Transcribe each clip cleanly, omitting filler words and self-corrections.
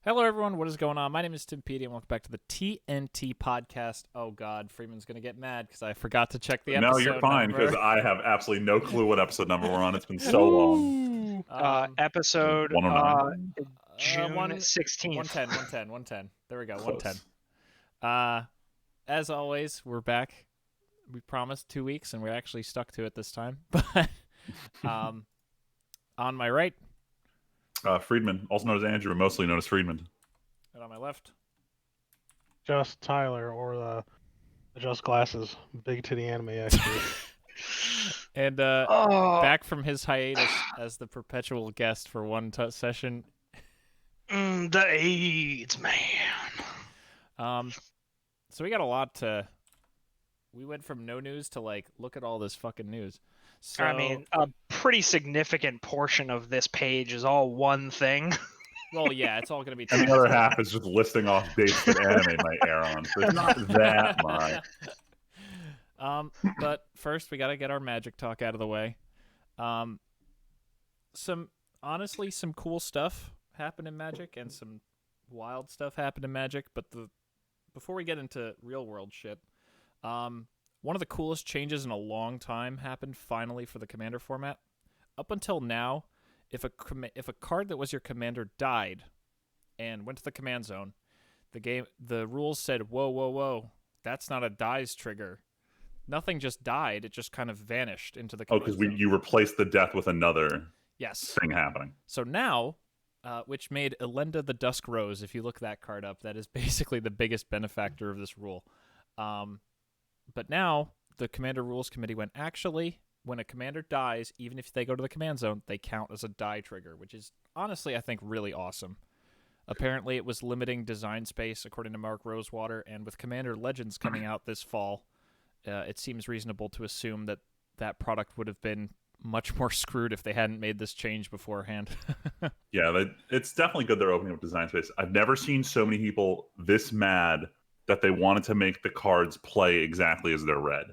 Hello, everyone. What is going on? My name is Timpedia, and welcome back to the TNT podcast. Oh, God. Freeman's going to get mad because I forgot to check the episode No, you're fine, number. because I have absolutely no clue what episode number we're on. It's been so long. Episode 109? June 16th. 110. There we go, Close. 110. As always, we're back. We promised 2 weeks, and we actually stuck to it this time. But on my right, Friedman, also known as Andrew, mostly known as Friedman. and on my left, Just Tyler or the Just Glasses, big titty anime expert. and back from his hiatus as the perpetual guest for one session. The AIDS man. So we got a lot to. We went from no news to like, look at all this fucking news. So, I mean, a pretty significant portion of this page is all one thing. well, yeah, it's all gonna be. And the other half is just listing off dates that anime might air on. So it's not that much. But first we gotta get our magic talk out of the way. Some cool stuff happened in Magic, and some wild stuff happened in Magic. But before we get into real world shit, one of the coolest changes in a long time happened finally for the Commander format. Up until now, if a card that was your commander died and went to the command zone, the rules said, whoa, that's not a dies trigger. Nothing just died; it just kind of vanished into the command Because zone. you replaced the death with another thing happening. So now, which made Elenda the Dusk Rose, if you look that card up, that is basically the biggest benefactor of this rule. But now, the Commander Rules Committee went, actually, when a commander dies, even if they go to the command zone, they count as a die trigger, which is, honestly, I think, really awesome. Apparently, it was limiting design space, according to Mark Rosewater, and with Commander Legends coming out this fall, it seems reasonable to assume that that product would have been much more screwed if they hadn't made this change beforehand. Yeah, it's definitely good they're opening up design space. I've never seen so many people this mad that they wanted to make the cards play exactly as they're read.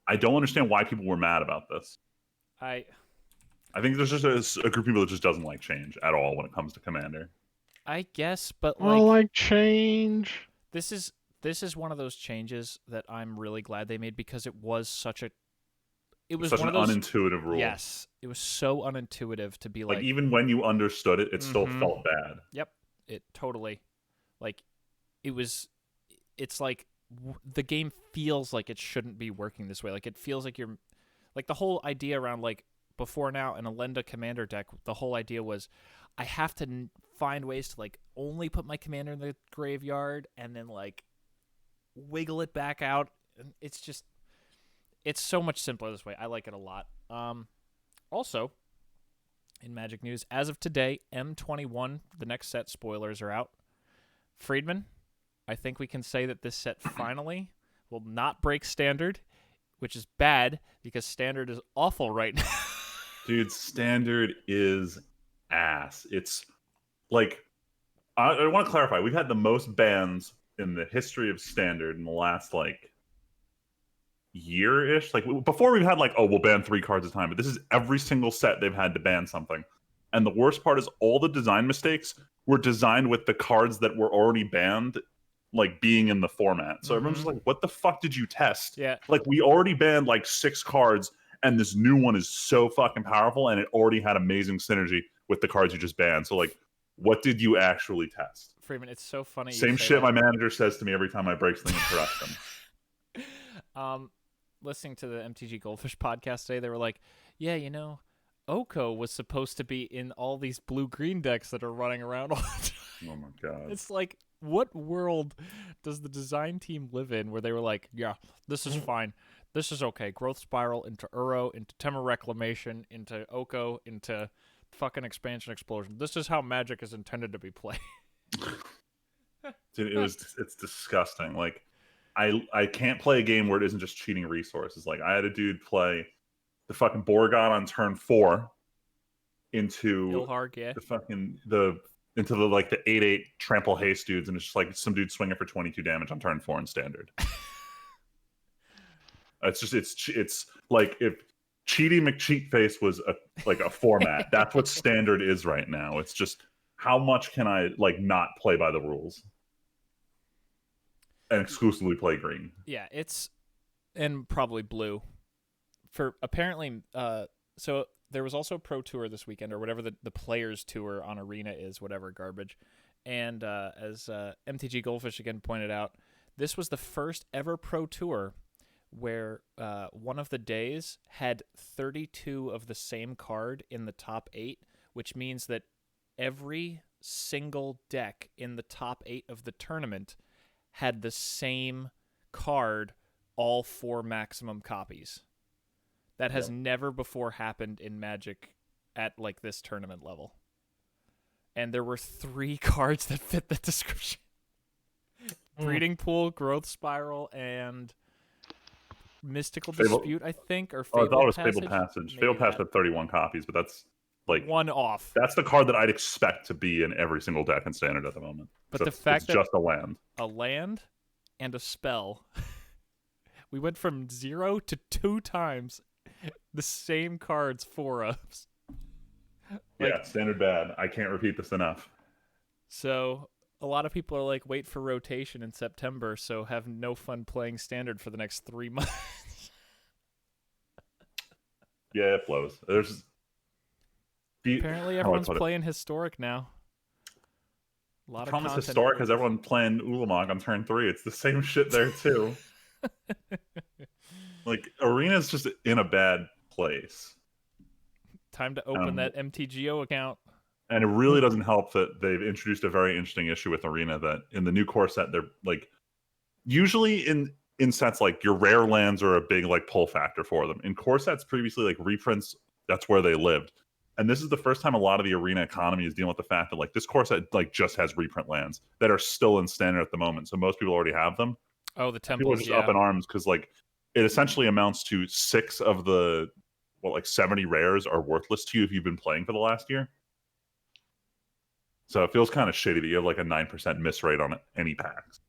I don't understand why people were mad about this. I think there's just a group of people that just doesn't like change at all when it comes to Commander. I guess, but I like change. This is one of those changes that I'm really glad they made, because it was such an unintuitive rule. Yes, it was so unintuitive to be like even when you understood it, it still felt bad. Yep, it totally, it's like the game feels like it shouldn't be working this way. Like, it feels like you're, like, the whole idea around, like, before now in a Elenda commander deck, the whole idea was I have to find ways to, like, only put my commander in the graveyard and then, like, wiggle it back out. And it's so much simpler this way. I like it a lot. Also, in Magic news, as of today, M21, the next set spoilers are out. Friedman, I think we can say that this set finally will not break Standard, which is bad because Standard is awful right now. Dude, Standard is ass. It's like, I want to clarify, we've had the most bans in the history of Standard in the last, like, year-ish. Like, before we've had, like, oh, we'll ban 3 cards at a time, but this is every single set they've had to ban something. And the worst part is all the design mistakes were designed with the cards that were already banned, like, being in the format. So everyone's just like, what the fuck did you test? Yeah. Like, we already banned, like, 6 cards, and this new one is so fucking powerful, and it already had amazing synergy with the cards you just banned. So, like, what did you actually test? Freeman, it's so funny. Same shit my manager says to me every time I break something and correct them. Listening to the MTG Goldfish podcast today, they were like, yeah, Oko was supposed to be in all these blue-green decks that are running around all the time. Oh my god. It's like, what world does the design team live in where they were like, yeah, this is fine. This is okay. Growth Spiral into Uro, into Temur Reclamation, into Oko, into fucking Expansion Explosion. This is how Magic is intended to be played. Dude, it's disgusting. Like, I can't play a game where it isn't just cheating resources. Like, I had a dude play the fucking Borgon on turn 4 into Ilharg, yeah. into the like the 8/8 trample haste dudes, and it's just like some dude swinging for 22 damage on turn 4 in Standard. It's like if Cheaty McCheatface was a format. That's what Standard is right now. It's just how much can I like not play by the rules and exclusively play green? Yeah, and probably blue. For apparently, so there was also Pro Tour this weekend, or whatever the Players Tour on Arena is, whatever garbage. And as MTG Goldfish again pointed out, this was the first ever Pro Tour where one of the days had 32 of the same card in the top 8, which means that every single deck in the top 8 of the tournament had the same card, all 4 maximum copies. That has never before happened in Magic at like this tournament level. And there were 3 cards that fit the description. Breeding Pool, Growth Spiral, and Mystical Dispute, I think, or Fabled I thought it was Passage. Fabled Passage. Maybe Fabled Passage that. had 31 copies, but that's like one off. That's the card that I'd expect to be in every single deck in Standard at the moment. But So the fact it's that just a land. A land and a spell. We went from 0 to 2 times the same cards 4-ups. Yeah, Standard bad. I can't repeat this enough. So a lot of people are like, wait for rotation in September, so have no fun playing Standard for the next 3 months. Yeah, it flows. Apparently everyone's playing Historic now. A lot of Thomas content. Historic has everyone playing Ulamog on turn 3. It's the same shit there too. Like, Arena's just in a bad place. Time to open that MTGO account. And it really doesn't help that they've introduced a very interesting issue with Arena, that in the new core set, they're like, usually in sets like your rare lands are a big like pull factor for them. In core sets previously, like reprints, that's where they lived. And this is the first time a lot of the Arena economy is dealing with the fact that like this core set like just has reprint lands that are still in Standard at the moment. So most people already have them. Oh, the temples, people are just up in arms because like it essentially amounts to 6 of the 70 rares are worthless to you if you've been playing for the last year. So it feels kind of shitty that you have like a 9% miss rate on any packs.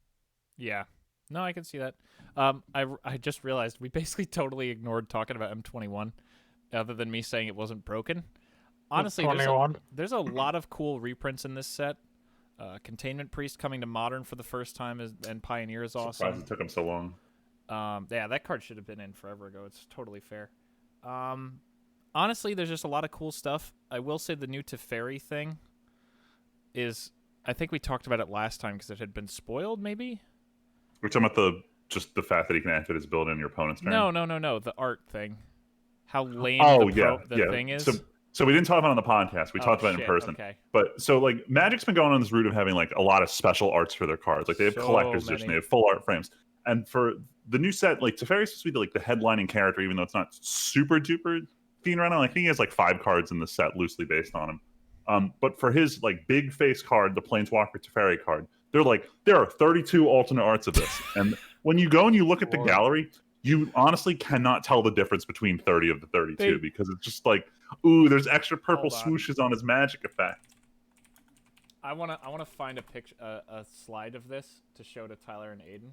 Yeah. No, I can see that. I just realized we basically totally ignored talking about M21, other than me saying it wasn't broken. Honestly, there's a lot of cool reprints in this set. Containment Priest coming to Modern for the first time and Pioneer is awesome. Surprised it took him so long. Yeah, that card should have been in forever ago. It's totally fair. Honestly, there's just a lot of cool stuff. I will say the new Teferi thing is, I think we talked about it last time because it had been spoiled, maybe? We're talking about the fact that he can activate his build in your opponent's turn? No. The art thing. How lame the thing is. So we didn't talk about it on the podcast. We talked about it in person. Okay. But so like Magic's been going on this route of having like a lot of special arts for their cards. Like they have collector's edition, they have full art frames. And for the new set, like Teferi's supposed to be like the headlining character, even though it's not super duper themed right now. Like, I think he has like 5 cards in the set loosely based on him. But for his like big face card, the Planeswalker Teferi card, there are 32 alternate arts of this. And when you go and you look at the gallery, you honestly cannot tell the difference between 30 of the 32 because it's just like, ooh, there's extra purple swooshes on his magic effect. I wanna find a picture, a slide of this to show to Tyler and Aiden.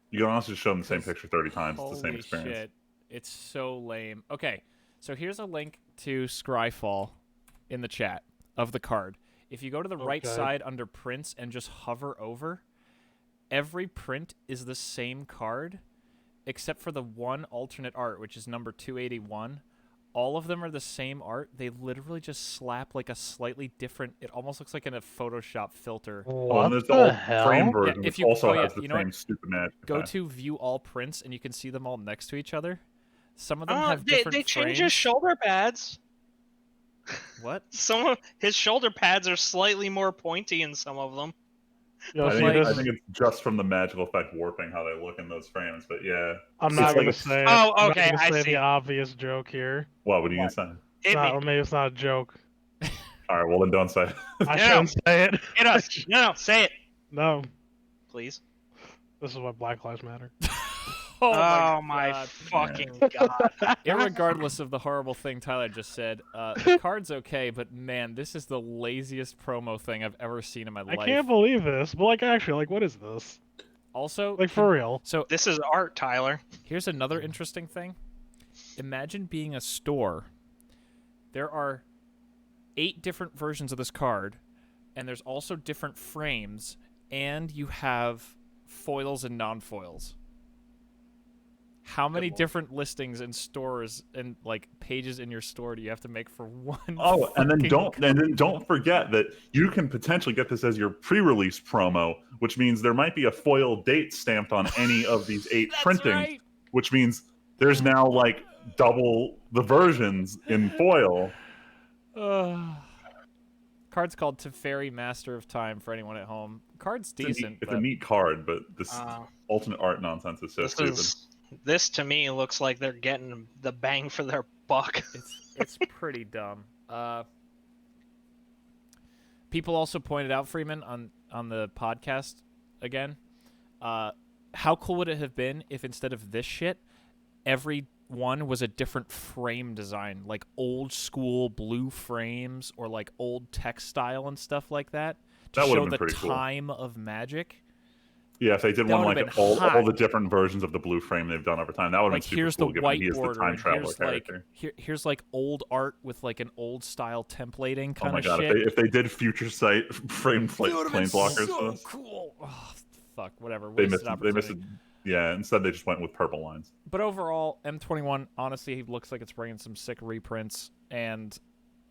You can honestly show them the same picture 30 times. It's the same experience. Shit. It's so lame. Okay, so here's a link to Scryfall in the chat of the card. If you go to the right side under prints and just hover over, every print is the same card except for the one alternate art, which is number 281. All of them are the same art. They literally just slap like a slightly different, it almost looks like in a Photoshop filter. What and the hell? frame version, if which you also has the same stupid magic Go effect. to view all prints and you can see them all next to each other. Some of them have different They change frames. his shoulder pads. What? Some of his shoulder pads are slightly more pointy in some of them. Yo, I see, think it's just from the magical effect warping how they look in those frames, but yeah. I'm not going to say it. Oh, I'm okay, not I gonna say see. the obvious joke here. What are you going to say? Hit me. Or maybe it's not a joke. All right, well then don't say it. I shouldn't say it. Hit us. No, say it. No, Please. this is what Black Lives Matter. Oh my fucking god. Irregardless of the horrible thing Tyler just said, the card's okay, but man, this is the laziest promo thing I've ever seen in my life. I can't believe this. But like, actually, like, what is this? Also, Like, for real. So This is art, Tyler. here's another interesting thing. Imagine being a store. There are 8 different versions of this card. and there's also different frames, and you have foils and non-foils. How many different listings and stores and like pages in your store do you have to make for one? Oh, and then don't forget that you can potentially get this as your pre-release promo, which means there might be a foil date stamped on any of these 8 printings, right. which means there's now like double the versions in foil. Card's called Teferi, Master of Time for anyone at home. Card's decent. It's a neat card, but this alternate art nonsense is so stupid. This to me looks like they're getting the bang for their buck. It's pretty dumb. People also pointed out, Freeman, on the podcast again, how cool would it have been if instead of this shit, every one was a different frame design, like old school blue frames or like old textile and stuff like that to That show been the pretty time of Magic. Yeah, if they did one like all the different versions of the blue frame they've done over time, that would have like, been super here's cool. the white he is the border, time traveler here's character. here's like old art with like an old style templating kind of shit. Oh my god, if they did Future Sight framed planeswalkers, so cool. Oh, fuck, whatever. They missed it. Yeah, instead they just went with purple lines. But overall, M21 honestly looks like it's bringing some sick reprints and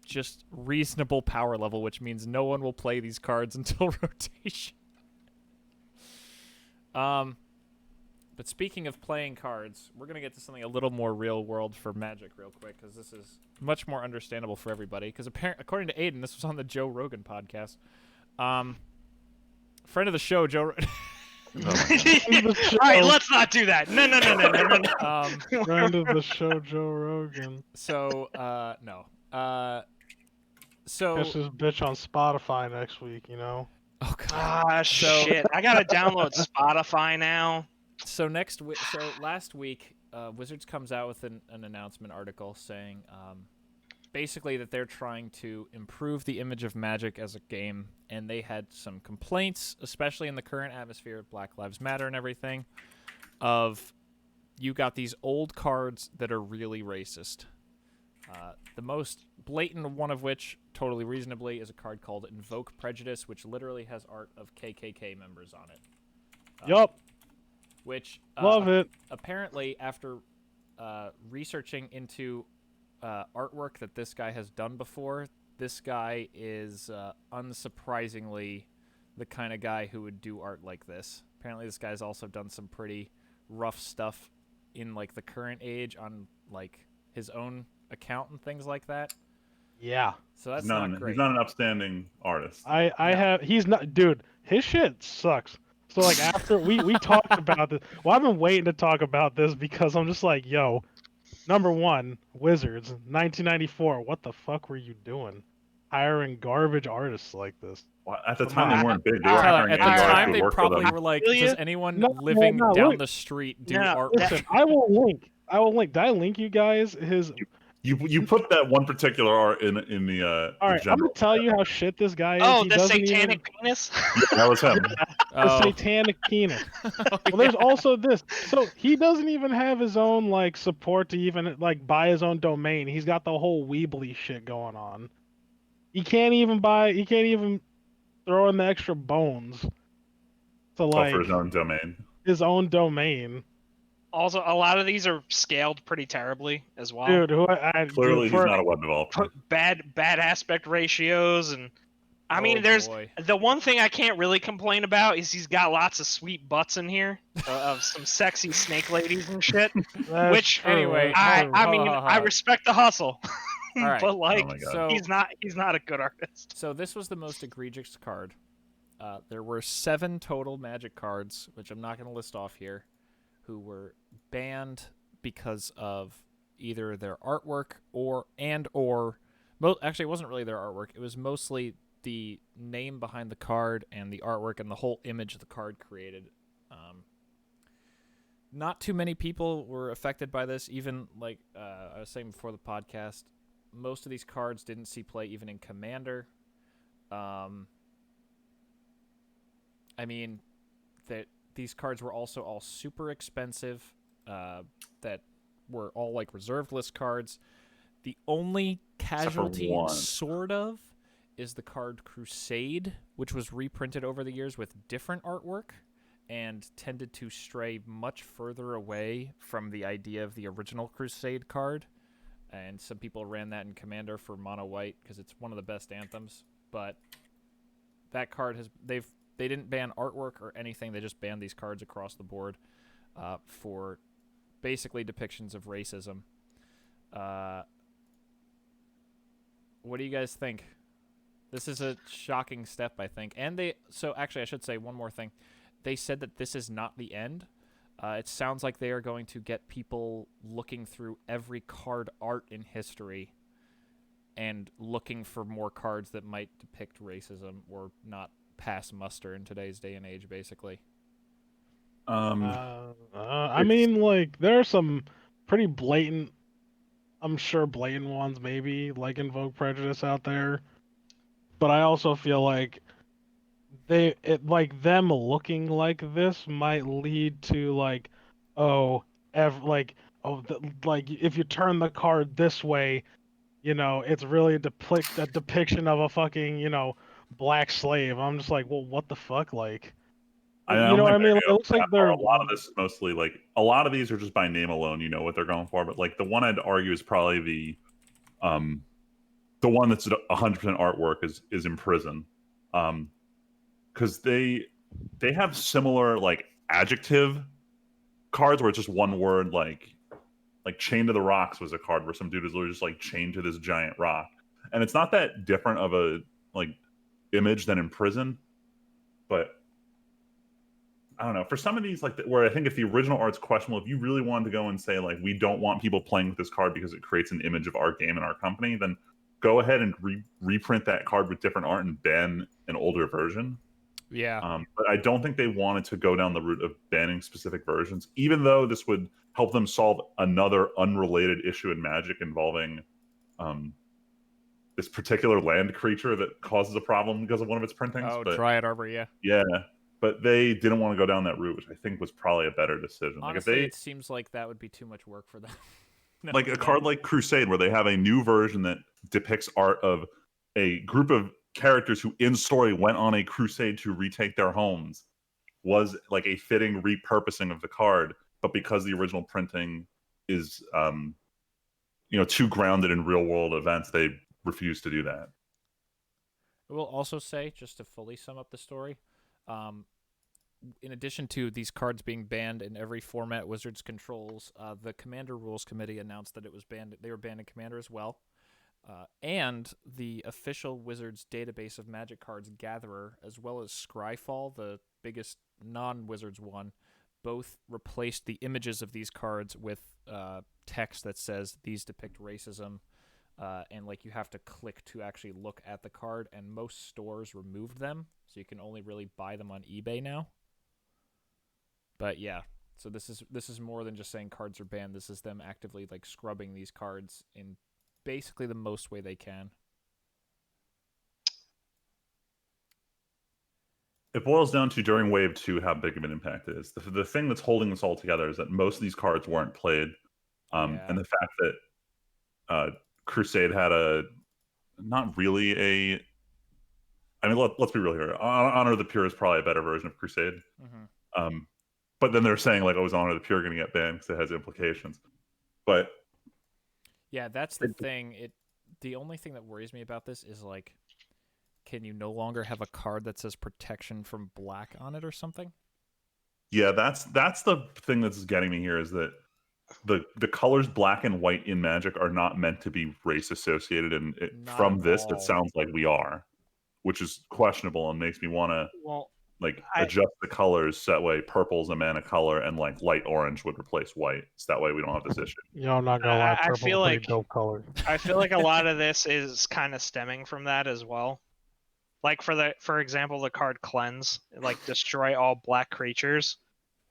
just reasonable power level, which means no one will play these cards until rotation. But speaking of playing cards, we're gonna get to something a little more real world for Magic real quick, because this is much more understandable for everybody. Because according to Aiden, this was on the Joe Rogan podcast. Friend of the show, Joe. All right, let's not do that. No. Friend of the show, Joe Rogan. So, no. So Catch this bitch on Spotify next week, you know? Oh god. Ah, shit. I gotta download Spotify now. So last week, Wizards comes out with an announcement article saying, basically that they're trying to improve the image of Magic as a game, and they had some complaints, especially in the current atmosphere of Black Lives Matter and everything, of you got these old cards that are really racist. The most blatant one of which, totally reasonably, is a card called Invoke Prejudice, which literally has art of KKK members on it. Yup. Which love it. Apparently, after researching into artwork that this guy has done before, this guy is unsurprisingly the kind of guy who would do art like this. Apparently, this guy's also done some pretty rough stuff in like the current age on like his own account and things like that. Yeah. So that's not great. He's not an upstanding artist. He's not, dude. His shit sucks. So like after we talked about this, well, I've been waiting to talk about this because I'm just like, yo, number one, Wizards, 1994. What the fuck were you doing, hiring garbage artists like this? Well, at the time, they weren't big. They were hiring at the time, they probably were like, does anyone living down the street do art? Listen, I will link. Did I link you guys his? You put that one particular art in the. All right, I'm gonna tell you how shit this guy is. Oh, he the satanic penis. Yeah, that was him. The satanic penis. Well, there's also this. So he doesn't even have his own like support to even like buy his own domain. He's got the whole Weebly shit going on. He can't even throw in the extra bones to like for his own domain. His own domain. Also, a lot of these are scaled pretty terribly as well. Dude, clearly he's not a web developer. Bad aspect ratios, and I mean, there's the one thing I can't really complain about is he's got lots of sweet butts in here of some sexy snake ladies and shit. Which anyway, I respect the hustle. All right. But like, so, he's not a good artist. So this was the most egregious card. There were 7 total Magic cards, which I'm not going to list off here, who were banned because of either their artwork actually it wasn't really their artwork. It was mostly the name behind the card and the artwork and the whole image the card created. Not too many people were affected by this. Even like I was saying before the podcast, most of these cards didn't see play even in Commander. I mean, that these cards were also all super expensive, that were all like reserved list cards. The only casualty, sort of, is the card Crusade, which was reprinted over the years with different artwork and tended to stray much further away from the idea of the original Crusade card. And some people ran that in Commander for mono white because it's one of the best anthems. But that card they didn't ban artwork or anything. They just banned these cards across the board for basically depictions of racism. What do you guys think? This is a shocking step, I think. And actually, I should say one more thing. They said that this is not the end. It sounds like they are going to get people looking through every card art in history and looking for more cards that might depict racism or not pass muster in today's day and age, basically. I mean, like, there are some pretty blatant, I'm sure blatant ones, maybe, like Invoke Prejudice out there. But I also feel like them looking like this might lead to like, if you turn the card this way, it's really a depiction of a fucking, black slave. I'm just like, well, what the fuck, like, I you know don't what I think mean? they're Like, it looks like they're a lot of this is mostly like a lot of these are just by name alone. You know what they're going for, but like the one I'd argue is probably the one that's 100% artwork is in prison, because they have similar like adjective cards where it's just one word, like Chained to the Rocks was a card where some dude is literally just like chained to this giant rock, and it's not that different of a like image than in prison, but I don't know. For some of these, like where I think if the original art's questionable, if you really wanted to go and say like we don't want people playing with this card because it creates an image of our game and our company, then go ahead and reprint that card with different art and ban an older version. Yeah. But I don't think they wanted to go down the route of banning specific versions, even though this would help them solve another unrelated issue in Magic involving this particular land creature that causes a problem because of one of its printings. Oh, Dryad Arbor, yeah. Yeah. But they didn't want to go down that route, which I think was probably a better decision. Honestly, it seems like that would be too much work for them. Like a card like Crusade, where they have a new version that depicts art of a group of characters who in story went on a crusade to retake their homes, was like a fitting repurposing of the card. But because the original printing is too grounded in real world events, they refused to do that. I will also say, just to fully sum up the story, in addition to these cards being banned in every format Wizards controls, the Commander Rules Committee announced that it was banned. They were banned in Commander as well. And the official Wizards database of Magic cards, Gatherer, as well as Scryfall, the biggest non-Wizards one, both replaced the images of these cards with text that says these depict racism, and like you have to click to actually look at the card, and most stores removed them, so you can only really buy them on eBay now. But yeah, so this is more than just saying cards are banned. This is them actively like scrubbing these cards in basically the most way they can. It boils down to during Wave 2 how big of an impact it is. The thing that's holding this all together is that most of these cards weren't played, and the fact that Crusade had not really a. I mean, let's be real here. Honor of the Pure is probably a better version of Crusade. Mm-hmm. But then they're saying like, "Oh, is Honor of the Pure going to get banned because it has implications?" But yeah, that's the thing. The only thing that worries me about this is like, can you no longer have a card that says protection from black on it or something? Yeah, that's the thing that's getting me here is that the colors black and white in Magic are not meant to be race associated, and from this, it sounds like we are, which is questionable and makes me want to adjust the colors so that way purple's a mana color and like light orange would replace white, so that way we don't have this issue. I'm not gonna lie, purple's a pretty dope color. I feel like a lot of this is kind of stemming from that as well. Like for example, the card Cleanse, like destroy all black creatures.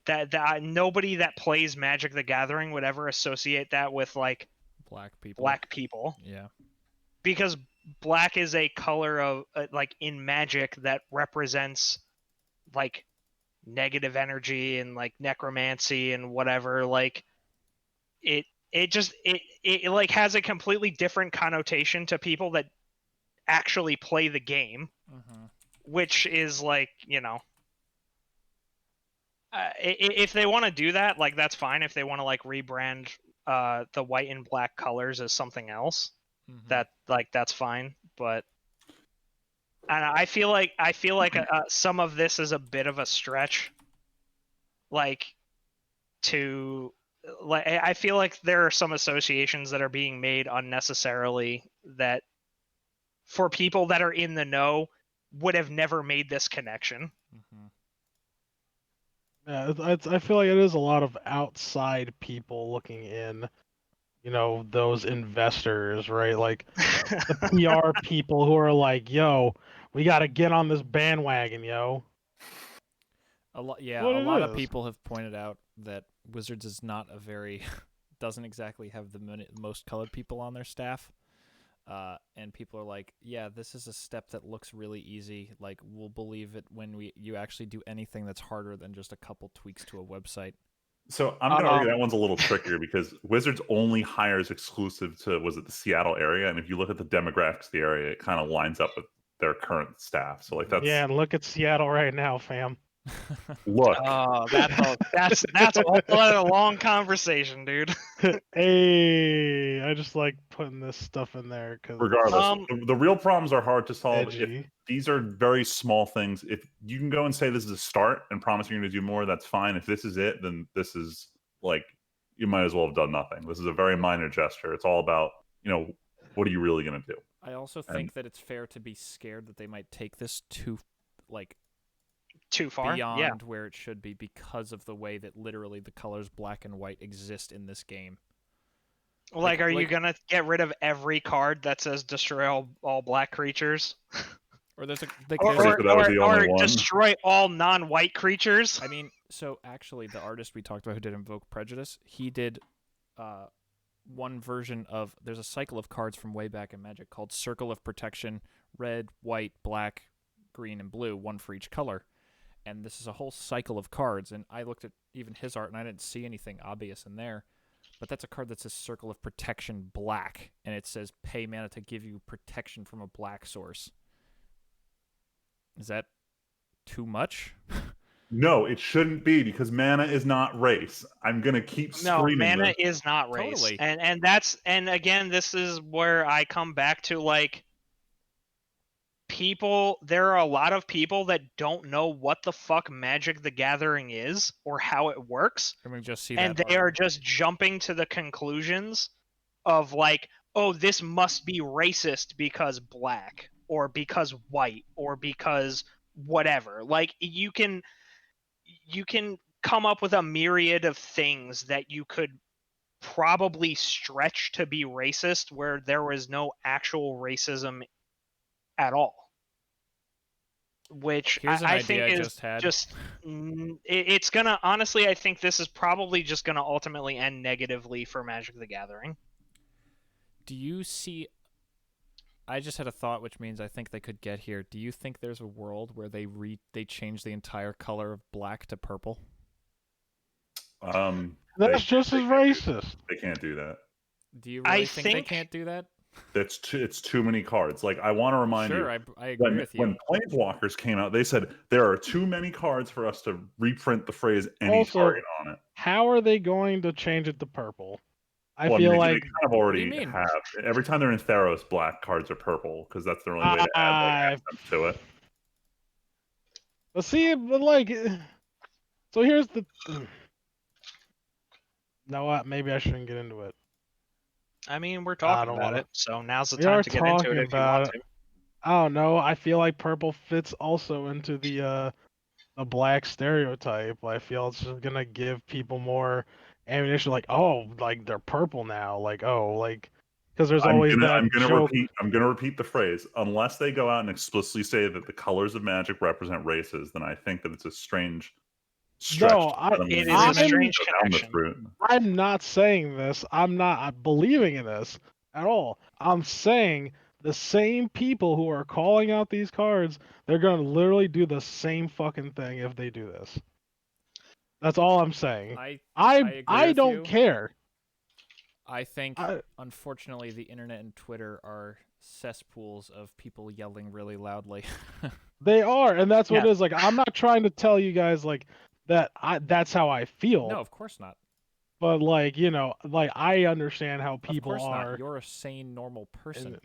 That nobody that plays Magic the Gathering would ever associate that with like black people. Yeah. Because black is a color of like in Magic that represents like negative energy and like necromancy and whatever. Like it like has a completely different connotation to people that actually play the game, which is like, if they want to do that, like that's fine. If they want to like rebrand the white and black colors as something else, that's fine. But I feel like some of this is a bit of a stretch. Like I feel like there are some associations that are being made unnecessarily that for people that are in the know would have never made this connection. Yeah, I feel like it is a lot of outside people looking in, those investors, right? Like the PR people who are like, yo, we got to get on this bandwagon, yo. A lot of people have pointed out that Wizards is not a very doesn't exactly have the most colored people on their staff. And people are like, yeah, this is a step that looks really easy. Like, we'll believe it when you actually do anything that's harder than just a couple tweaks to a website. So I'm going to argue that one's a little trickier because Wizards only hires exclusive to, was it the Seattle area? And if you look at the demographics of the area, it kind of lines up with their current staff. So like that's... Yeah, and look at Seattle right now, fam. Look. That's a whole other long conversation, dude. Hey, I just like putting this stuff in there because regardless, the real problems are hard to solve. Edgy. These are very small things. If you can go and say this is a start and promise you're going to do more, that's fine. If this is it, then this is like, you might as well have done nothing. This is a very minor gesture. It's all about, what are you really going to do? I also think that it's fair to be scared that they might take this too far beyond where it should be because of the way that literally the colors black and white exist in this game. Like, are you gonna get rid of every card that says destroy all black creatures? Or there's or destroy all non-white creatures? I mean, so actually the artist we talked about who did Invoke Prejudice, he did one version of, there's a cycle of cards from way back in Magic called Circle of Protection, red, white, black, green, and blue, one for each color. And this is a whole cycle of cards, and I looked at even his art and I didn't see anything obvious in there. But that's a card that says Circle of Protection black, and it says pay mana to give you protection from a black source. Is that too much? No, it shouldn't be, because mana is not race. I'm gonna keep screaming. No, mana is not race. Totally. And again, this is where I come back to, like, there are a lot of people that don't know what the fuck Magic the Gathering is or how it works. And we just see and they are just jumping to the conclusions of like, oh, this must be racist because black or because white or because whatever. Like, you can come up with a myriad of things that you could probably stretch to be racist where there was no actual racism at all. Which I think is it's gonna, honestly, I think this is probably just gonna ultimately end negatively for Magic the Gathering. Do you see, I just had a thought, which means I think they could get here. Do you think there's a world where they change the entire color of black to purple? That's just as racist. They can't do that. Do you really think they can't do that? It's too many cards. Like, I want to remind you. Sure, I agree with you. When Planeswalkers came out, they said there are too many cards for us to reprint the phrase any target on it. How are they going to change it to purple? I feel like they kind of already have. Every time they're in Theros, black cards are purple because that's the only way to add accents to it. But see, so here's the. You know what? Maybe I shouldn't get into it. I mean, we're talking about it, so now's the time to get into it if you want to. I don't know. I feel like purple fits also into the black stereotype. I feel it's just gonna give people more ammunition. Like, oh, like they're purple now. Like, oh, like because there's always that joke. I'm gonna repeat the phrase. Unless they go out and explicitly say that the colors of Magic represent races, then I think that it's a strange. No, it is a strange connection. I'm not saying this. I'm not believing in this at all. I'm saying the same people who are calling out these cards, they're going to literally do the same fucking thing if they do this. That's all I'm saying. I don't care. I think, unfortunately, the internet and Twitter are cesspools of people yelling really loudly. They are, and that's what Yeah. it is. Like, I'm not trying to tell you guys like that. That's how I feel. No, of course not. But like, like I understand how people of course are. not. You're a sane, normal person.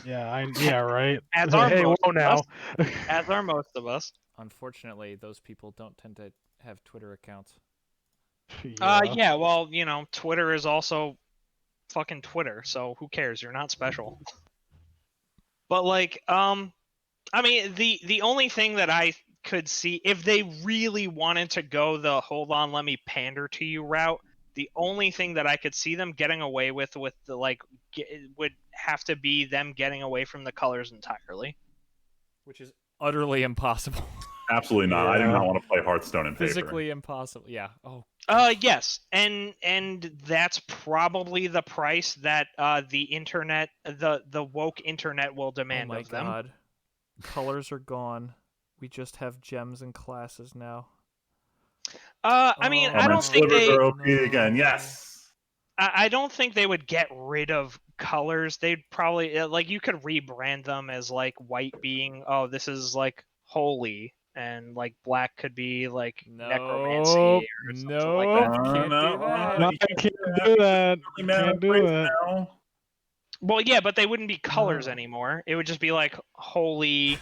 Yeah, right. As are Hey, most whoa of now. us. As are most of us. Unfortunately, those people don't tend to have Twitter accounts. Yeah, well, Twitter is also fucking Twitter, so who cares? You're not special. But like, I mean, the only thing that I could see if they really wanted to go the hold on, let me pander to you route, the only thing that I could see them getting away with the would have to be them getting away from the colors entirely, which is utterly impossible. Absolutely not. I do not want to play Hearthstone in Physically impossible. Yeah. Oh. Yes, and that's probably the price that the internet, the woke internet, will demand of them. Oh my god, colors are gone. We just have gems and classes now. I mean, I don't think slivers they. are OP again. Yes. I don't think they would get rid of colors. They'd probably like you could rebrand them as like white being, oh, this is like holy, and like black could be like necromancy or something like that. Can't do that. No, I can't do that. Can't do that. Now. Well, yeah, but they wouldn't be colors anymore. It would just be like holy,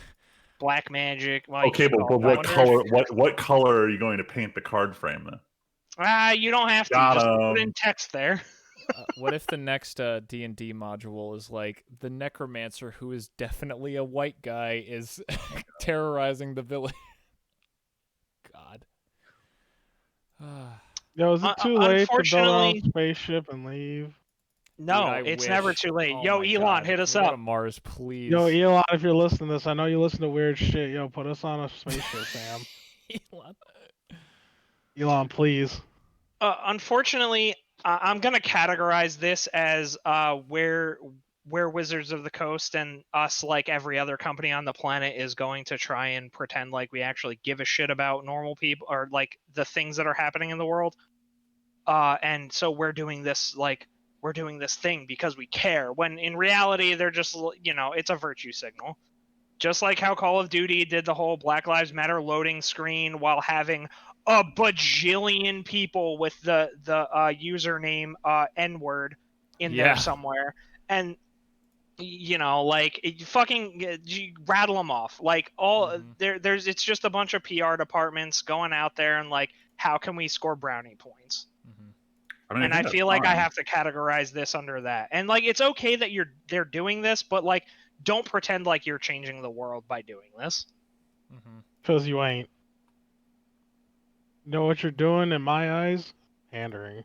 black magic. Well, Okay, but what color? What color are you going to paint the card frame then? You don't have to. Just put in text there. What if the next D&D module is like the necromancer, who is definitely a white guy, is terrorizing the village? God. Yo, is it too late to build our own spaceship and leave? No, Dude, it's never too late. Oh Yo, my Elon, God. hit us Go up. to Mars, please. Yo, Elon, if you're listening to this, I know you listen to weird shit. Yo, put us on a spaceship, Sam. Elon, please. Unfortunately, I'm gonna categorize this as where Wizards of the Coast and us, like every other company on the planet, is going to try and pretend like we actually give a shit about normal people or like the things that are happening in the world. And so we're doing this thing because we care, when in reality they're just, it's a virtue signal. Just like how Call of Duty did the whole Black Lives Matter loading screen while having a bajillion people with the username N-word in there somewhere. And, like, you fucking rattle them off. Like, there's it's just a bunch of PR departments going out there and, like, how can we score brownie points? I feel like I have to categorize this under that. And like, it's okay that they're doing this, but like, don't pretend like you're changing the world by doing this. Because you ain't. Know what you're doing in my eyes? Pandering.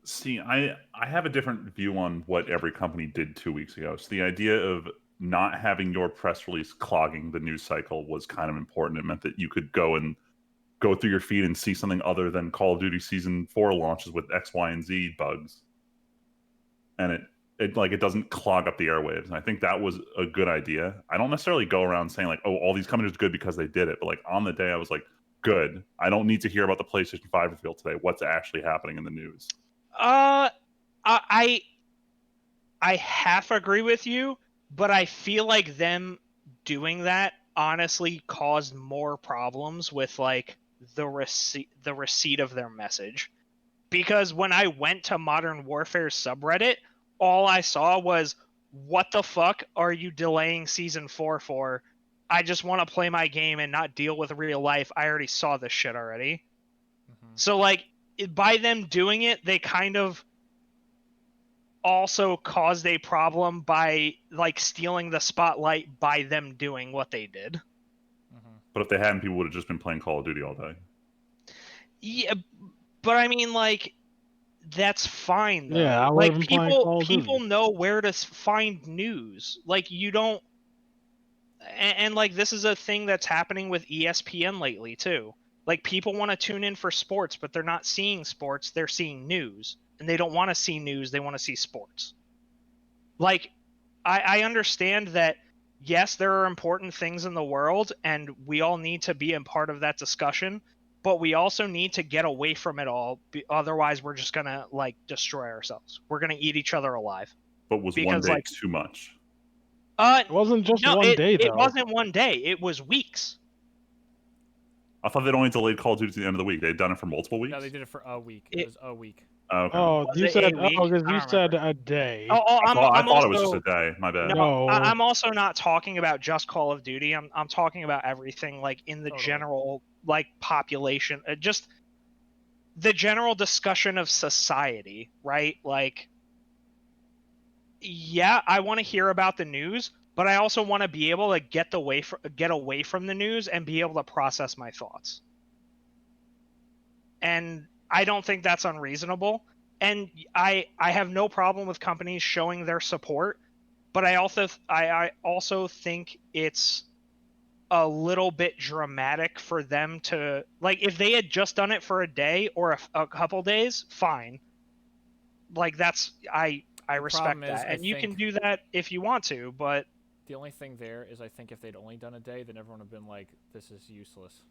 See, I have a different view on what every company did 2 weeks ago. So the idea of not having your press release clogging the news cycle was kind of important. It meant that you could go through your feed and see something other than Call of Duty Season 4 launches with X, Y, and Z bugs. And it doesn't clog up the airwaves. And I think that was a good idea. I don't necessarily go around saying like, oh, all these companies are good because they did it. But like on the day I was like, good. I don't need to hear about the PlayStation 5 reveal today. What's actually happening in the news? I half agree with you, but I feel like them doing that honestly caused more problems with like the receipt of their message. Because when I went to Modern Warfare's subreddit, all I saw was, what the fuck are you delaying Season 4 for? I just want to play my game and not deal with real life. I already saw this shit already. So like, by them doing it, they kind of also caused a problem by like stealing the spotlight by them doing what they did. But if they hadn't, people would have just been playing Call of Duty all day. Yeah, but I mean, like, that's fine though. Yeah, I like been playing Call of people Duty. know where to find news. Like, you don't, and like, this is a thing that's happening with ESPN lately too. Like, people want to tune in for sports, but they're not seeing sports, they're seeing news. And they don't want to see news, they want to see sports. Like, I understand that, yes, there are important things in the world, and we all need to be a part of that discussion, but we also need to get away from it all. Otherwise, we're just going to, like, destroy ourselves. We're going to eat each other alive. But was one because day like too much? It wasn't just no, one day, though. It wasn't one day. It was weeks. I thought they'd only delayed Call of Duty to the end of the week. They'd done it for multiple weeks? No, they did it for a week. It was a week. Okay. Oh, Was you it said a week? because I you don't said remember. a day. I thought also, it was just a day. My bad. No. I'm also not talking about just Call of Duty. I'm talking about everything like in the Totally. general like population, just the general discussion of society, right? Like, yeah, I want to hear about the news, but I also want to be able to get away from the news and be able to process my thoughts. And I don't think that's unreasonable. And I have no problem with companies showing their support, but I also think it's a little bit dramatic for them to, like, if they had just done it for a day or a couple days, fine. Like, that's I respect that, and you can do that if you want to, but the only thing there is I think if they'd only done a day, then everyone would have been like, this is useless.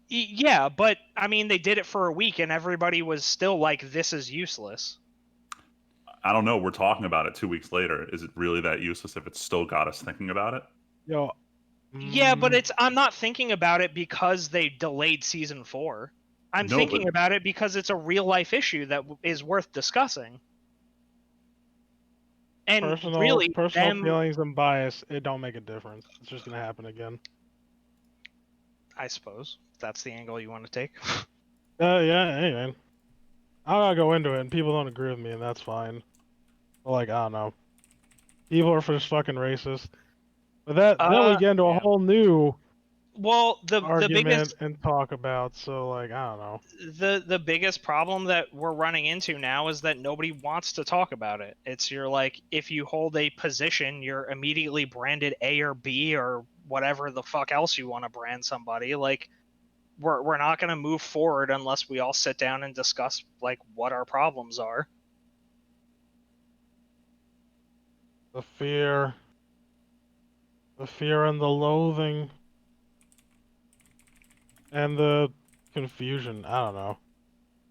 Yeah, but I mean, they did it for a week, and everybody was still like, this is useless. I don't know. We're talking about it 2 weeks later. Is it really that useless if it's still got us thinking about it? Yo. Yeah, but I'm not thinking about it because they delayed season 4. I'm thinking about it because it's a real life issue that is worth discussing. And personal feelings and bias, it don't make a difference. It's just gonna happen again. I suppose that's the angle you want to take. Yeah. Anyway, I'm not gonna go into it, and people don't agree with me, and that's fine. But, like, I don't know. People are just fucking racist. But then we get into a whole new the biggest and talk about. So, like, I don't know. The biggest problem that we're running into now is that nobody wants to talk about it. It's you're like, if you hold a position, you're immediately branded A or B or whatever the fuck else you want to brand somebody. Like, we're not going to move forward unless we all sit down and discuss like what our problems are. The fear and the loathing, and the confusion. I don't know.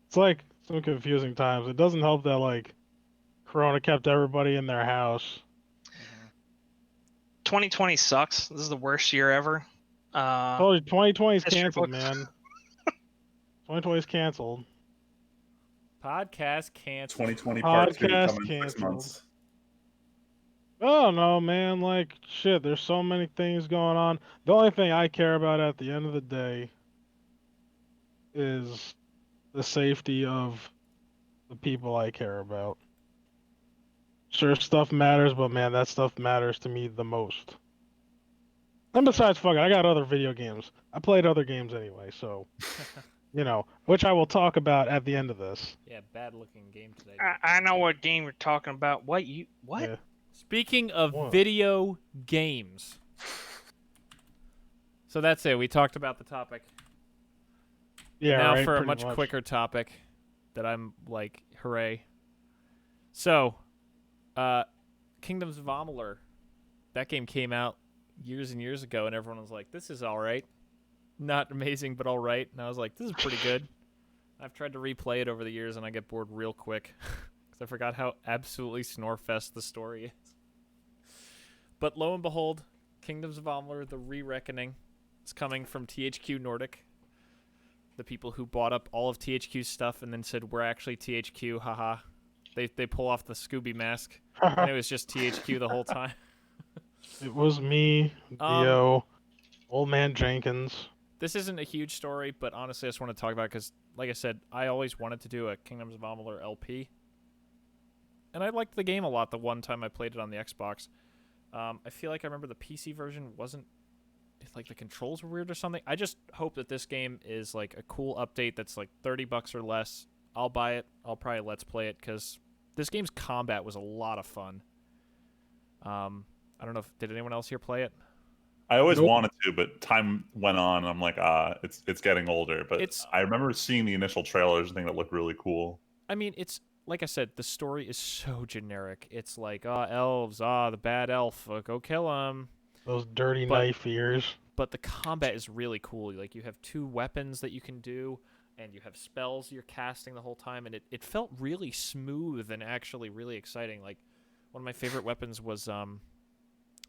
It's like some confusing times. It doesn't help that, like, Corona kept everybody in their house. 2020 sucks. This is the worst year ever. Told you, 2020 is canceled, man. 2020 is canceled. Podcast canceled. 2020 part 2 Podcast coming in 6 months. I don't know, man. Like, shit, there's so many things going on. The only thing I care about at the end of the day is the safety of the people I care about. Sure, stuff matters, but man, that stuff matters to me the most. And besides, fuck it, I got other video games. I played other games anyway, so, you know, which I will talk about at the end of this. Yeah, bad looking game today. I know what game you're talking about. What? Yeah. Speaking of video games. So that's it. We talked about the topic. Yeah, now right, for a pretty much quicker topic that I'm like, hooray. So, Kingdoms of Amalur. That game came out years and years ago, and everyone was like, this is all right. Not amazing, but all right. And I was like, this is pretty good. I've tried to replay it over the years, and I get bored real quick. Because I forgot how absolutely snorefest the story is. But lo and behold, Kingdoms of Amalur, the REEEEEEEEReckoning, is coming from THQ Nordic. The people who bought up all of THQ's stuff and then said, we're actually THQ, haha. They pull off the Scooby mask, and it was just THQ the whole time. It was me, Dio, Old Man Jenkins. This isn't a huge story, but honestly, I just want to talk about it because, like I said, I always wanted to do a Kingdoms of Amalur LP. And I liked the game a lot the one time I played it on the Xbox. I feel like I remember the PC version wasn't, like, the controls were weird or something. I just hope that this game is, like, a cool update that's, like, $30 or less. I'll buy it. I'll probably Let's Play it because this game's combat was a lot of fun. I don't know did anyone else here play it? I always wanted to, but time went on, and I'm like, it's getting older. But I remember seeing the initial trailers and things that looked really cool. I mean, it's like I said, the story is so generic. It's like, elves, the bad elf, go kill him. Those dirty knife ears. But the combat is really cool. Like, you have 2 weapons that you can do, and you have spells you're casting the whole time, and it felt really smooth and actually really exciting. Like, One of my favorite weapons was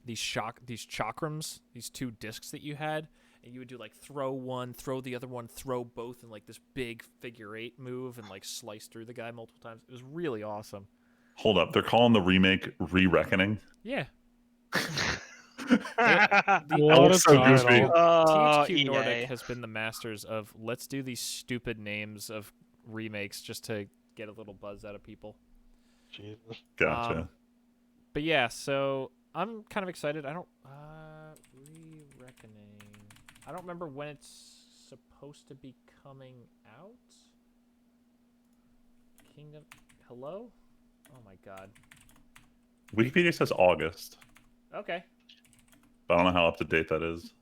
these chakrams, these 2 discs that you had, and you would do like throw one, throw the other one, throw both in like this big figure 8 move and like slice through the guy multiple times. It was really awesome. Hold up, they're calling the remake REEEEEEEEEReckoning. Yeah. What a so title. goofy. THQ EA. Nordic has been the masters of let's do these stupid names of remakes just to get a little buzz out of people. Jesus. Gotcha. But yeah, so I'm kind of excited. I don't REEEEEEEEReckoning. I don't remember when it's supposed to be coming out. Kingdom. Hello? Oh my god. Wikipedia says August, Okay. but I don't know how up to date that is.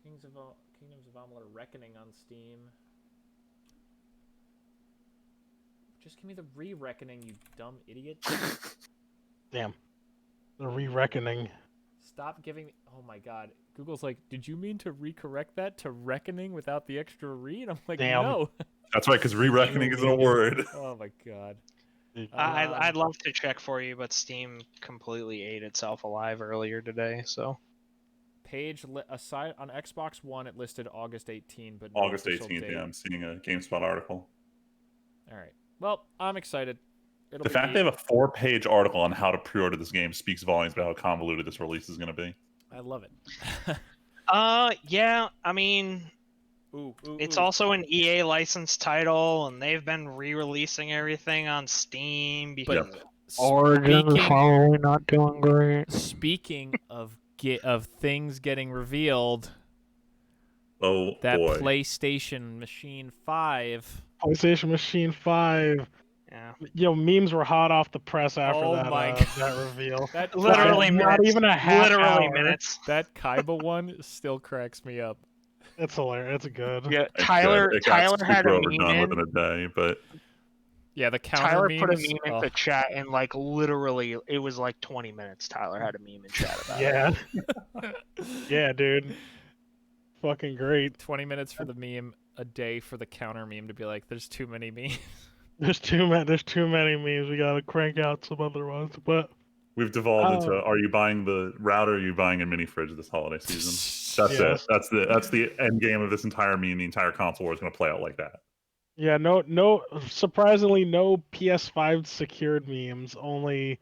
Kingdoms of Amalur Reckoning on Steam. Just give me the re-reckoning, you dumb idiot. Damn. The re-reckoning. Stop giving me... Oh my god. Google's like, did you mean to recorrect that to reckoning without the extra re? And I'm like, Damn. no. That's right, because re-reckoning isn't a word. Oh my god. I'd love to check for you, but Steam completely ate itself alive earlier today, so... Page aside on Xbox One, it listed August 18, but no August official 18th, date. yeah, I'm seeing a GameSpot article. All right. Well, I'm excited. The fact they have a 4-page article on how to pre-order this game speaks volumes about how convoluted this release is going to be. I love it. Yeah, I mean, it's also an EA licensed title, and they've been re-releasing everything on Steam because Origin is probably not doing great. Speaking of things getting revealed, Oh that boy. PlayStation Machine 5. PlayStation Machine 5. yeah, Yo, memes were hot off the press after Oh that, my that reveal. That literally not minutes. even a half Literally hour. minutes. That Kaiba one still cracks me up. It's hilarious. It's good. Yeah, It's Tyler good. It got had super a overdone meme within a day, but Yeah, the counter Tyler memes. put a meme in the chat, and like literally, it was like 20 minutes. Tyler had a meme in chat about it. Yeah. Yeah, dude. Fucking great. 20 minutes for the meme, a day for the counter meme to be like, there's too many memes. There's too many memes. We gotta crank out some other ones, but we've devolved into: are you buying the router? Or are you buying a mini fridge this holiday season? That's Yes. it. That's the end game of this entire meme. The entire console war is going to play out like that. yeah, no. Surprisingly, no PS5 secured memes. Only,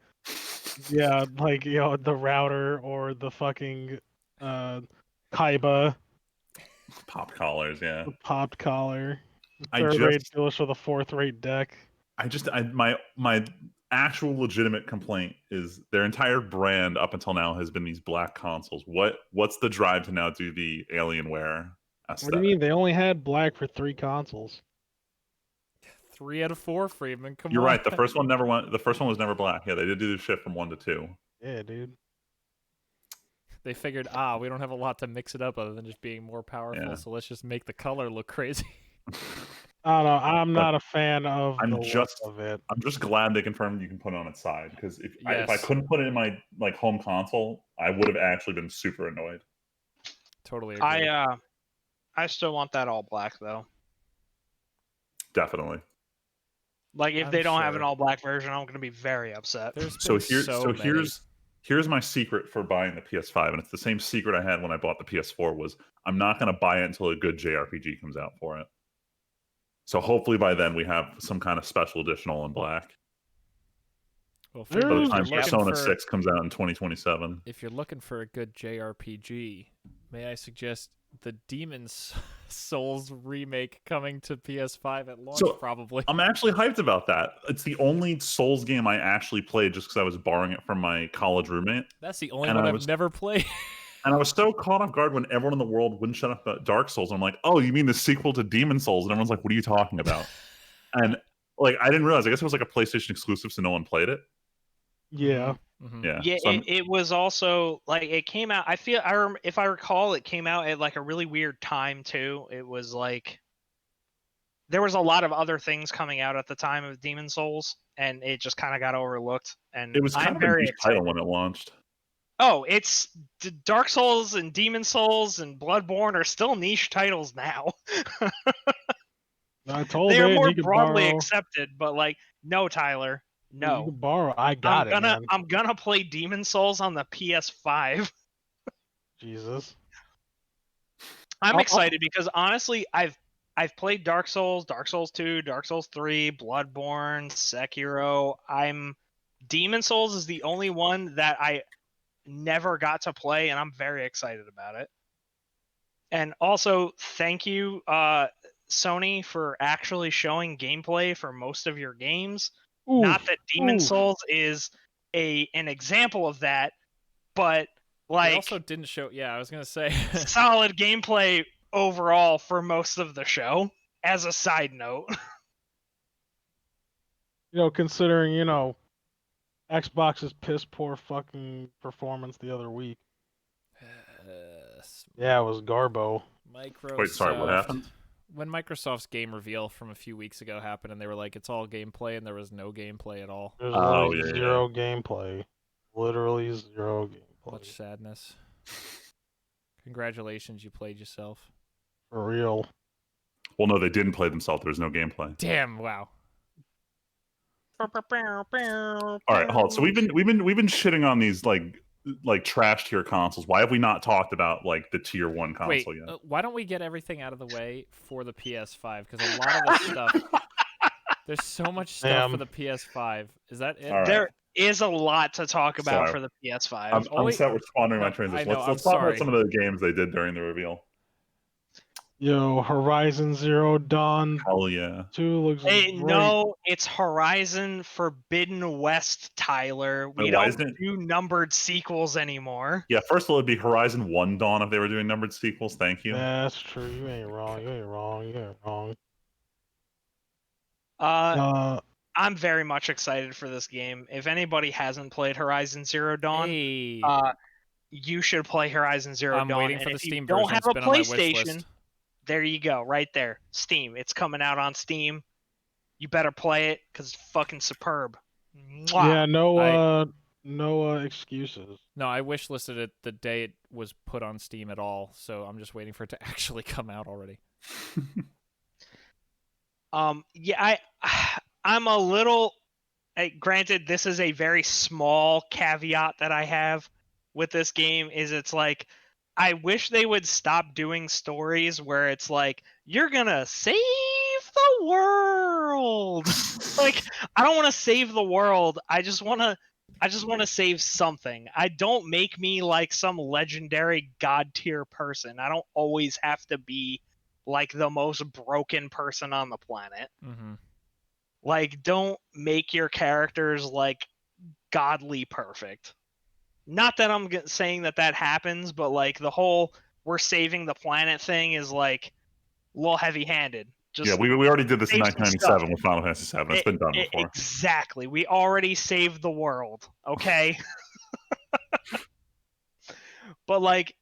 yeah, like the router or the fucking Kaiba. Pop collars, yeah. The popped collar. I Third-rate just- Duelist with a fourth-rate deck. My actual legitimate complaint is their entire brand up until now has been these black consoles. What's the drive to now do the Alienware aesthetic? What do you mean? They only had black for 3 consoles. 3 out of 4, Freeman. Come on. You're right. The first one never went. The first one was never black. Yeah, they did do the shift from 1 to 2. Yeah, dude. They figured, we don't have a lot to mix it up other than just being more powerful, Yeah. so let's just make the color look crazy. I don't know. I'm not a fan of the look of it. I'm just glad they confirmed you can put it on its side, because if I Yes. couldn't put it in my home console, I would have actually been super annoyed. Totally agree. I still want that all black though. Definitely. Like if I'm they don't have an sure. all black version, I'm gonna be very upset. There's So been here's my secret for buying the PS5, and it's the same secret I had when I bought the PS4. Was I'm not going to buy it until a good JRPG comes out for it. So hopefully by then we have some kind of special edition all in black. Well, By the Freeman, time if you're looking Persona for- 6 comes out in 2027. If you're looking for a good JRPG, may I suggest the Demon's Souls remake coming to PS5 at launch, probably. I'm actually hyped about that. It's the only Souls game I actually played just because I was borrowing it from my college roommate. That's the only one I've never played. And I was so caught off guard when everyone in the world wouldn't shut up about Dark Souls. And I'm like, oh, you mean the sequel to Demon Souls? And everyone's like, what are you talking about? And I didn't realize. I guess it was like a PlayStation exclusive, so no one played it. Yeah. Mm-hmm. Yeah. Yeah, So it was also it came out. If I recall, it came out at a really weird time too. It was there was a lot of other things coming out at the time of Demon Souls, and it just kind of got overlooked. And it was kind I'm of a very niche title when it launched. Oh, it's Dark Souls and Demon Souls and Bloodborne are still niche titles now. I told They are Aiden more he could broadly borrow. accepted, but like, no, Tyler, You no. can borrow. I got it, man. I'm gonna play Demon Souls on the PS5. Jesus. I'm excited because honestly, I've played Dark Souls, Dark Souls 2, Dark Souls 3, Bloodborne, Sekiro. Demon Souls is the only one that I never got to play, and I'm very excited about it. And also, thank you, Sony, for actually showing gameplay for most of your games. Not that Demon Souls is an example of that, but like they also didn't show. Yeah, I was gonna say solid gameplay overall for most of the show. As a side note, Considering Xbox's piss poor fucking performance the other week. Yeah, it was Garbo. Microsoft. Wait, sorry, what happened? When Microsoft's game reveal from a few weeks ago happened, and they were like, "It's all gameplay," and there was no gameplay at all. There's literally zero gameplay. Literally zero gameplay. Much sadness. Congratulations, you played yourself. For real. Well, no, they didn't play themselves. There was no gameplay. Damn! Wow. All right, hold on. So we've been shitting on these like trash tier consoles. Why have we not talked about like the tier 1 console yet? Why don't we get everything out of the way for the PS5? Because a lot of this stuff, there's so much stuff for the PS5. Is that it? Right. There is a lot to talk about for the PS5. I'm set with pondering my transition. Let's talk about some of the games they did during the reveal. Yo, Horizon Zero Dawn. Hell yeah. 2 looks great. No, it's Horizon Forbidden West, Tyler. We don't do numbered sequels anymore. Yeah, first of all, it'd be Horizon 1 Dawn if they were doing numbered sequels. Thank you. That's true. You ain't wrong. You ain't wrong. You ain't wrong. I'm very much excited for this game. If anybody hasn't played Horizon Zero Dawn, you should play Horizon Zero Dawn. I'm waiting for the Steam version. Don't have a PlayStation. There you go, right there. Steam. It's coming out on Steam. You better play it because it's fucking superb. Mwah. Yeah, no excuses. No, I wish listed it the day it was put on Steam at all, so I'm just waiting for it to actually come out already. Yeah, I'm a little. Granted, this is a very small caveat that I have with this game. Is it's like, I wish they would stop doing stories where it's like, you're gonna save the world. Like, I don't want to save the world. I just want to save something. Don't make me like some legendary god tier person. I don't always have to be like the most broken person on the planet. Mm-hmm. Like, don't make your characters like godly perfect. Not that I'm saying that happens, but like the whole we're saving the planet thing is like a little heavy-handed. Yeah, we already did this in 1997 with Final Fantasy VII. It's been done before. Exactly. We already saved the world, okay? But like,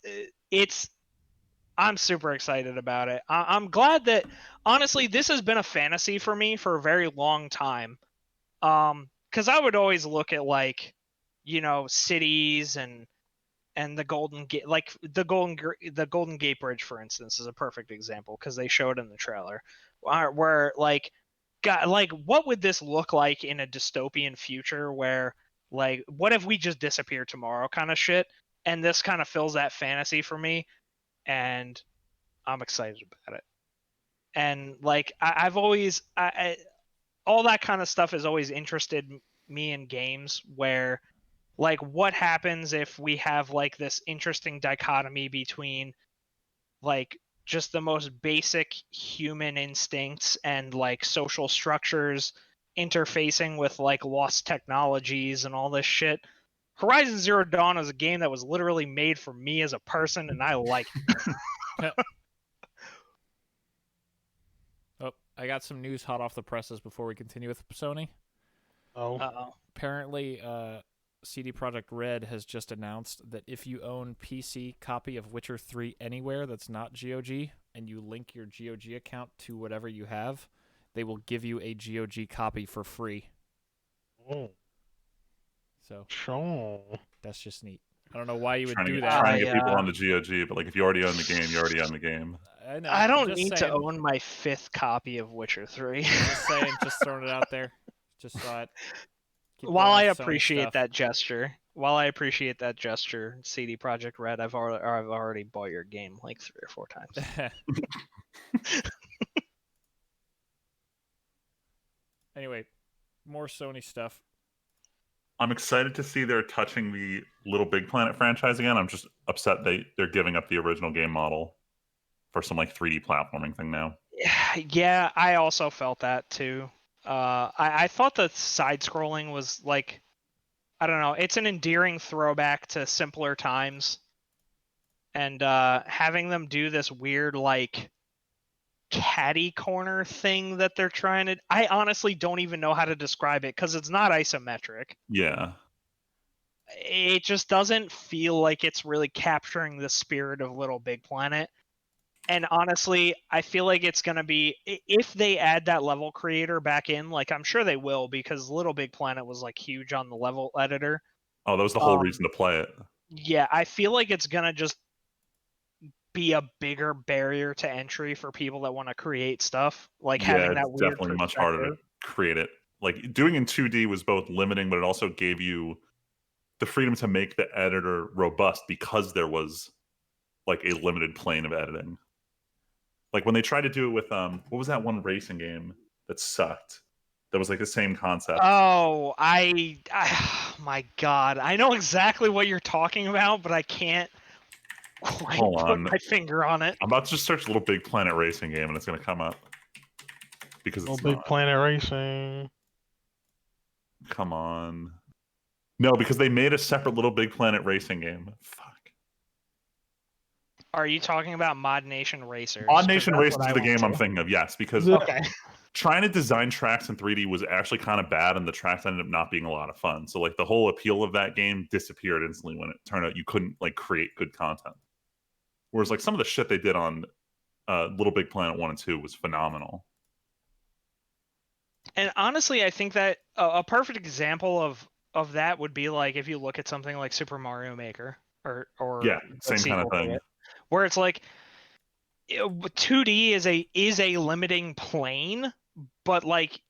I'm super excited about it. I'm glad that, honestly, this has been a fantasy for me for a very long time. Because I would always look at like, cities and the Golden Gate, like the Golden Gate Bridge, for instance, is a perfect example because they showed it in the trailer, where like, God, like, what would this look like in a dystopian future where, like, what if we just disappear tomorrow, kind of shit, and this kind of fills that fantasy for me, and I'm excited about it. And like, I've always, all that kind of stuff has always interested me in games where, like, what happens if we have like this interesting dichotomy between like just the most basic human instincts and like social structures interfacing with like lost technologies and all this shit. Horizon Zero Dawn is a game that was literally made for me as a person, and I like it. Oh, I got some news hot off the presses before we continue with Sony. Apparently, CD Projekt Red has just announced that if you own PC copy of Witcher 3 anywhere that's not GOG, and you link your GOG account to whatever you have, they will give you a GOG copy for free. Oh. So sure. That's just neat. I don't know why you would do that. Trying to get that. people on the GOG, but like if you already own the game, you already own the game. I know. I don't just need saying. to own my 5th copy of Witcher 3. Just saying, just throwing it out there. Just thought. While I appreciate that gesture, CD Projekt Red, I've already bought your game like 3 or 4 times. Anyway, more Sony stuff. I'm excited to see they're touching the Little Big Planet franchise again. I'm just upset they're giving up the original game model for some like 3D platforming thing now. Yeah, I also felt that too. I thought the side scrolling was like, I don't know, it's an endearing throwback to simpler times. And having them do this weird like catty corner thing that they're trying to, I honestly don't even know how to describe it because it's not isometric. Yeah. It just doesn't feel like it's really capturing the spirit of Little Big Planet. And honestly, I feel like it's going to be, if they add that level creator back in, like I'm sure they will, because Little Big Planet was like huge on the level editor. Oh, that was the whole reason to play it. Yeah, I feel like it's going to just be a bigger barrier to entry for people that want to create stuff. Like having that weird definitely much harder to create it. Like doing in 2D was both limiting, but it also gave you the freedom to make the editor robust because there was like a limited plane of editing. Like when they tried to do it with what was that one racing game that sucked? That was like the same concept. Oh, my God, I know exactly what you're talking about, but I can't quite put my finger on it. I'm about to just search Little Big Planet Racing game, and it's going to come up because it's Little Big Planet Racing. Come on. No, because they made a separate Little Big Planet Racing game. Fuck. Are you talking about Mod Nation Racers? Mod Nation Racers is the game I'm thinking of, yes, because trying to design tracks in 3D was actually kind of bad, and the tracks ended up not being a lot of fun. So, like, the whole appeal of that game disappeared instantly when it turned out you couldn't, like, create good content. Whereas, like, some of the shit they did on Little Big Planet 1 and 2 was phenomenal. And honestly, I think that a perfect example of that would be, like, if you look at something like Super Mario Maker or yeah, same kind of thing. Where it's like 2D is a limiting plane, but like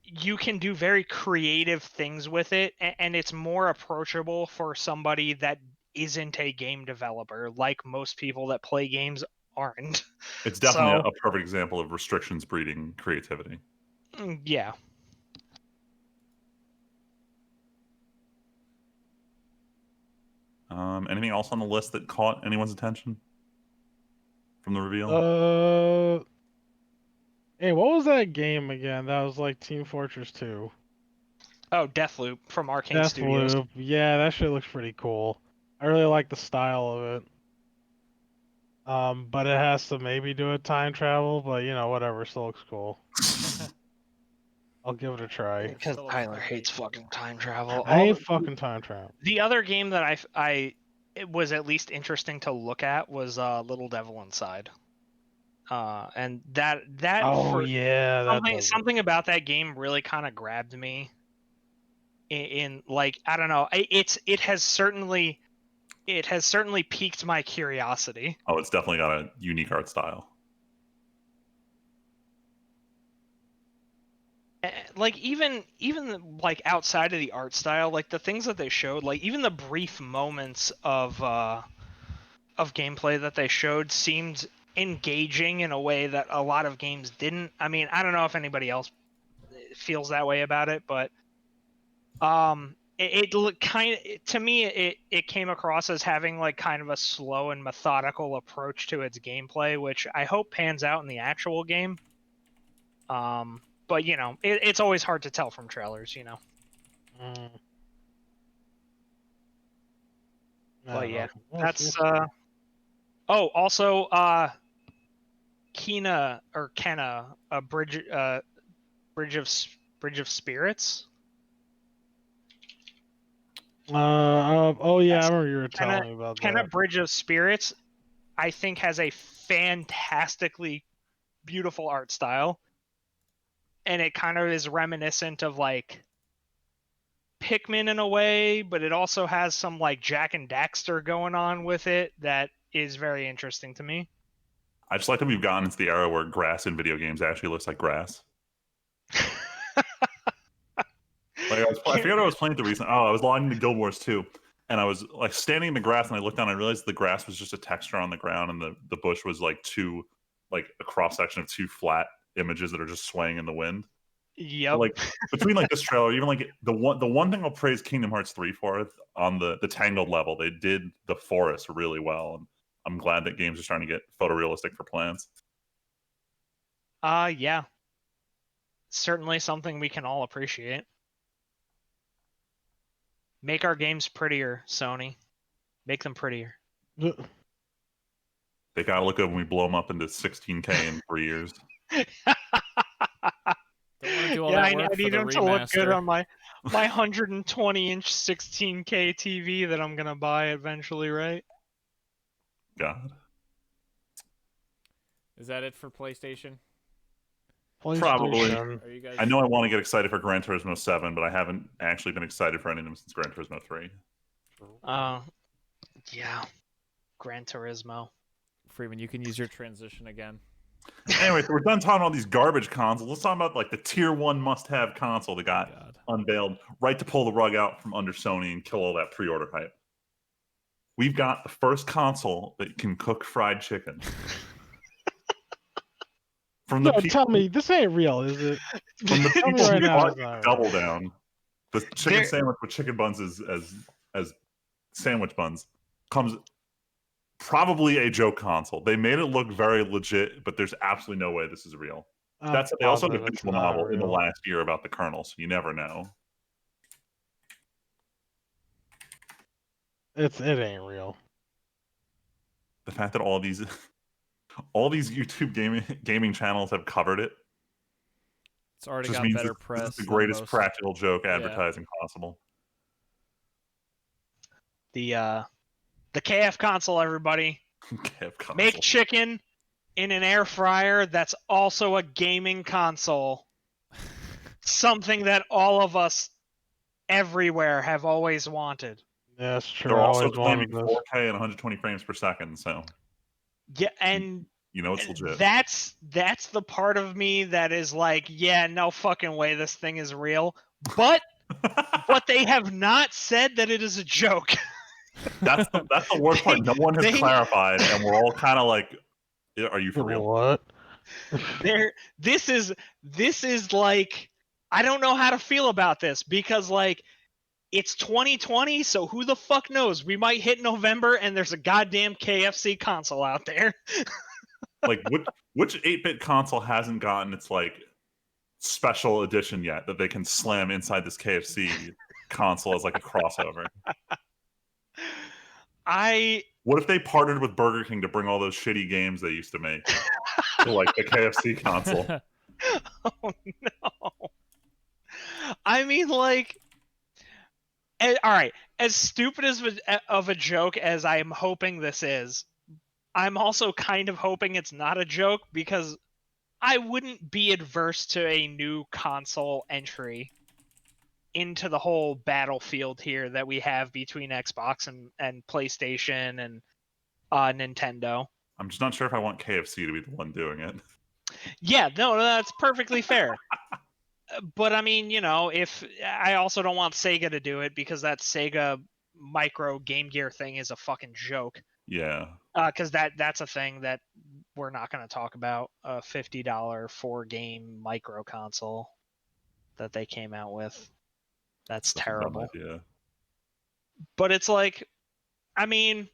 you can do very creative things with it, and it's more approachable for somebody that isn't a game developer, like most people that play games aren't. It's definitely a perfect example of restrictions breeding creativity. Yeah. Anything else on the list that caught anyone's attention from the reveal? Hey, what was that game again? That was like Team Fortress 2. Oh, Deathloop from Arcane Studios. Deathloop. Yeah, that shit looks pretty cool. I really like the style of it. But it has to maybe do a time travel, but you know, whatever, still looks cool. I'll give it a try. Because Tyler hates fucking time travel. I hate fucking time travel. The other game that it was at least interesting to look at was Little Devil Inside. And that something about that game really kind of grabbed me. In like, I don't know, it has certainly piqued my curiosity. Oh, it's definitely got a unique art style. Like even like outside of the art style, like the things that they showed, like even the brief moments of gameplay that they showed seemed engaging in a way that a lot of games didn't. I mean, I don't know if anybody else feels that way about it, but it looked kind of, to me, it came across as having like kind of a slow and methodical approach to its gameplay, which I hope pans out in the actual game. But you know, it's always hard to tell from trailers, you know. But yeah, that's oh, also Kenna, a Bridge of Spirits. Oh yeah, I remember you were telling me about that. Kenna Bridge of Spirits, I think, has a fantastically beautiful art style, and it kind of is reminiscent of like Pikmin in a way, but it also has some like Jack and Daxter going on with it that is very interesting to me. I just like that we've gotten into the era where grass in video games actually looks like grass. Like I forget what I was playing the recent. Oh, I was logging into Guild Wars 2, and I was like standing in the grass, and I looked down, and I realized the grass was just a texture on the ground, and the bush was like a cross section of two flat images that are just swaying in the wind. Yep. Like between like this trailer, even like the one thing I'll praise Kingdom Hearts 3 for on the Tangled level, they did the forest really well, and I'm glad that games are starting to get photorealistic for plants. Yeah. Certainly something we can all appreciate. Make our games prettier, Sony. Make them prettier. They gotta look good when we blow them up into 16K in 3 years. Don't want to do all that work I need for the them to look good remaster. on my 120-inch 16K TV that I'm gonna buy eventually, right? God. Is that it for PlayStation? Probably. Are you guys... I know I want to get excited for Gran Turismo 7, but I haven't actually been excited for any of them since Gran Turismo 3. Yeah. Gran Turismo. Freeman, you can use your transition again. Anyway, so we're done talking about these garbage consoles. Let's talk about like the tier 1 must-have console that got unveiled, right to pull the rug out from under Sony and kill all that pre-order hype. We've got the first console that can cook fried chicken. From the tell me, this ain't real, is it? From the people right who now, bought Double Down, the chicken sandwich with chicken buns as sandwich buns comes probably a joke console. They made it look very legit, but there's absolutely no way this is real. They also had a visual novel in the last year about the kernel, so you never know. It ain't real. The fact that all these YouTube gaming channels have covered it. It's already got better press. This is the greatest practical joke advertising possible. The KFConsole, everybody. KFConsole. Make chicken in an air fryer that's also a gaming console. Something that all of us everywhere have always wanted. Yeah, that's true. They're also claiming 4K and 120 frames per second, so yeah, and you know it's legit. That's the part of me that is like, yeah, no fucking way this thing is real. But they have not said that it is a joke. That's the worst part. No one has clarified, and we're all kind of like, "Are you for real?" What? This is like, I don't know how to feel about this because like it's 2020, so who the fuck knows? We might hit November and there's a goddamn KFC console out there. Like which 8-bit console hasn't gotten its like special edition yet that they can slam inside this KFC console as like a crossover? What if they partnered with Burger King to bring all those shitty games they used to make to like the KFC console? Oh no. I mean, like, all right, as stupid of a joke as I am hoping this is, I'm also kind of hoping it's not a joke because I wouldn't be adverse to a new console entry into the whole battlefield here that we have between Xbox and PlayStation and Nintendo. I'm just not sure if I want KFC to be the one doing it. Yeah, no, that's perfectly fair. But I mean, you know, if I also don't want Sega to do it because that Sega Micro Game Gear thing is a fucking joke. Yeah. Because that's a thing that we're not going to talk about. A $50 4-game micro console that they came out with. That's terrible. But it's like, I mean,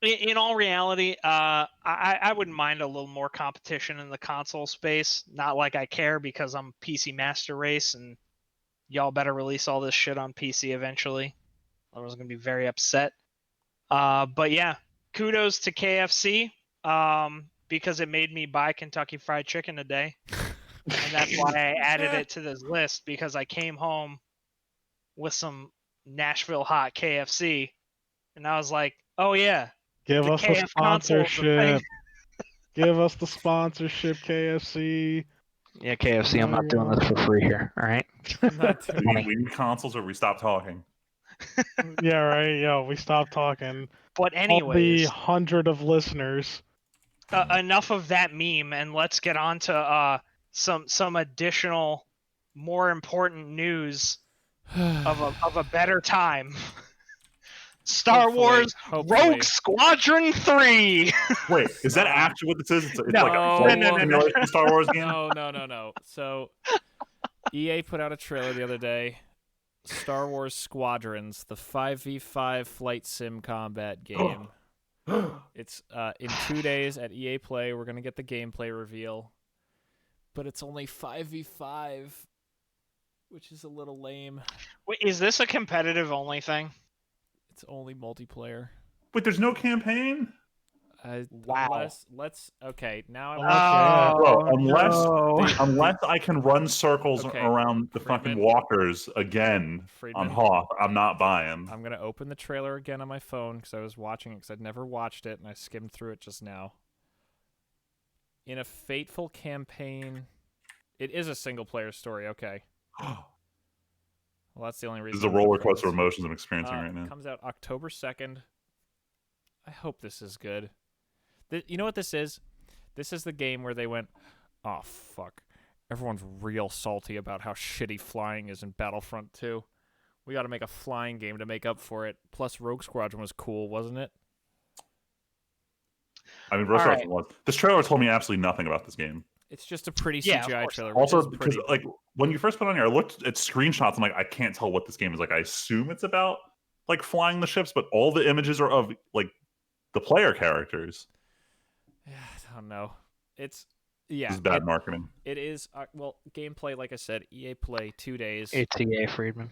in all reality, I wouldn't mind a little more competition in the console space. Not like I care because I'm PC Master Race and y'all better release all this shit on PC eventually. I was going to be very upset. But yeah, kudos to KFC because it made me buy Kentucky Fried Chicken today. And that's why I added it to this list because I came home with some Nashville hot KFC and I was like, oh yeah. Give us the sponsorship. Give us the sponsorship, KFC. Yeah, KFC, I'm not doing this for free here, all right? We need consoles or we stop talking. Yeah, right. Yo, we stopped talking. But anyways, all the 100 of listeners. enough of that meme, and let's get on to some additional, more important news of a better time. Star Wars Rogue Squadron 3. Wait, is that actually what this is? It's No. like a flight simulation Star Wars game? No. So, EA put out a trailer the other day. Star Wars Squadrons, the 5v5 flight sim combat game. It's in 2 days at EA Play. We're going to get the gameplay reveal. But it's only 5v5, which is a little lame. Wait, is this a competitive only thing? It's only multiplayer. Wait, there's no campaign? Wow. Okay, now unless I can run circles around the fucking walkers again on Hoth, I'm not buying. I'm gonna open the trailer again on my phone because I was watching it because I'd never watched it and I skimmed through it just now. In a fateful campaign, it is a single player story. Okay. Well, that's the only reason. This is a roller coaster of emotions I'm experiencing right now. Comes out October 2nd. I hope this is good. You know what this is? This is the game where they went, oh, fuck. Everyone's real salty about how shitty flying is in Battlefront 2. We got to make a flying game to make up for it. Plus, Rogue Squadron was cool, wasn't it? I mean, Rogue Squadron was. This trailer told me absolutely nothing about this game. It's just a pretty CGI trailer. Also, because like when you first put it on here, I looked at screenshots. I'm like, I can't tell what this game is. Like, I assume it's about like flying the ships, but all the images are of like the player characters. Yeah, I don't know. This is bad marketing. It is. Well, gameplay, like I said, EA Play 2 days. It's EA, Friedman.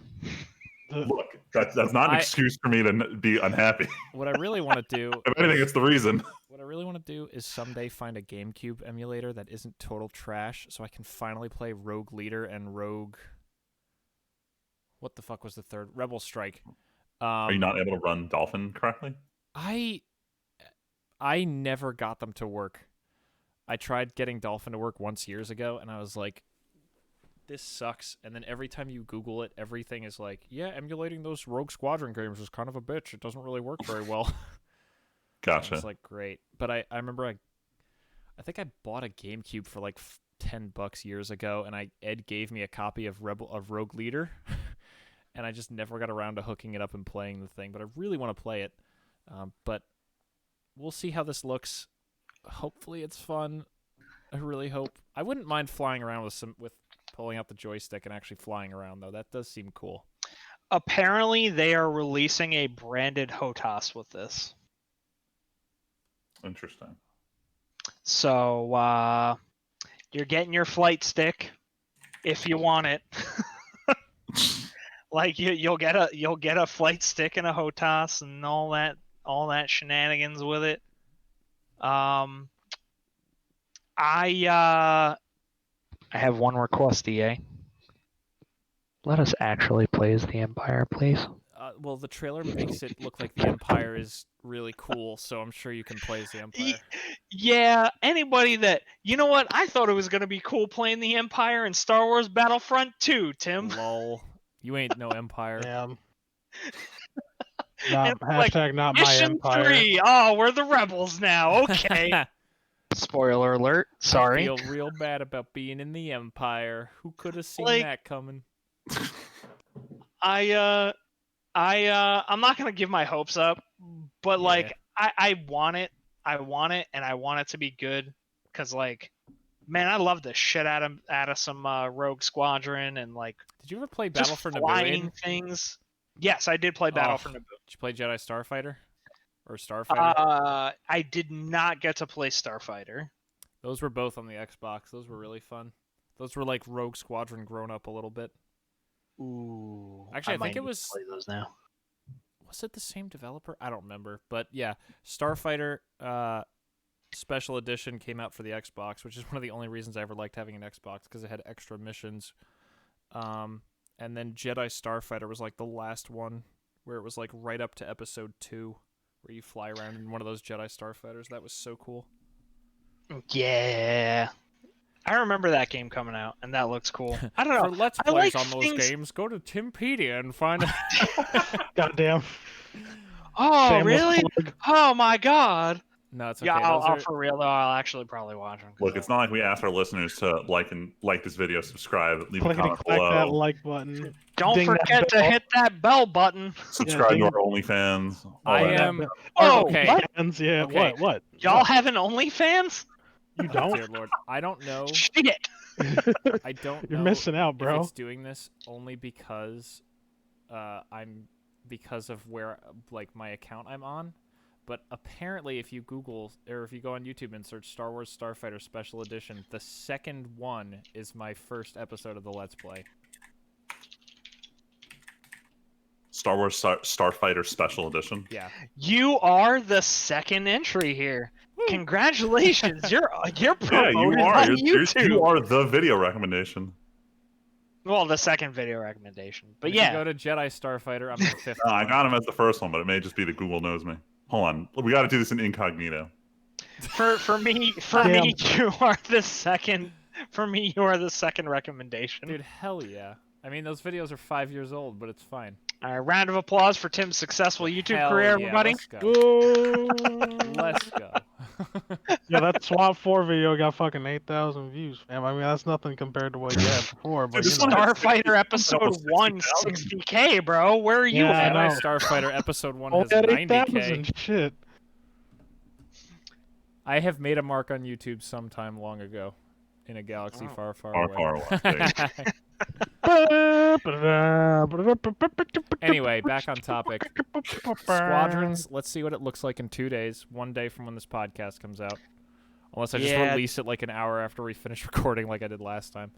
Look, that's not an excuse for me to be unhappy. What I really want to do... If anything, it's the reason. What I really want to do is someday find a GameCube emulator that isn't total trash so I can finally play Rogue Leader and Rogue... What the fuck was the third? Rebel Strike. Are you not able to run Dolphin correctly? I never got them to work. I tried getting Dolphin to work once years ago, and I was like, this sucks. And then every time you Google it, everything is like, yeah, emulating those Rogue Squadron games is kind of a bitch. It doesn't really work very well. Gotcha. It's like, great. But I remember I think I bought a GameCube for like $10 years ago, and Ed gave me a copy of Rogue Leader, and I just never got around to hooking it up and playing the thing. But I really want to play it. But we'll see how this looks. Hopefully it's fun. I really hope. I wouldn't mind flying around with pulling out the joystick and actually flying around, though. That does seem cool. Apparently, they are releasing a branded HOTAS with this. Interesting. So, you're getting your flight stick if you want it. Like you'll get a flight stick and a HOTAS and all that shenanigans with it. I have one request, EA. Let us actually play as the Empire, please. Well, the trailer makes it look like the Empire is really cool, so I'm sure you can play as the Empire. Yeah, anybody that... You know what? I thought it was going to be cool playing the Empire in Star Wars Battlefront 2, Tim. Lol. You ain't no Empire. Damn. Hashtag not my Empire. 3. Oh, we're the rebels now. Okay. Spoiler alert. Sorry. I feel real bad about being in the Empire. Who could have seen that coming? I'm not gonna give my hopes up, but like I want it. I want it, and I want it to be good. Cause like, man, I love the shit out of some Rogue Squadron and like. Did you ever play Battle for Naboo? Flying things. Yes, I did play Battle for Naboo. Did you play Jedi Starfighter? Or Starfighter? I did not get to play Starfighter. Those were both on the Xbox. Those were really fun. Those were like Rogue Squadron grown up a little bit. Ooh. Actually, I think it was... Play those now. Was it the same developer? I don't remember. But yeah, Starfighter Special Edition came out for the Xbox, which is one of the only reasons I ever liked having an Xbox, because it had extra missions. And then Jedi Starfighter was like the last one, where it was like right up to episode 2, where you fly around in one of those Jedi Starfighters. That was so cool. Yeah. I remember that game coming out, and that looks cool. I don't know. For Let's Plays on those games, go to Timpedia and find Goddamn. Oh, Shameless really? plug. Oh, my God. No, it's okay. Yeah, Those are... for real though, I'll actually probably watch them. Look, it's not like we asked our listeners to like this video, subscribe, leave a comment Click below. that like button. Don't Ding that forget to bell. hit that bell button. Subscribe Yeah, to our OnlyFans. I all that. am... Oh, okay. OnlyFans, yeah, Okay. what? Y'all What? have an OnlyFans? You don't? Dear Lord, I don't know. Shit. I don't You're know missing out, if bro. it's doing this only because because of where like my account I'm on. But apparently, if you Google or if you go on YouTube and search Star Wars Starfighter Special Edition, the second one is my first episode of the Let's Play. Star Wars Starfighter Special Edition. Yeah. You are the second entry here. Congratulations. You're Yeah, promoted you are. on YouTube. You are the video recommendation. Well, the second video recommendation. But If yeah. you go to Jedi Starfighter, I'm the fifth. I one. got him as the first one, but it may just be that Google knows me. Hold on, we got to do this in incognito. For me, Damn. you are the second. For me, you are the second recommendation. Dude, hell yeah. I mean, those videos are 5 years old, but it's fine. All right, round of applause for Tim's successful YouTube Hell career, yeah, everybody. Let's go. Ooh. Let's go. Yeah, that Swap 4 video got fucking 8,000 views, fam. I mean, that's nothing compared to what you had before, but Dude, you know. Starfighter episode 1, 60K, bro. Where are you Yeah, I at? know. Jedi Starfighter episode 1 Only has at 90K. 8,000, shit. I have made a mark on YouTube sometime long ago in a galaxy Oh. far, far, Far, away. far away. Anyway, back on topic. Squadrons, let's see what it looks like in 2 days, 1 day from when this podcast comes out. Unless I just Yeah. release it like an hour after we finish recording like I did last time.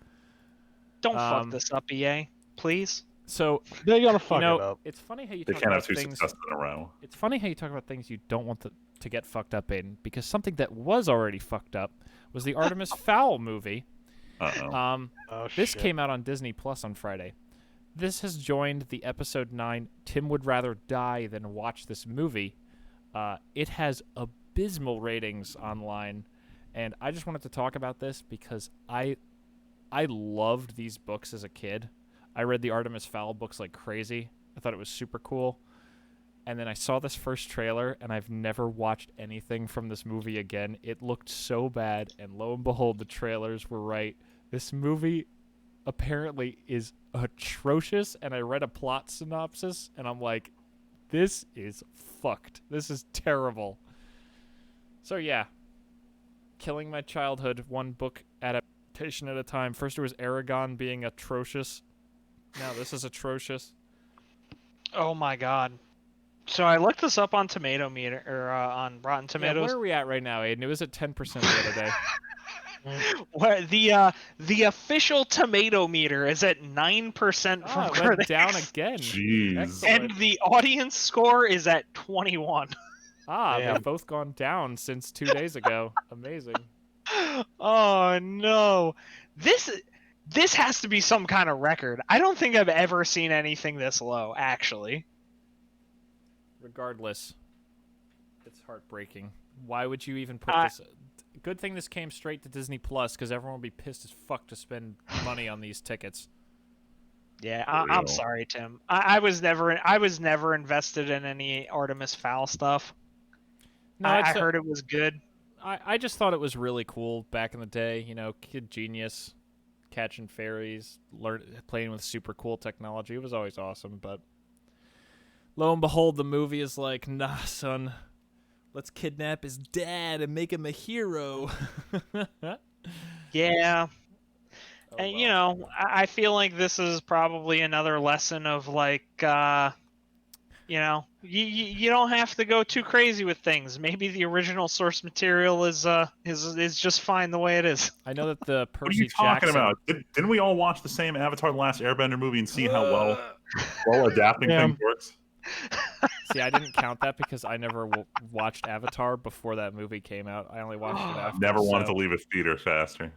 Don't fuck this up, EA. Please. So, They're gonna fuck you know, it up. it's funny how you They talk can't about have two things... successes in a row. It's funny how you talk about things you don't want to get fucked up in, because something that was already fucked up was the Aretmis Foul movie. Uh-oh. Oh, This shit. came out on Disney Plus on Friday. This has joined the episode 9 Tim would rather die than watch this movie. It has abysmal ratings online, and I just wanted to talk about this because I loved these books as a kid. I read the Aretmis Foul books like crazy. I thought it was super cool. And then I saw this first trailer, and I've never watched anything from this movie again. It looked so bad, and lo and behold, the trailers were right. This movie apparently is atrocious, and I read a plot synopsis, and I'm like, this is fucked. This is terrible. So yeah, killing my childhood, one book adaptation at a time. First it was Aragon being atrocious. Now this is atrocious. Oh my god. So I looked this up on Tomato Meter or on Rotten Yeah, Tomatoes. where are we at right now, Aiden? It was at 10% the other day. Where the official Tomato Meter is at 9% Oh, from it went critics, down again. Jeez. Excellent. and the audience score is at 21. Ah, Damn. they've both gone down since 2 days ago. Amazing. Oh no, this has to be some kind of record. I don't think I've ever seen anything this low, actually. Regardless, it's heartbreaking. Why would you even put I- this? Good thing this came straight to Disney Plus, because everyone would be pissed as fuck to spend money on these tickets. Yeah, For I'm real. sorry, Tim. I was never invested in any Aretmis Foul stuff. No, I it's heard it was good. I just thought it was really cool back in the day. You know, kid genius, catching fairies, playing with super cool technology. It was always awesome. But lo and behold, the movie is like, nah, son, let's kidnap his dad and make him a hero. Yeah. Oh, And well. you know, I feel like this is probably another lesson of like, you know, you don't have to go too crazy with things. Maybe the original source material is just fine the way it is. I know that the What are you Percy talking Jackson. about? Didn't we all watch the same Avatar: The Last Airbender movie and see how well adapting Yeah. things works? See, I didn't count that because I never watched Avatar before that movie came out. I only watched it after. Never wanted so- to leave a theater faster.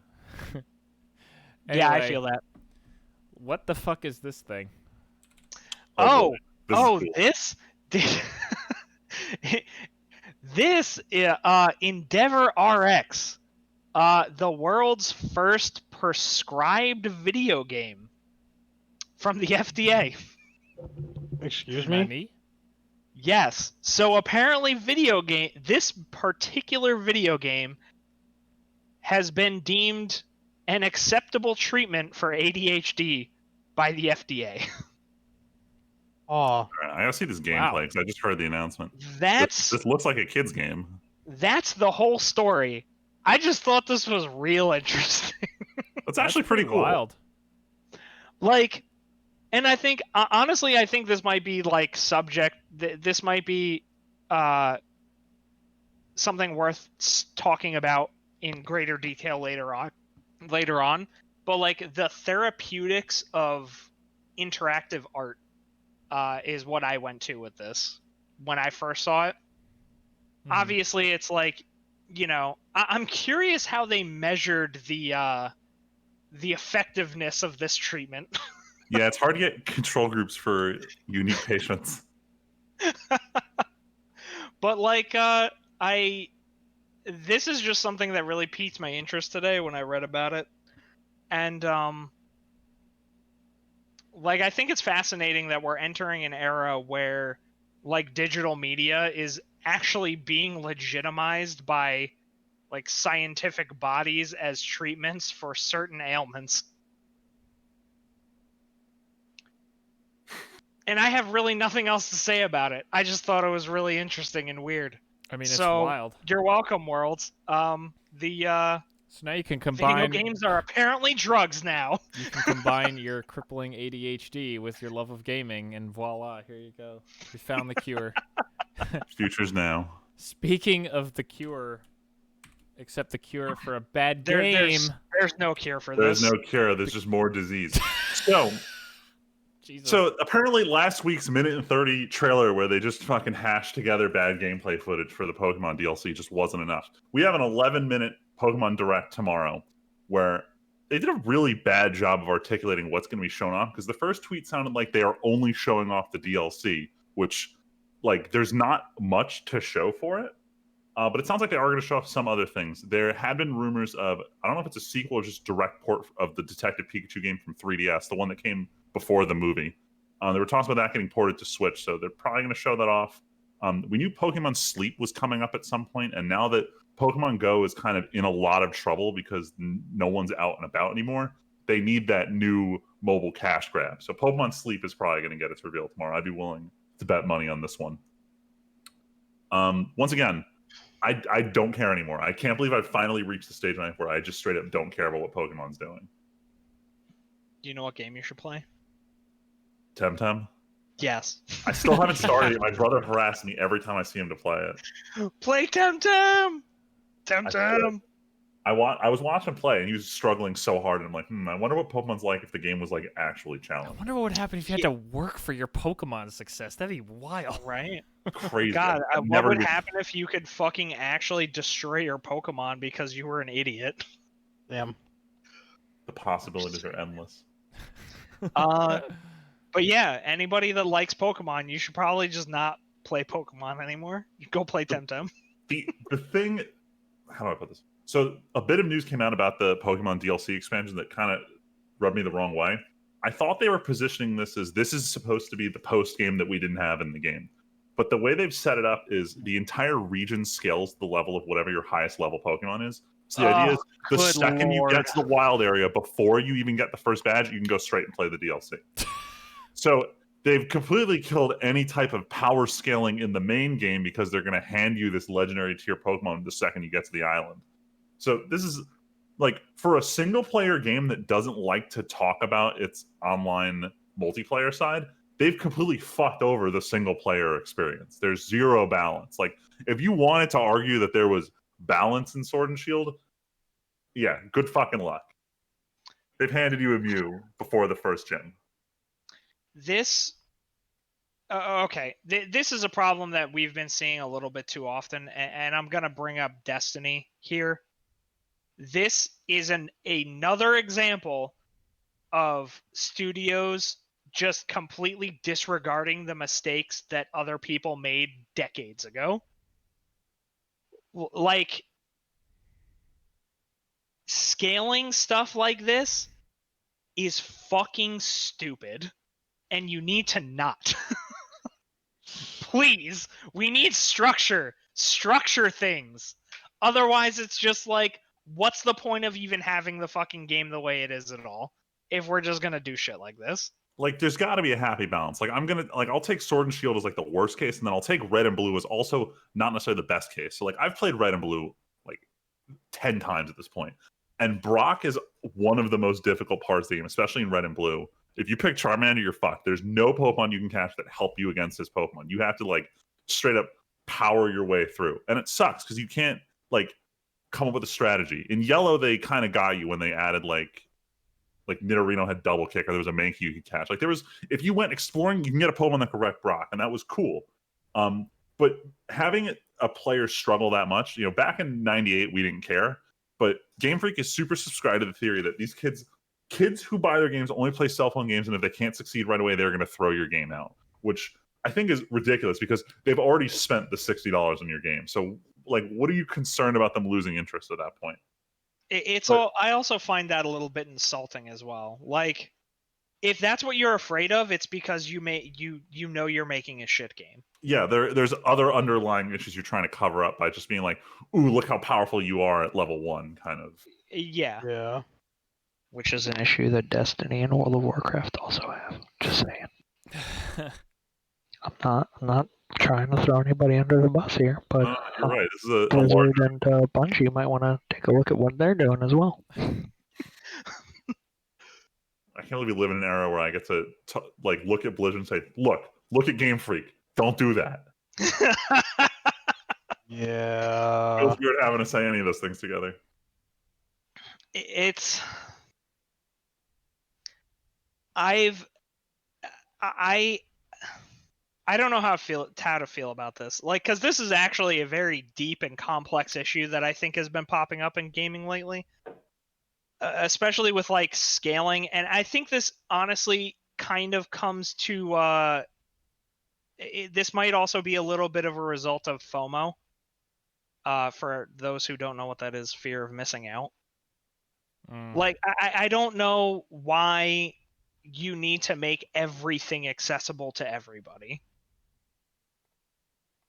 Yeah, I Anyway, feel that. What the fuck is this thing? Oh, boy. This is cool. this EndeavorRx, the world's first prescribed video game from the FDA. Excuse me? Nani? Yes. So apparently this particular video game has been deemed an acceptable treatment for ADHD by the FDA. Oh, I gotta see this gameplay because I just heard the announcement. This looks like a kid's game. That's the whole story. I just thought this was real interesting. That's actually pretty cool. Wild. Like, and I think honestly, I think this might be like this might be something worth talking about in greater detail later on. But like the therapeutics of interactive art is what I went to with this when I first saw it. Obviously, it's like, you know, I'm curious how they measured the effectiveness of this treatment. Yeah, it's hard to get control groups for unique patients. But like, this is just something that really piqued my interest today when I read about it, and like I think it's fascinating that we're entering an era where like digital media is actually being legitimized by like scientific bodies as treatments for certain ailments. And I have really nothing else to say about it. I just thought it was really interesting and weird. I mean, it's wild. You're welcome, Worlds. So now you can combine. Video games are apparently drugs now. You can combine your crippling ADHD with your love of gaming, and voila, here you go. We found the cure. Future's now. Speaking of the cure, except the cure for a bad game. There's no cure for this. There's no cure. There's just more disease. So apparently last week's minute and 30 trailer where they just fucking hashed together bad gameplay footage for the Pokemon DLC just wasn't enough. We have an 11-minute Pokemon Direct tomorrow where they did a really bad job of articulating what's going to be shown off, because the first tweet sounded like they are only showing off the DLC, which, like, there's not much to show for it. But it sounds like they are going to show off some other things. There had been rumors of, I don't know if it's a sequel or just direct port of the Detective Pikachu game from 3DS, the one that came before the movie. There were talks about that getting ported to Switch, so they're probably going to show that off. We knew Pokemon Sleep was coming up at some point, and now that Pokemon Go is kind of in a lot of trouble because no one's out and about anymore, they need that new mobile cash grab. So Pokemon Sleep is probably going to get its reveal tomorrow. I'd be willing to bet money on this one. Once again, I don't care anymore. I can't believe I've finally reached the stage in life where I just straight up don't care about what Pokemon's doing. Do you know what game you should play? Temtem? Yes. I still haven't started it. My brother harasses me every time I see him to play it. Play Temtem! Temtem! I was watching him play, and he was struggling so hard, and I'm like, I wonder what Pokemon's like if the game was like actually challenging. I wonder what would happen if you had to work for your Pokemon success. That'd be wild, right? Crazy. God, what would happen if you could fucking actually destroy your Pokemon because you were an idiot? Damn. The possibilities are endless. But yeah, anybody that likes Pokemon, you should probably just not play Pokemon anymore. You go play Temtem. The thing, how do I put this? So a bit of news came out about the Pokemon DLC expansion that kind of rubbed me the wrong way. I thought they were positioning this as this is supposed to be the post game that we didn't have in the game. But the way they've set it up is the entire region scales the level of whatever your highest level Pokemon is. So the idea is the second you get to the wild area, before you even get the first badge, you can go straight and play the DLC. So they've completely killed any type of power scaling in the main game because they're going to hand you this legendary tier Pokemon the second you get to the island. So this is, like, for a single player game that doesn't like to talk about its online multiplayer side, they've completely fucked over the single player experience. There's zero balance. Like, if you wanted to argue that there was balance in Sword and Shield, yeah, good fucking luck. They've handed you a Mew before the first gym. This this is a problem that we've been seeing a little bit too often, and I'm gonna bring up Destiny here. This is another example of studios just completely disregarding the mistakes that other people made decades ago. Like, scaling stuff like this is fucking stupid, and you need to not. Please, we need structure. Structure things. Otherwise, it's just like, what's the point of even having the fucking game the way it is at all if we're just gonna do shit like this? Like, there's got to be a happy balance. Like, I'll take Sword and Shield as like the worst case, and then I'll take Red and Blue as also not necessarily the best case. So like, I've played Red and Blue like 10 times at this point, and Brock is one of the most difficult parts of the game, especially in Red and Blue. If you pick Charmander, you're fucked. There's no Pokemon you can catch that help you against his Pokemon. You have to like straight up power your way through, and it sucks because you can't like come up with a strategy. In Yellow, they kind of got you when they added like Nidorino had double kick, or there was a Mankey you could catch. Like, there was, if you went exploring, you can get a Pokemon that could wreck Brock, and that was cool. But having a player struggle that much, you know, back in '98 we didn't care, but Game Freak is super subscribed to the theory that these kids who buy their games only play cell phone games, and if they can't succeed right away, they're going to throw your game out, which I think is ridiculous because they've already spent the $60 on your game. So, like, what are you concerned about them losing interest at that point? I also find that a little bit insulting as well. Like, if that's what you're afraid of, it's because you know you're making a shit game. Yeah, there's other underlying issues you're trying to cover up by just being like, ooh, look how powerful you are at level 1, kind of. Yeah. Yeah. Which is an issue that Destiny and World of Warcraft also have. Just saying. I'm not trying to throw anybody under the bus here, but you're right. This is a Blizzard and Bungie might want to take a look at what they're doing as well. I can't believe we live in an era where I get to like look at Blizzard and say, look at Game Freak. Don't do that. Yeah. It feels weird having to say any of those things together. I don't know how to feel about this. Like, because this is actually a very deep and complex issue that I think has been popping up in gaming lately, especially with like scaling. And I think this honestly kind of comes to this might also be a little bit of a result of FOMO. For those who don't know what that is, fear of missing out. Like, I don't know why you need to make everything accessible to everybody.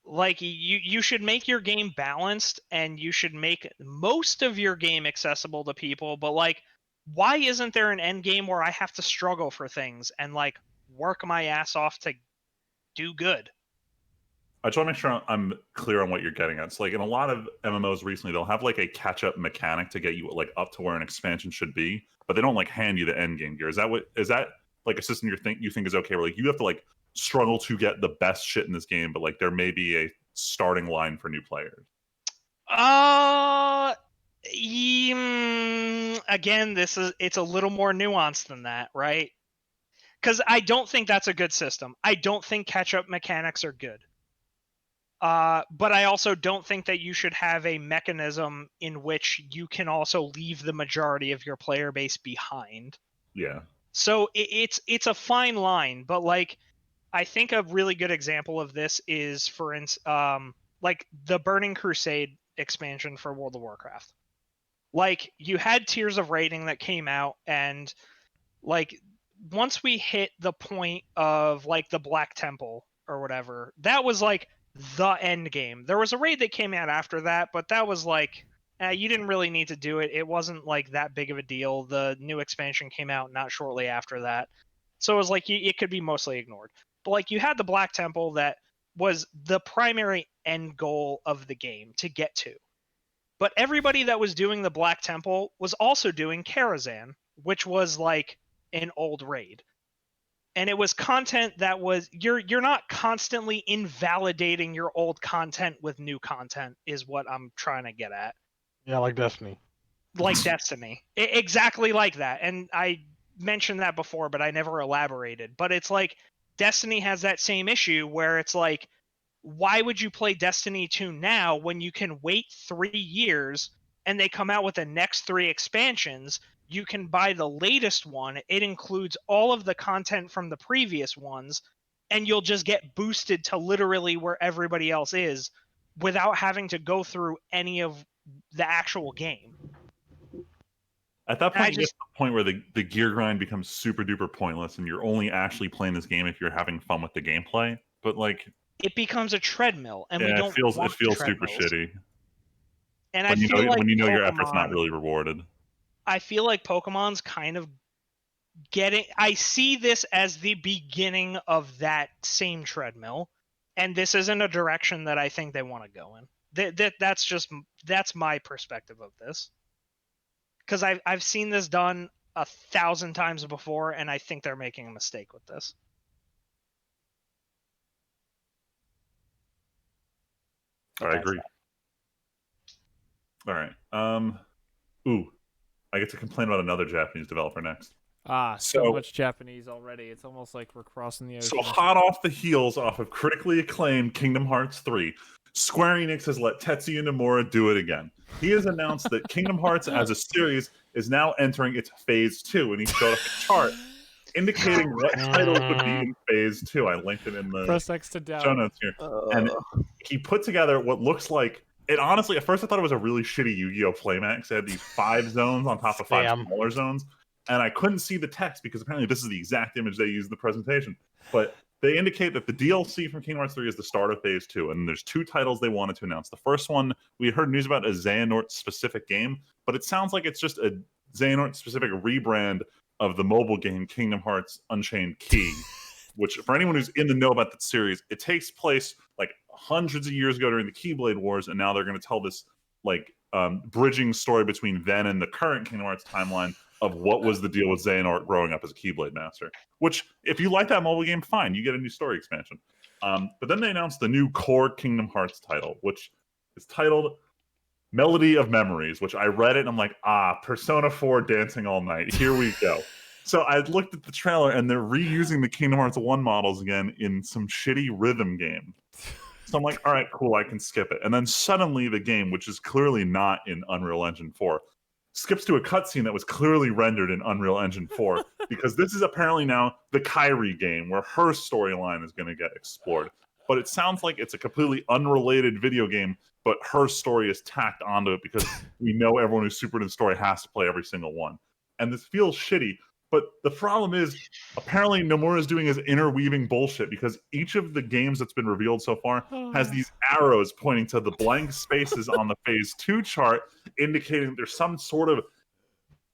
Like, you should make your game balanced, and you should make most of your game accessible to people, but like, why isn't there an end game where I have to struggle for things and like work my ass off to do good? I just want to make sure I'm clear on what you're getting at. So, like, in a lot of MMOs recently, they'll have like a catch-up mechanic to get you like up to where an expansion should be, but they don't like hand you the end game gear. Is that like a system you think is okay? Where like you have to like struggle to get the best shit in this game, but like there may be a starting line for new players? Again, it's a little more nuanced than that, right? Because I don't think that's a good system. I don't think catch-up mechanics are good. But I also don't think that you should have a mechanism in which you can also leave the majority of your player base behind. Yeah. So it's a fine line, but like, I think a really good example of this is, for instance, like the Burning Crusade expansion for World of Warcraft. Like, you had Tiers of Rating that came out, and like once we hit the point of like the Black Temple or whatever, that was like the end game. There was a raid that came out after that, but that was like, you didn't really need to do it. It wasn't like that big of a deal. The new expansion came out not shortly after that, so it was like it could be mostly ignored. But like, you had the Black Temple that was the primary end goal of the game to get to. But everybody that was doing the Black Temple was also doing Karazhan, which was like an old raid. And it was content that was, you're not constantly invalidating your old content with new content, is what I'm trying to get at. Yeah, like Destiny. Like Destiny. Exactly like that. And I mentioned that before, but I never elaborated. But it's like, Destiny has that same issue where it's like, why would you play Destiny 2 now when you can wait 3 years and they come out with the next 3 expansions? You can buy the latest one. It includes all of the content from the previous ones, and you'll just get boosted to literally where everybody else is without having to go through any of the actual game. At that point, you get to the point where the gear grind becomes super duper pointless, and you're only actually playing this game if you're having fun with the gameplay. But like, it becomes a treadmill, and we Yeah, don't. it feels super treadmills. shitty. And when I feel like when you know your Pokemon, effort's not really rewarded. I feel like Pokemon's kind of getting. I see this as the beginning of that same treadmill, and this isn't a direction that I think they want to go in. That's my perspective of this. Because I've seen this done 1,000 times before, and I think they're making a mistake with this. I agree. All right. Ooh, I get to complain about another Japanese developer next. So much Japanese already. It's almost like we're crossing the ocean. So hot off the heels off of critically acclaimed Kingdom Hearts 3, Square Enix has let Tetsuya Nomura do it again. He has announced that Kingdom Hearts as a series is now entering its Phase 2, and he showed up a chart indicating what titles would be in Phase 2. I linked it in the Press X to doubt. show notes here. And he put together what looks like, it honestly, at first I thought it was a really shitty Yu-Gi-Oh! Playmat. It had these 5 zones on top of 5 smaller zones. And I couldn't see the text because apparently this is the exact image they used in the presentation. But they indicate that the DLC from Kingdom Hearts 3 is the start of Phase 2, and there's 2 titles they wanted to announce. The first one, we heard news about a Xehanort-specific game, but it sounds like it's just a Xehanort-specific rebrand of the mobile game Kingdom Hearts Unchained Key, which, for anyone who's in the know about that series, it takes place like hundreds of years ago during the Keyblade Wars, and now they're going to tell this like bridging story between then and the current Kingdom Hearts timeline of what was the deal with Xehanort growing up as a Keyblade master. Which, if you like that mobile game, fine, you get a new story expansion. But then they announced the new core Kingdom Hearts title, which is titled Melody of Memories, which I read it and I'm like, Persona 4 Dancing All Night. Here we go. So I looked at the trailer and they're reusing the Kingdom Hearts 1 models again in some shitty rhythm game. So I'm like, all right, cool, I can skip it. And then suddenly the game, which is clearly not in Unreal Engine 4, skips to a cutscene that was clearly rendered in Unreal Engine 4 because this is apparently now the Kairi game where her storyline is going to get explored. But it sounds like it's a completely unrelated video game, but her story is tacked onto it because we know everyone who's super into the story has to play every single one. And this feels shitty. But the problem is, apparently Nomura is doing his interweaving bullshit because each of the games that's been revealed so far has these arrows pointing to the blank spaces on the Phase 2 chart, indicating there's some sort of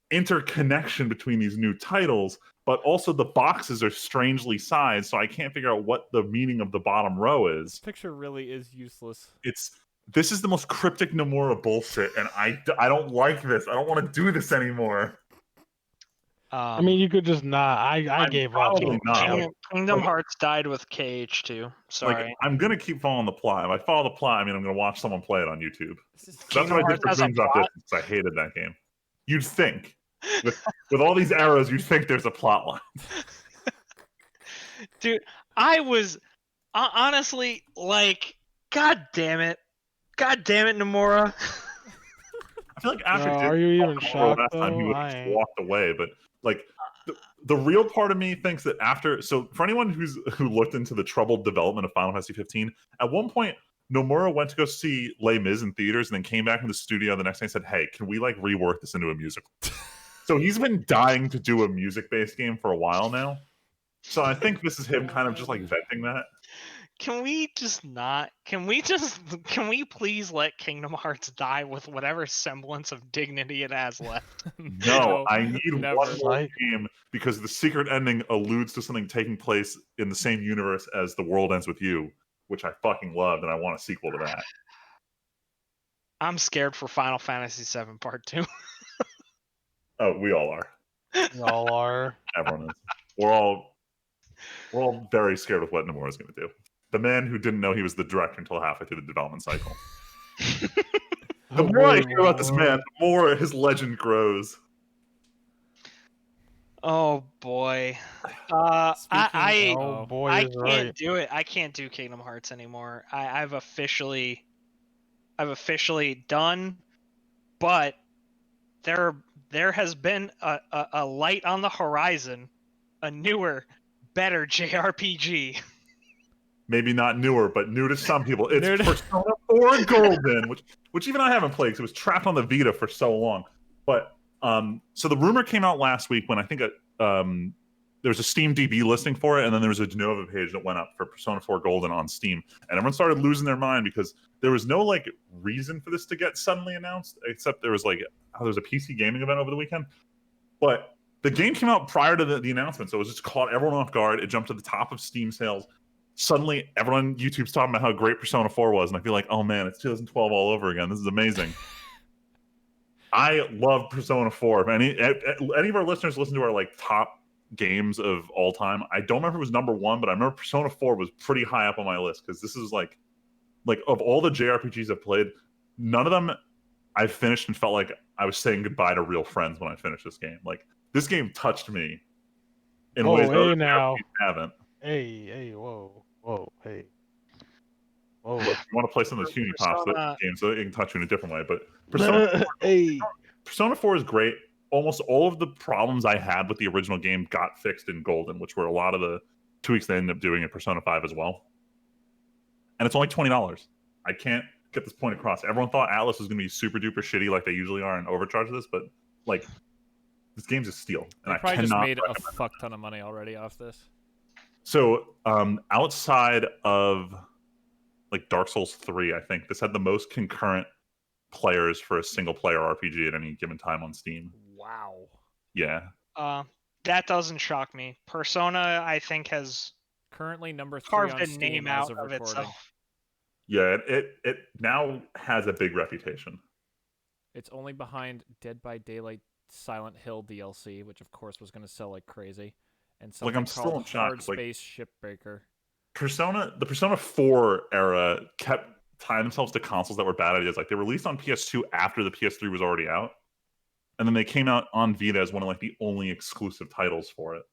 interconnection between these new titles, but also the boxes are strangely sized, so I can't figure out what the meaning of the bottom row is. This picture really is useless. This is the most cryptic Nomura bullshit, and I don't like this. I don't want to do this anymore. I mean, you could just not. I gave up. Kingdom Hearts died with KH2. Sorry. Like, I'm gonna keep following the plot. If I follow the plot, I mean, I'm gonna watch someone play it on YouTube. That's what I did for Dreams Off Distance. I hated that game. You'd think, with all these arrows, you'd think there's a plot line. Dude, I was honestly like, God damn it, Nomura. I feel like after are you even shocked last time, he would have just walked away, but like the real part of me thinks that after, so for anyone who looked into the troubled development of Final Fantasy 15, at one point Nomura went to go see Les Mis in theaters and then came back from the studio the next day and said, hey, can we like rework this into a musical? So he's been dying to do a music-based game for a while now. So I think this is him kind of just like venting that. Can we please let Kingdom Hearts die with whatever semblance of dignity it has left? No, I need one more game because the secret ending alludes to something taking place in the same universe as The World Ends With You, which I fucking loved, and I want a sequel to that. I'm scared for Final Fantasy VII Part 2. Oh, we all are. We all are. Everyone is. We're all very scared of what Nomura is going to do. The man who didn't know he was the director until halfway through the development cycle. The more I hear about this man, the more his legend grows. Oh boy. I can't do it. I can't do Kingdom Hearts anymore. I've officially done, but there has been a light on the horizon, a newer, better JRPG. Maybe not newer, but new to some people. It's Persona 4 Golden, which even I haven't played because it was trapped on the Vita for so long. But so the rumor came out last week when I think there was a Steam DB listing for it, and then there was a de novo page that went up for Persona 4 Golden on Steam, and everyone started losing their mind because there was no like reason for this to get suddenly announced, except there was like there was a PC gaming event over the weekend, but the game came out prior to the announcement, so it was just caught everyone off guard. It jumped to the top of Steam sales. Suddenly, everyone on YouTube's talking about how great Persona 4 was, and I feel like, oh man, it's 2012 all over again. This is amazing. I love Persona 4. If any of our listeners listen to our like top games of all time, I don't remember if it was number 1, but I remember Persona 4 was pretty high up on my list because this is like of all the JRPGs I've played, none of them I've finished and felt like I was saying goodbye to real friends when I finished this game. Like this game touched me in ways that other JRPGs haven't. Hey, whoa, hey. Whoa. Look, you want to play some of the Puny Pops games so it can touch you in a different way, but Persona 4 is great. Almost all of the problems I had with the original game got fixed in Golden, which were a lot of the tweaks they ended up doing in Persona 5 as well. And it's only $20. I can't get this point across. Everyone thought Atlas was going to be super duper shitty like they usually are and overcharge this, but like this game's a steal. And I probably just made a fuck ton of money already off this. So outside of like Dark Souls 3, I think this had the most concurrent players for a single player RPG at any given time on Steam. Wow. Yeah. That doesn't shock me. Persona, I think, has currently number 3 carved on a Steam name as out of of recording. itself. Yeah, it now has a big reputation. It's only behind Dead by Daylight Silent Hill DLC, which of course was going to sell like crazy, and something I'm still called shocked. Hard Space Shipbreaker. The Persona 4 era kept tying themselves to consoles that were bad ideas. Like they released on PS2 after the PS3 was already out, and then they came out on Vita as one of like the only exclusive titles for it.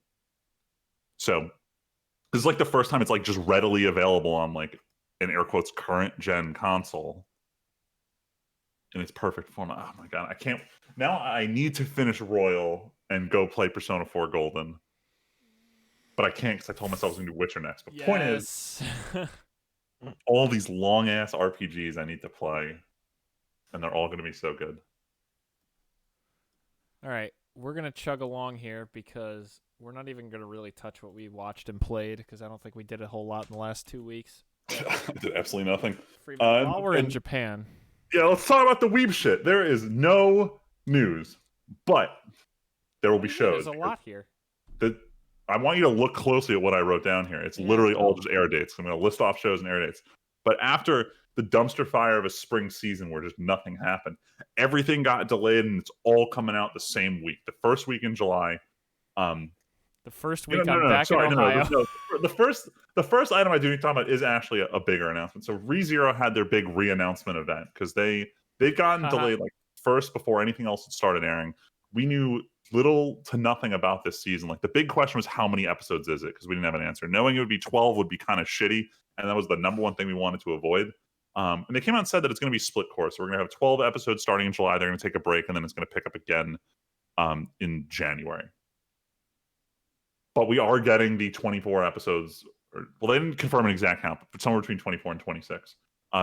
So this is like the first time it's like just readily available on like in air quotes current gen console in its perfect form. Oh my god, I can't. Now I need to finish Royal and go play Persona 4 Golden. But I can't because I told myself I was going to do Witcher next. But point is, all these long ass RPGs I need to play, and they're all going to be so good. All right, we're going to chug along here because we're not even going to really touch what we watched and played because I don't think we did a whole lot in the last 2 weeks. Did absolutely nothing. While we're in Japan. Yeah, let's talk about the Weeb shit. There is no news, but there will be shows. There's a lot here. I want you to look closely at what I wrote down here. It's literally all just air dates. I'm going to list off shows and air dates. But after the dumpster fire of a spring season where just nothing happened, everything got delayed and it's all coming out the same week. The first week in July. The first week I'm back in Ohio. The first item I do need to talk about is actually a bigger announcement. So ReZero had their big re-announcement event because they'd gotten delayed like first before anything else had started airing. We knew little to nothing about this season. Like the big question was how many episodes is it? Because we didn't have an answer. Knowing it would be 12 would be kind of shitty, and that was the number one thing we wanted to avoid. And they came out and said that it's going to be split course. So we're going to have 12 episodes starting in July. They're going to take a break, and then it's going to pick up again in But we are getting the 24 episodes. Well, they didn't confirm an exact count, but somewhere between 24 and 26.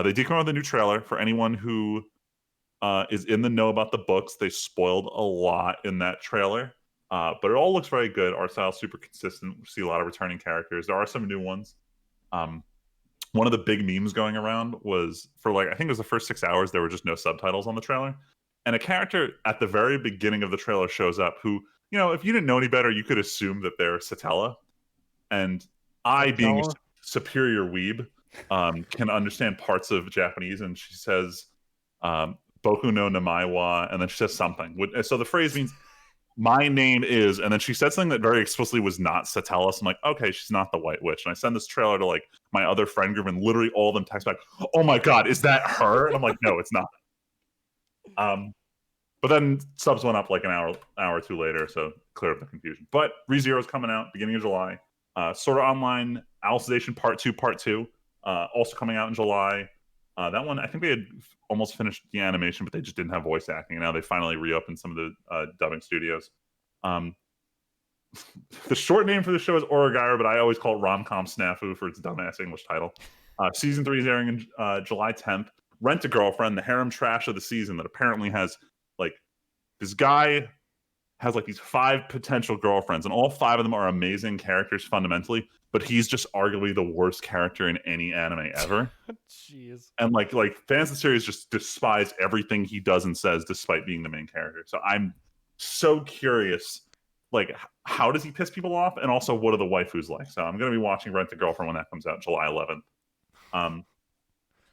They did come out with a new trailer for anyone who is in the know about the books. They spoiled a lot in that trailer, but it all looks very good. Art style super consistent. We see a lot of returning characters. There are some new ones. One of the big memes going around was for like I think it was the first 6 hours there were just no subtitles on the trailer, and a character at the very beginning of the trailer shows up who, you know, if you didn't know any better, you could assume that they're Satella. And I, being a superior weeb, can understand parts of Japanese, and she says Boku no Namaiwa, and then she says something. So the phrase means my name is, and then she said something that very explicitly was not Satella. So I'm like, okay, she's not the White Witch. And I send this trailer to like my other friend group, and literally all of them text back, oh my god, is that her? And I'm like, no, it's not. But then subs went up like an hour or two later, so clear up the confusion. But ReZero is coming out beginning of July. Sword Art Online Alicization Part 2, also coming out in July. That one, I think they had almost finished the animation, but they just didn't have voice acting. And now they finally reopened some of the dubbing studios. The short name for the show is Oragaira, but I always call it Rom-Com Snafu for its dumbass English title. Season 3 is airing in July 10th. Rent-A-Girlfriend, the harem trash of the season that apparently has, like, this guy has like these 5 potential girlfriends, and all 5 of them are amazing characters fundamentally, but he's just arguably the worst character in any anime ever. Jeez. And like fans of the series just despise everything he does and says, despite being the main character. So I'm so curious, like, how does he piss people off, and also what are the waifus like? So I'm going to be watching Rent a Girlfriend when that comes out July 11th.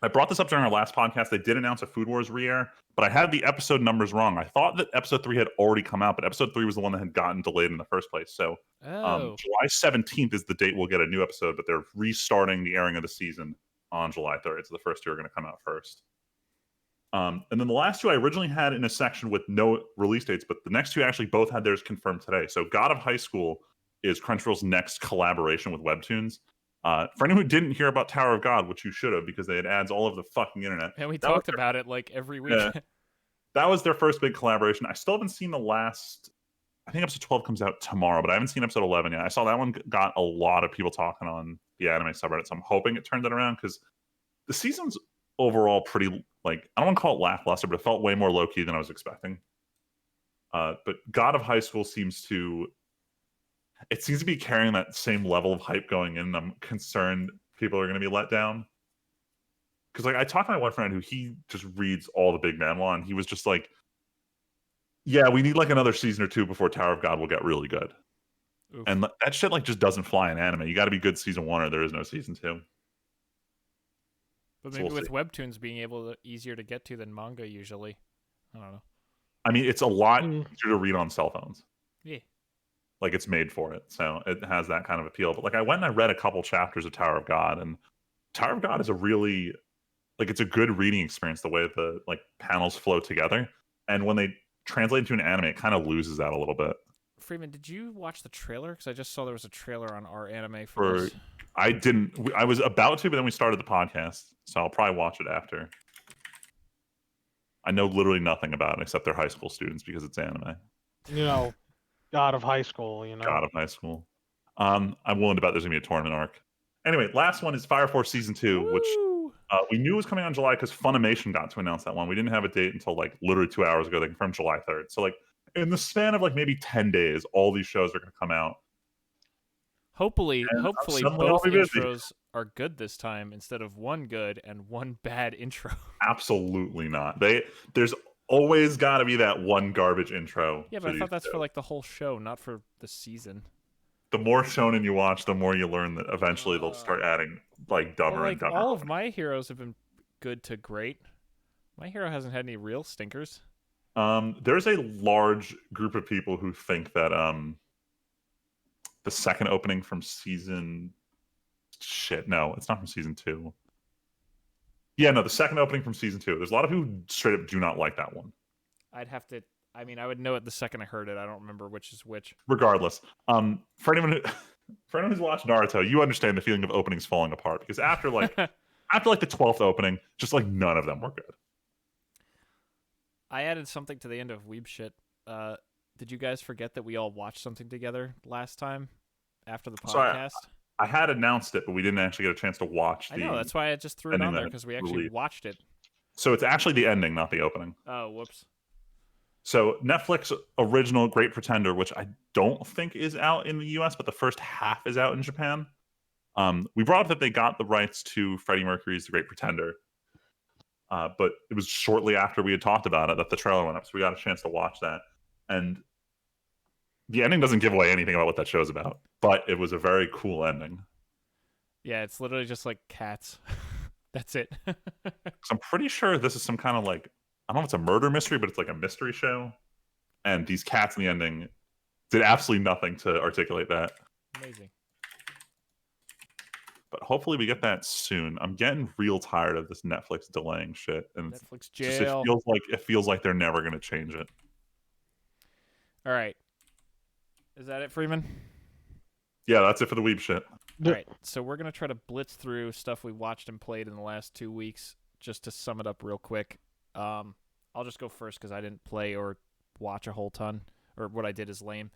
I brought this up during our last podcast. They did announce a Food Wars re-air, but I had the episode numbers wrong. I thought that episode 3 had already come out, but episode 3 was the one that had gotten delayed in the first place. So July 17th is the date we'll get a new episode, but they're restarting the airing of the season on July 3rd. So the first 2 are going to come out first. And then the last 2 I originally had in a section with no release dates, but the next 2 actually both had theirs confirmed today. So God of High School is Crunchyroll's next collaboration with Webtoons. For anyone who didn't hear about Tower of God, which you should have, because they had ads all over the fucking internet. And we talked about it like every week. Yeah, that was their first big collaboration. I still haven't seen the last. I think episode 12 comes out tomorrow, but I haven't seen episode 11 yet. I saw that one got a lot of people talking on the anime subreddit, so I'm hoping it turns it around, because the season's overall pretty, like, I don't want to call it lackluster, but it felt way more low-key than I was expecting. But God of High School seems to be carrying that same level of hype going in, and I'm concerned people are going to be let down. Because, like, I talked to my one friend who he just reads all the big manhwa, and he was just like, yeah, we need like another season or 2 before Tower of God will get really good. Oof. And that shit like just doesn't fly in anime. You got to be good season 1 or there is no season 2. But maybe with Webtoons being easier to get to than manga usually. I don't know. I mean, it's a lot easier to read on cell phones. Yeah. Like, it's made for it. So it has that kind of appeal. But like, I went and I read a couple chapters of Tower of God, and Tower of God is a really, like, it's a good reading experience, the way the like panels flow together. And when they translate into an anime, it kind of loses that a little bit. Freeman, did you watch the trailer? Because I just saw there was a trailer on our anime for this. I didn't. I was about to, but then we started the podcast, so I'll probably watch it after. I know literally nothing about it except they're high school students because it's anime. You know, God of High School, you know. God of High School. I'm willing to bet there's going to be a tournament arc. Anyway, last one is Fire Force Season 2, Woo! Which we knew was coming out in July because Funimation got to announce that one. We didn't have a date until like literally 2 hours ago. They confirmed July 3rd. So like in the span of like maybe 10 days, all these shows are going to come out. Hopefully both intros are good this time instead of one good and one bad intro. Absolutely not. There's always got to be that one garbage intro. Yeah, but I thought that's for like the whole show, not for the season. The more shonen you watch, the more you learn that eventually they'll start adding like dumber and dumber. All of my heroes have been good to great. My hero hasn't had any real stinkers. There's a large group of people who think that the second opening from season no, it's not from season 2. Yeah, no, the second opening from season 2. There's a lot of people who straight up do not like that one. I would know it the second I heard it. I don't remember which is which. Regardless, for anyone who's watched Naruto, you understand the feeling of openings falling apart, because after like the 12th opening, just like none of them were good. I added something to the end of Weeb shit. Did you guys forget that we all watched something together last time after the podcast? So I had announced it, but we didn't actually get a chance to watch. I know, that's why I just threw it on there, because we actually watched it. So it's actually the ending, not the opening. Oh, whoops. So Netflix original Great Pretender, which I don't think is out in the US, but the first half is out in Japan. We brought up that they got the rights to Freddie Mercury's The Great Pretender. But it was shortly after we had talked about it that the trailer went up, so we got a chance to watch that. And the ending doesn't give away anything about what that show's about, but it was a very cool ending. Yeah, it's literally just like cats. That's it. So I'm pretty sure this is some kind of like, I don't know if it's a murder mystery, but it's like a mystery show. And these cats in the ending did absolutely nothing to articulate that. Amazing. But hopefully we get that soon. I'm getting real tired of this Netflix delaying shit. And Netflix jail. It feels like they're never going to change it. All right. Is that it, Freeman? Yeah, that's it for the Weeb shit. All right. So we're going to try to blitz through stuff we watched and played in the last 2 weeks, just to sum it up real quick. I'll just go first because I didn't play or watch a whole ton, or what I did is lame.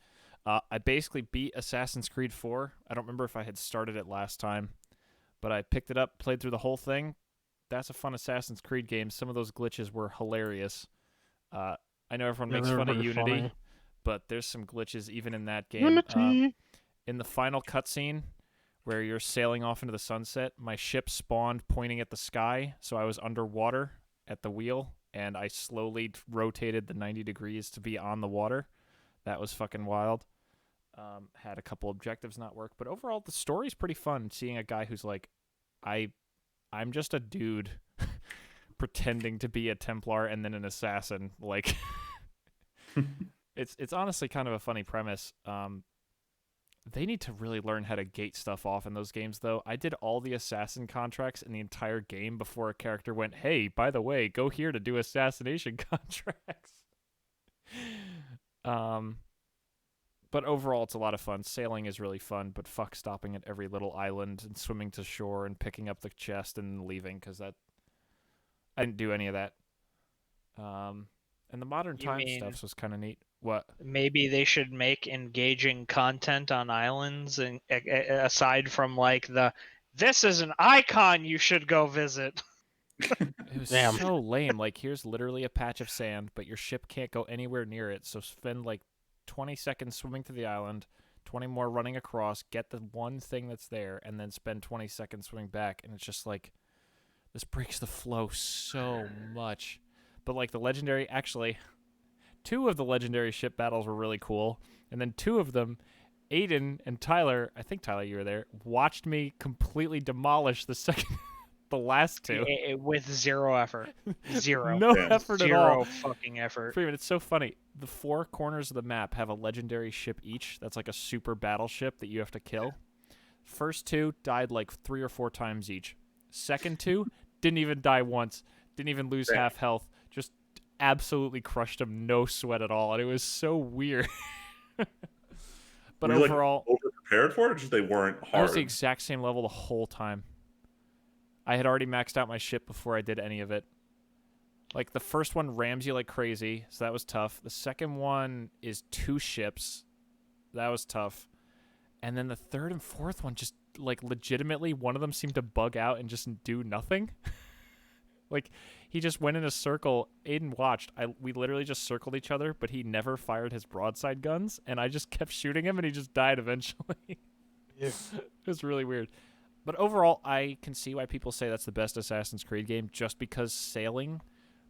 I basically beat Assassin's Creed 4. I don't remember if I had started it last time, but I picked it up, played through the whole thing. That's a fun Assassin's Creed game. Some of those glitches were hilarious. I know everyone makes fun of Unity, but there's some glitches even in that game. Unity. In the final cutscene, where you're sailing off into the sunset, my ship spawned pointing at the sky, so I was underwater at the wheel, and I slowly rotated the 90 degrees to be on the water. That was fucking wild. Had a couple objectives not work, but overall the story's pretty fun, seeing a guy who's like, I'm just a dude pretending to be a Templar and then an assassin. Like, it's honestly kind of a funny premise. They need to really learn how to gate stuff off in those games, though. I did all the assassin contracts in the entire game before a character went, hey, by the way, go here to do assassination contracts. But overall, it's a lot of fun. Sailing is really fun, but fuck stopping at every little island and swimming to shore and picking up the chest and leaving, because I didn't do any of that. And the modern time stuff was kind of neat. What? Maybe they should make engaging content on islands, and aside from like this is an icon you should go visit. It was so lame. Like, here's literally a patch of sand, but your ship can't go anywhere near it, so spend like 20 seconds swimming to the island, 20 more running across, get the one thing that's there, and then spend 20 seconds swimming back. And it's just like, this breaks the flow so much. But like the legendary, actually, 2 of the legendary ship battles were really cool. And then 2 of them, Aiden and Tyler, I think Tyler, you were there, watched me completely demolish the last 2. With zero effort. Zero. No effort at all. Zero fucking effort. Freeman, it's so funny. The 4 corners of the map have a legendary ship each. That's like a super battleship that you have to kill. First 2 died like 3 or 4 times each. Second 2 didn't even die once. Didn't even lose half health. Just absolutely crushed them. No sweat at all. And it was so weird. But were you, overall, like, over-prepared for it, or just they weren't hard? I was the exact same level the whole time. I had already maxed out my ship before I did any of it. Like, the first one rams you like crazy, so that was tough. The second one is 2 ships. That was tough. And then the third and fourth one, just, like, legitimately, one of them seemed to bug out and just do nothing. Like, he just went in a circle. Aiden watched. We literally just circled each other, but he never fired his broadside guns, and I just kept shooting him, and he just died eventually. Yeah. It was really weird. But overall, I can see why people say that's the best Assassin's Creed game, just because sailing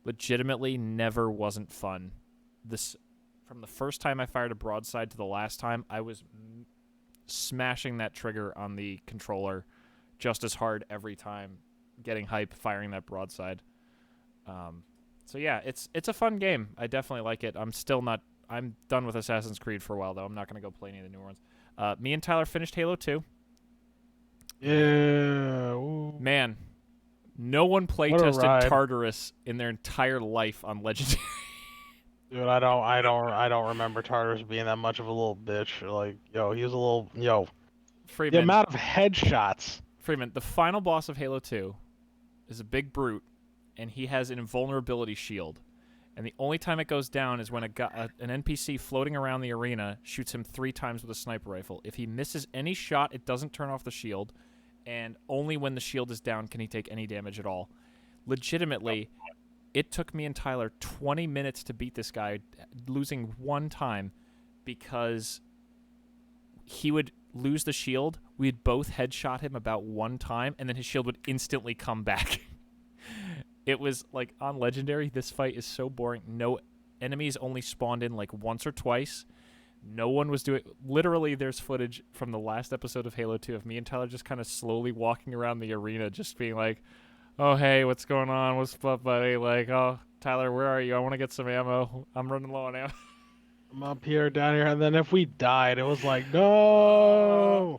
legitimately never wasn't fun. From the first time I fired a broadside to the last time, I was smashing that trigger on the controller just as hard every time, getting hype, firing that broadside. So yeah, it's a fun game. I definitely like it. I'm done with Assassin's Creed for a while, though. I'm not going to go play any of the new ones. Me and Tyler finished Halo 2. Yeah. Ooh. Man, no one playtested Tartarus in their entire life on Legendary. Dude, I don't remember Tartarus being that much of a little bitch. Like, he was a little, Freeman, the amount of headshots. Freeman, the final boss of Halo 2 is a big brute, and he has an invulnerability shield. And the only time it goes down is when an NPC floating around the arena shoots him 3 times with a sniper rifle. If he misses any shot, it doesn't turn off the shield, and only when the shield is down can he take any damage at all. Legitimately, it took me and Tyler 20 minutes to beat this guy, losing 1 time, because he would lose the shield. We'd both headshot him about 1 time, and then his shield would instantly come back. It was like, on Legendary, this fight is so boring. No enemies only spawned in like once or twice. No one was doing... Literally, there's footage from the last episode of Halo 2 of me and Tyler just kind of slowly walking around the arena, just being like, oh, hey, what's going on? What's up, buddy? Like, oh, Tyler, where are you? I want to get some ammo. I'm running low on ammo. I'm up here, down here, and then if we died, it was like, no!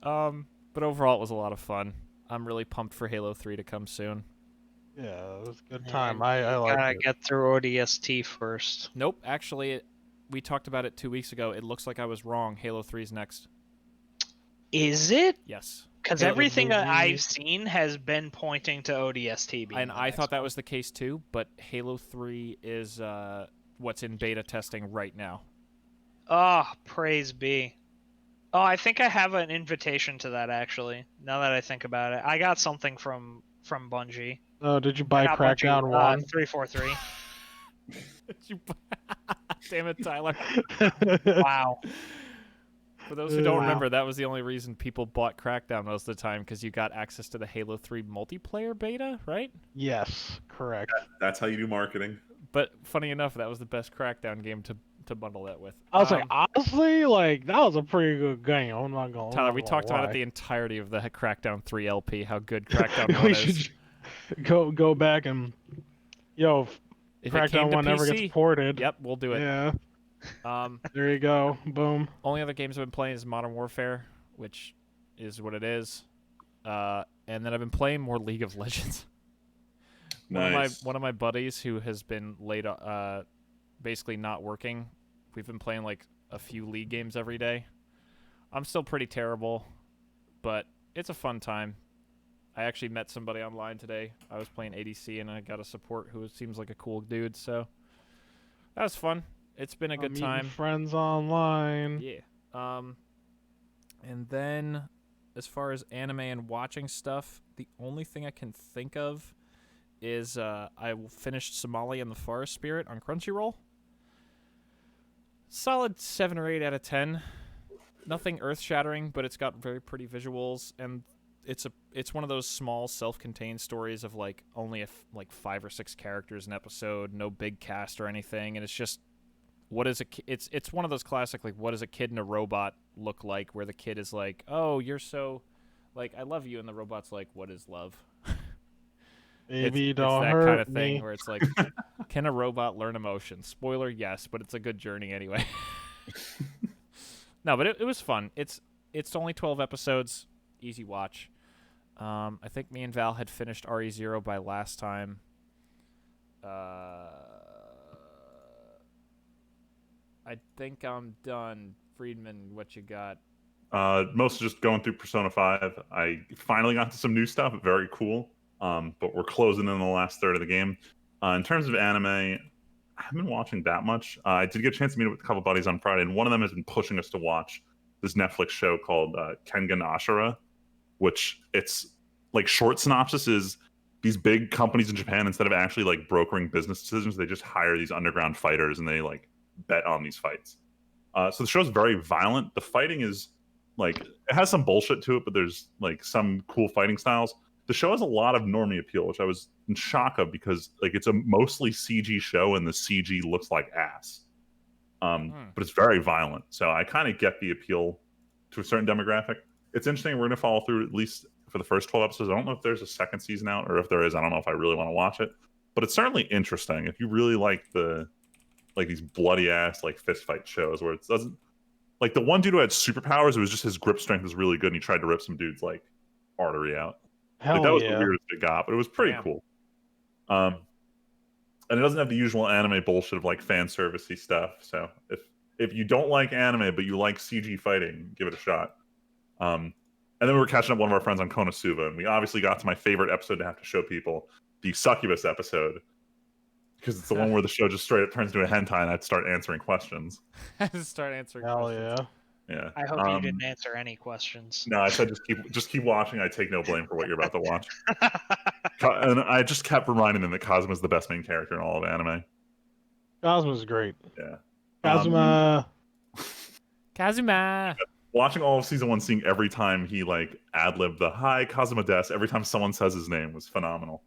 But overall, it was a lot of fun. I'm really pumped for Halo 3 to come soon. Yeah, it was a good time. I like it. Gotta get through ODST first. Nope, actually, we talked about it 2 weeks ago. It looks like I was wrong. Halo 3's next. Is it? Yes. Because everything I've seen has been pointing to ODST being and I thought that was the case too, but Halo 3 is what's in beta testing right now. Oh, praise be. Oh, I think I have an invitation to that, actually, now that I think about it. I got something from Bungie. Oh, did you buy Crackdown 1? 343. Damn it, Tyler. Wow. For those who don't remember, that was the only reason people bought Crackdown most of the time, because you got access to the Halo 3 multiplayer beta, right? Yes, correct. That's how you do marketing. But funny enough, that was the best Crackdown game to bundle that with. I was like, honestly, like that was a pretty good game. I'm not gonna. Tyler, we talked about it the entirety of the Crackdown 3 LP. How good Crackdown 1 is. We should go back and if Crackdown 1 never gets ported. Yep, we'll do it. Yeah. There you go. Boom. Only other games I've been playing is Modern Warfare, which is what it is. And then I've been playing more League of Legends. Nice. One of my buddies who has been laid basically not working. We've been playing like a few League games every day. I'm still pretty terrible, but it's a fun time. I actually met somebody online today. I was playing ADC and I got a support who seems like a cool dude, so that was fun. It's been a good time. Friends online. Yeah. And then as far as anime and watching stuff, the only thing I can think of is I finished Somali and the Forest Spirit on Crunchyroll. Solid 7 or 8 out of 10. Nothing earth-shattering, but it's got very pretty visuals, and it's one of those small self-contained stories of like only like 5 or 6 characters an episode, no big cast or anything, and it's just it's one of those classic like what does a kid and a robot look like, where the kid is like, oh, you're so like I love you, and the robot's like, what is love? Baby, it's don't that hurt kind of me. thing where it's like, can a robot learn emotion? Spoiler, yes, but it's a good journey anyway. No, but it was fun. It's only 12 episodes, easy watch. I think me and Val had finished RE0 by last time. I think I'm done. Friedman, what you got? Mostly just going through Persona 5. I finally got to some new stuff. Very cool. But we're closing in the last third of the game. In terms of anime, I haven't been watching that much. I did get a chance to meet up with a couple buddies on Friday, and one of them has been pushing us to watch this Netflix show called Kengan Ashura, which it's like short synopsis is these big companies in Japan, instead of actually like brokering business decisions, they just hire these underground fighters and they like bet on these fights. So the show's very violent. The fighting is like, it has some bullshit to it, but there's like some cool fighting styles. The show has a lot of normie appeal, which I was in shock of, because like it's a mostly CG show and the CG looks like ass. But it's very violent. So I kind of get the appeal to a certain demographic. It's interesting. We're going to follow through at least for the first 12 episodes. I don't know if there's a second season out, or if there is, I don't know if I really want to watch it. But it's certainly interesting. If you really like these bloody ass like fist fight shows where it doesn't, like the one dude who had superpowers, it was just his grip strength was really good and he tried to rip some dude's like artery out. Hell like, that was yeah. the weirdest it got, but it was pretty cool. And it doesn't have the usual anime bullshit of like fan servicey stuff. So if you don't like anime but you like CG fighting, give it a shot. And then we were catching up with one of our friends on Konosuba, and we obviously got to my favorite episode to have to show people, the Succubus episode, because it's the one where the show just straight up turns into a hentai and I'd start answering questions. Start answering Hell questions. yeah. Yeah. I hope you didn't answer any questions. No, I said just keep watching. I take no blame for what you're about to watch. And I just kept reminding them that Kazuma's the best main character in all of anime. Kazuma's great. Yeah. Kazuma. Kazuma. Watching all of season 1, seeing every time he like ad-libbed the "Hi Kazuma des" every time someone says his name was phenomenal.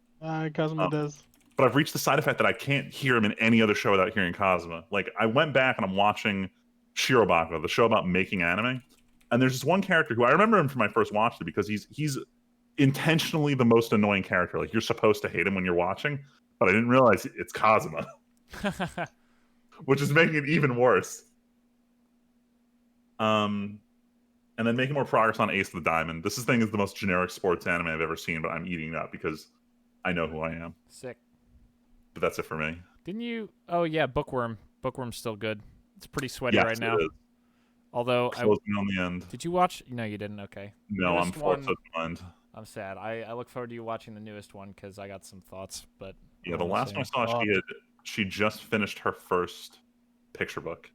Kazuma does. But I've reached the side effect that I can't hear him in any other show without hearing Kazuma. Like I went back and I'm watching Shirobako, the show about making anime, and there's this one character who I remember him from my first watch because he's intentionally the most annoying character. Like you're supposed to hate him when you're watching, but I didn't realize it's Kazuma, which is making it even worse. And then making more progress on Ace of the Diamond. This thing is the most generic sports anime I've ever seen, but I'm eating it up because I know who I am. Sick. But that's it for me. Didn't you? Oh yeah, Bookworm. Bookworm's still good. It's pretty sweaty right now. It is. Although Closing on the end. Did you watch? No, you didn't. Okay. No, Newest I'm full of mind. I'm sad. I look forward to you watching the newest one because I got some thoughts. But yeah, the last one I saw, she just finished her first picture book.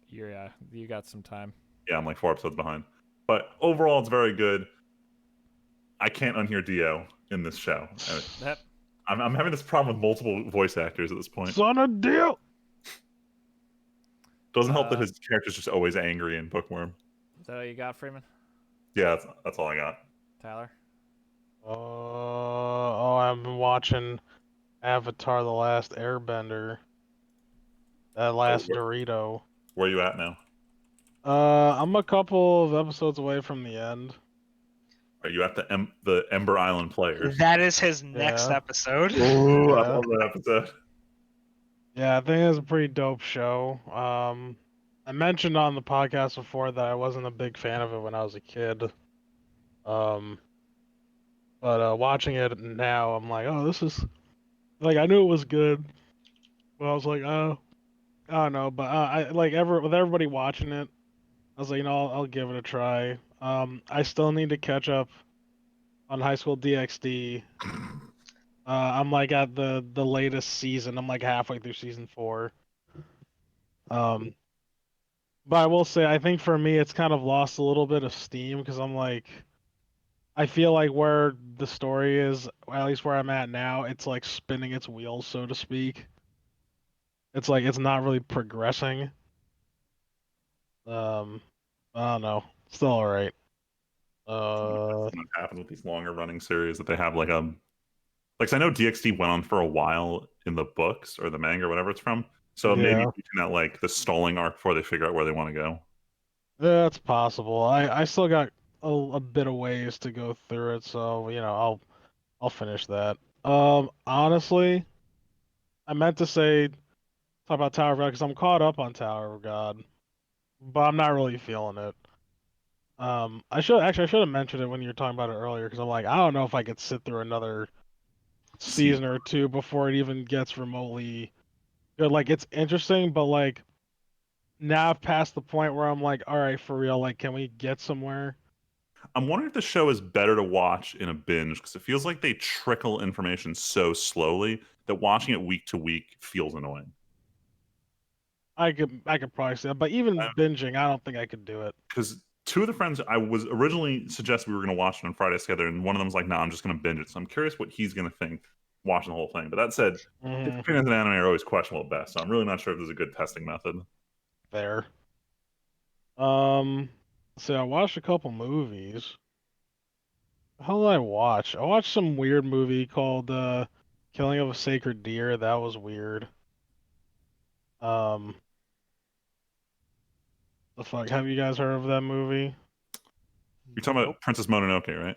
Yeah, you got some time. Yeah, I'm like 4 episodes behind. But overall, it's very good. I can't unhear Dio in this show. I'm having this problem with multiple voice actors at this point. Son of Dio. Doesn't help that his character's just always angry in Bookworm. Is that all you got, Freeman? Yeah, that's all I got. Tyler? I've been watching Avatar: The Last Airbender. That last Dorito. Where are you at now? I'm a couple of episodes away from the end. Are you at the Ember Island players? That is his next episode. Ooh, I love that episode. Yeah, I think it's a pretty dope show. I mentioned on the podcast before that I wasn't a big fan of it when I was a kid. But watching it now, I'm like, oh, this is like, I knew it was good, but I was like, oh, I don't know. But I like with everybody watching it, I was like, I'll give it a try. I still need to catch up on High School DxD. I'm like at the latest season. I'm like halfway through season 4. But I will say, I think for me, it's kind of lost a little bit of steam because I'm like, I feel like where the story is, at least where I'm at now, it's like spinning its wheels, so to speak. It's like it's not really progressing. I don't know. Still alright. What happens with these longer running series that they have like I know DxD went on for a while in the books or the manga or whatever it's from. So maybe between that like the stalling arc before they figure out where they want to go. That's possible. I still got a bit of ways to go through it, so I'll finish that. Honestly, I meant to say talk about Tower of God because I'm caught up on Tower of God, but I'm not really feeling it. I should have mentioned it when you were talking about it earlier because I'm like, I don't know if I could sit through another season or two before it even gets remotely good. Like it's interesting, but like now I've passed the point where I'm like, all right, for real, like can we get somewhere? I'm wondering if the show is better to watch in a binge because it feels like they trickle information so slowly that watching it week to week feels annoying. I could probably say that, but even binging, I don't think I could do it. Because two of the friends I was originally suggested we were going to watch it on Fridays together, and one of them was like, "No, I'm just going to binge it." So I'm curious what he's going to think watching the whole thing. But that said, his opinions on anime are always questionable at best, so I'm really not sure if there's a good testing method. Fair. So I watched a couple movies. How did I watch? I watched some weird movie called Killing of a Sacred Deer. That was weird. The fuck? Have you guys heard of that movie? You're talking about Princess Mononoke, right?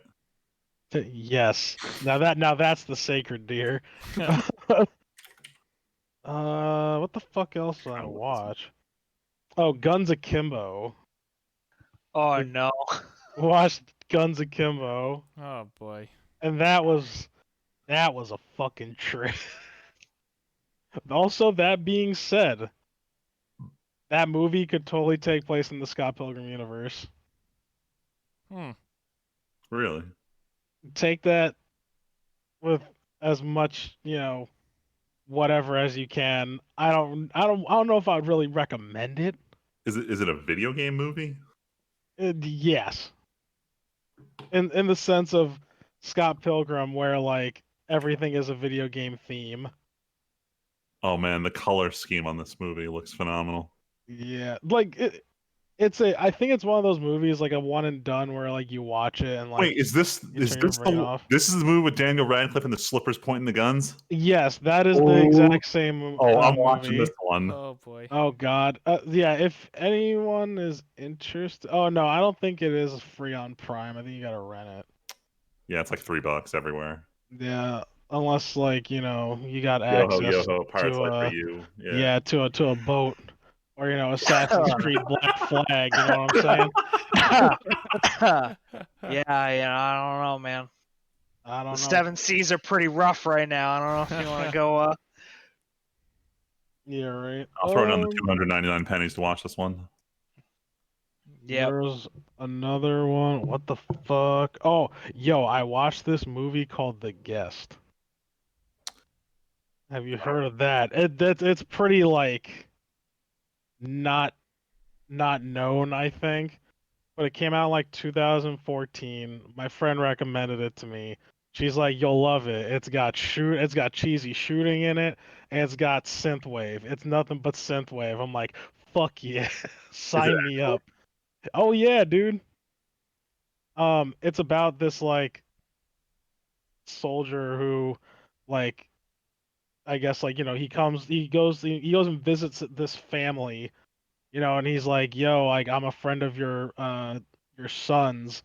Yes. Now that's the Sacred Deer. What the fuck else did I watch? Oh, Guns Akimbo. Oh no. Watched Guns Akimbo. Oh boy. And that was a fucking trip. Also, that being said, that movie could totally take place in the Scott Pilgrim universe. Really? Take that with as much, whatever as you can. I don't know if I'd really recommend it. Is it a video game movie? Yes. In the sense of Scott Pilgrim, where like everything is a video game theme. Oh man, the color scheme on this movie looks phenomenal. Yeah, like I think it's one of those movies like a one and done where like you watch it and like. Wait, is this this is the movie with Daniel Radcliffe and the slippers pointing the guns? Yes, that is the exact same. I'm watching this one. Oh boy. Oh god. Yeah, if anyone is interested. Oh no, I don't think it is free on Prime. I think you gotta rent it. Yeah, it's like $3 everywhere. Yeah, unless like you got access Pirates to for you. to a boat or Assassin's Creed Black Flag. You know what I'm saying? Yeah, I don't know, man. I don't know. The 7 Seas are pretty rough right now. I don't know if you want to go. Yeah, right. I'll throw down the 299 pennies to watch this one. Yeah. There's another one. What the fuck? Oh, yo, I watched this movie called The Guest. Have you heard of that? It's pretty like not known, I think. But it came out in like 2014. My friend recommended it to me. She's like, "You'll love it. It's got cheesy shooting in it, and it's got synthwave. It's nothing but synthwave." I'm like, fuck yeah, sign me up. Oh yeah, dude. It's about this like soldier who, like, I guess like he goes and visits this family, and he's like, yo, like I'm a friend of your son's.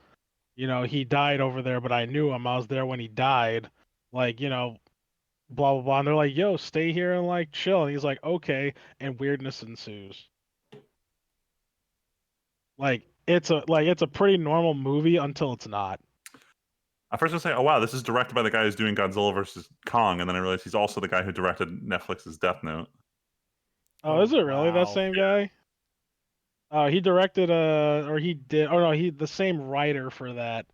He died over there, but I knew him. I was there when he died. Like, blah blah blah. And they're like, yo, stay here and like chill. And he's like, okay, and weirdness ensues. It's a pretty normal movie until it's not. I first was say, oh wow, this is directed by the guy who's doing Godzilla versus Kong, and then I realized he's also the guy who directed Netflix's Death Note. Oh, is it really that wow. same guy? He directed or he did. Oh no, he the same writer for that.